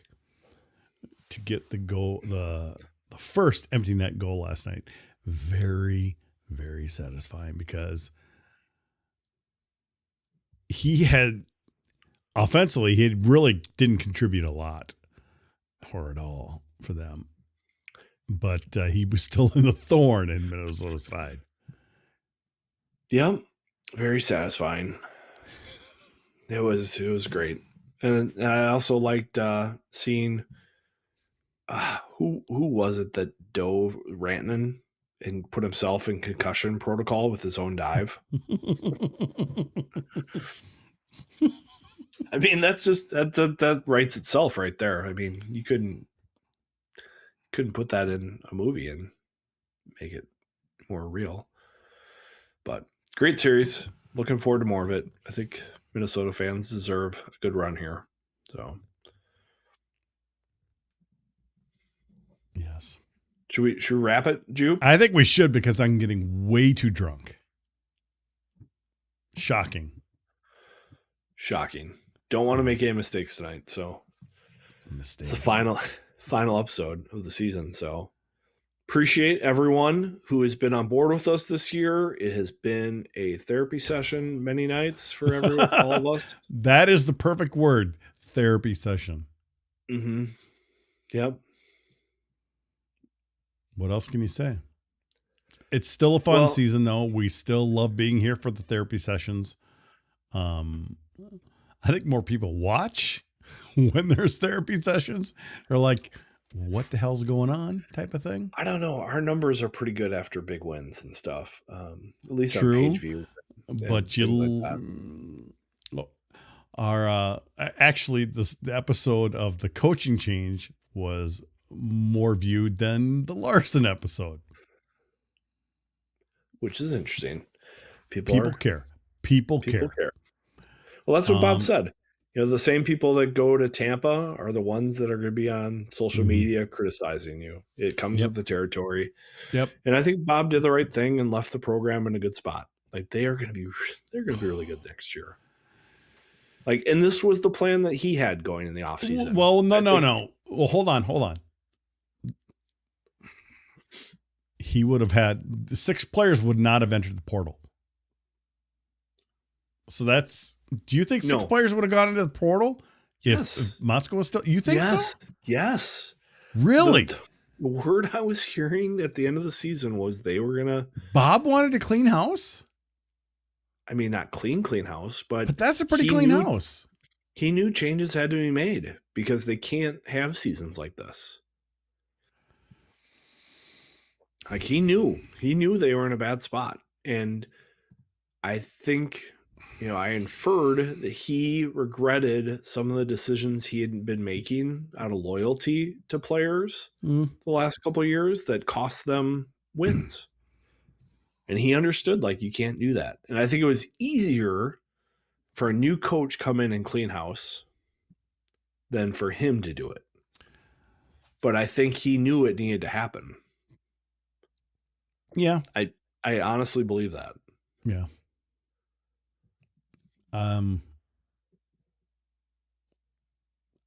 to get the goal, the first empty net goal last night? Very, very satisfying because he had offensively, he really didn't contribute a lot or at all for them, but he was still in the thorn in Minnesota's side. Yeah, very satisfying. It was great, and I also liked seeing who was it that dove Rantanen and put himself in concussion protocol with his own dive. I mean, that's just that writes itself right there. I mean, you couldn't put that in a movie and make it more real. But great series. Looking forward to more of it. I think Minnesota fans deserve a good run here. So, yes. Should we wrap it, Jupe? I think we should because I'm getting way too drunk. Shocking. Don't want to make any mistakes tonight. So, Mistakes. It's the final episode of the season. So, appreciate everyone who has been on board with us this year. It has been a therapy session many nights for everyone, all of us. That is the perfect word. Therapy session. Mm-hmm. Yep. What else can you say? It's still a fun season, though. We still love being here for the therapy sessions. I think more people watch when there's therapy sessions. They're like, what the hell's going on type of thing. I don't know. Our numbers are pretty good after big wins and stuff. At least True, on page views. But actually the episode of the coaching change was more viewed than the Larson episode. Which is interesting. People care. People care. Well, that's what Bob said. The same people that go to Tampa are the ones that are going to be on social media criticizing you. It comes with the territory. Yep. And I think Bob did the right thing and left the program in a good spot. Like they're going to be really good next year. Like, and this was the plan that he had going in the offseason. Well, no. Well, hold on. He would have had 6 players would not have entered the portal. So do you think 6 players would have gone into the portal if Motzko was still? You think so? Yes. Really? The word I was hearing at the end of the season was they were going to. Bob wanted to clean house? I mean, not clean house, but that's a pretty clean house. He knew changes had to be made because they can't have seasons like this. Like he knew they were in a bad spot. And I think, I inferred that he regretted some of the decisions he had been making out of loyalty to players the last couple of years that cost them wins. And he understood, like, you can't do that. And I think it was easier for a new coach come in and clean house than for him to do it. But I think he knew it needed to happen. Yeah. I honestly believe that. Yeah.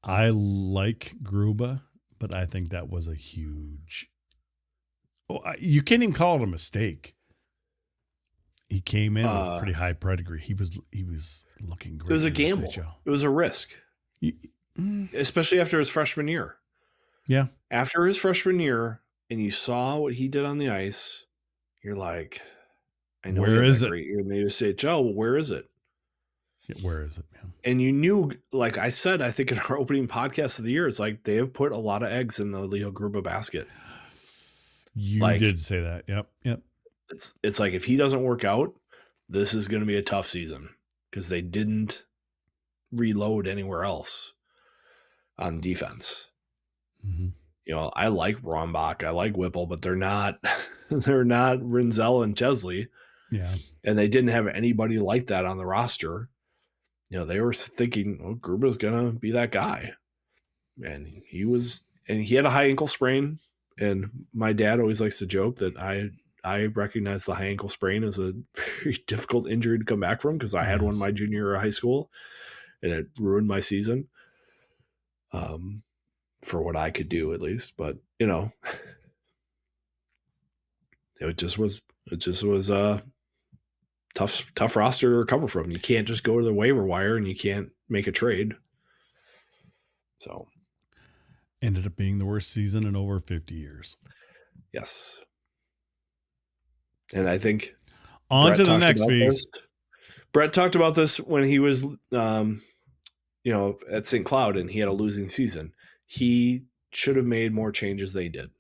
I like Gruba, but I think that was a huge. You can't even call it a mistake. He came in with pretty high pedigree. He was looking great. It was a gamble. It was a risk, especially after his freshman year. Yeah. After his freshman year, and you saw what he did on the ice, you're like, I know. Where is it? And they just say, Joe, where is it? Yeah, where is it, man? And you knew, like I said, I think in our opening podcast of the year, it's like they have put a lot of eggs in the Leo Gruba basket. You did say that. Yep. It's like if he doesn't work out, this is going to be a tough season because they didn't reload anywhere else on defense. Mm-hmm. I like Rombach, I like Whipple, but they're not Rinzel and Chesley. Yeah. And they didn't have anybody like that on the roster. They were thinking, Gruba's going to be that guy. And he had a high ankle sprain. And my dad always likes to joke that I recognize the high ankle sprain as a very difficult injury to come back from because I had one my junior year of high school and it ruined my season. For what I could do at least, but it just was a tough roster to recover from. You can't just go to the waiver wire and you can't make a trade. So ended up being the worst season in over 50 years. Yes. And I think on to the next week. Brett talked about this when he was at St. Cloud and he had a losing season. He should have made more changes than he did.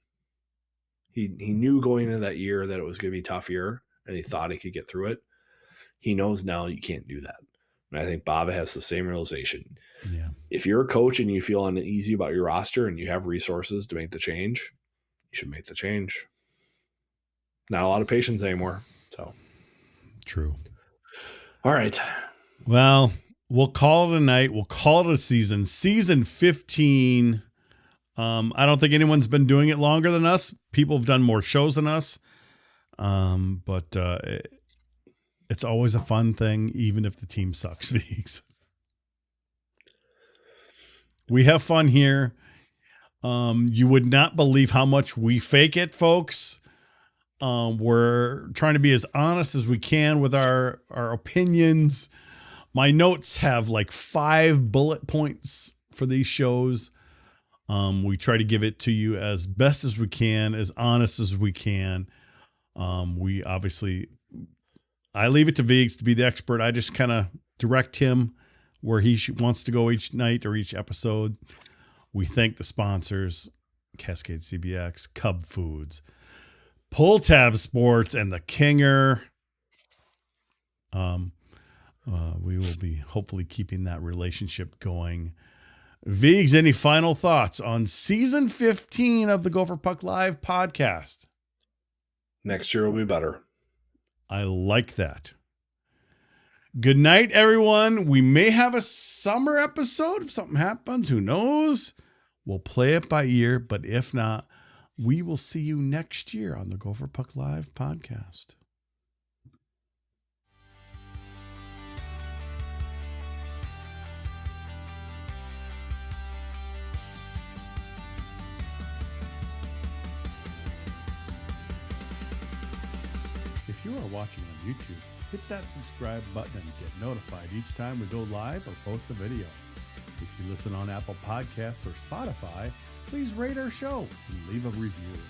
He knew going into that year that it was going to be a tough year, and he thought he could get through it. He knows now you can't do that. And I think Bob has the same realization. Yeah. If you're a coach and you feel uneasy about your roster and you have resources to make the change, you should make the change. Not a lot of patience anymore. So true. All right. Well, we'll call it a night. We'll call it a season. Season 15. I don't think anyone's been doing it longer than us. People have done more shows than us. But it's always a fun thing, even if the team sucks. We have fun here. You would not believe how much we fake it, folks. We're trying to be as honest as we can with our opinions. My notes have like 5 bullet points for these shows. We try to give it to you as best as we can, as honest as we can. We obviously, I leave it to Viggs to be the expert. I just kind of direct him where he wants to go each night or each episode. We thank the sponsors, Cascade CBX, Cub Foods, Pull Tab Sports, and the Kinger. We will be hopefully keeping that relationship going. Viggs, any final thoughts on season 15 of the Gopher Puck Live podcast? Next year will be better. I like that. Good night, everyone. We may have a summer episode if something happens. Who knows? We'll play it by ear, but if not, we will see you next year on the Gopher Puck Live podcast. If you are watching on YouTube, hit that subscribe button and get notified each time we go live or post a video. If you listen on Apple Podcasts or Spotify, please rate our show and leave a review.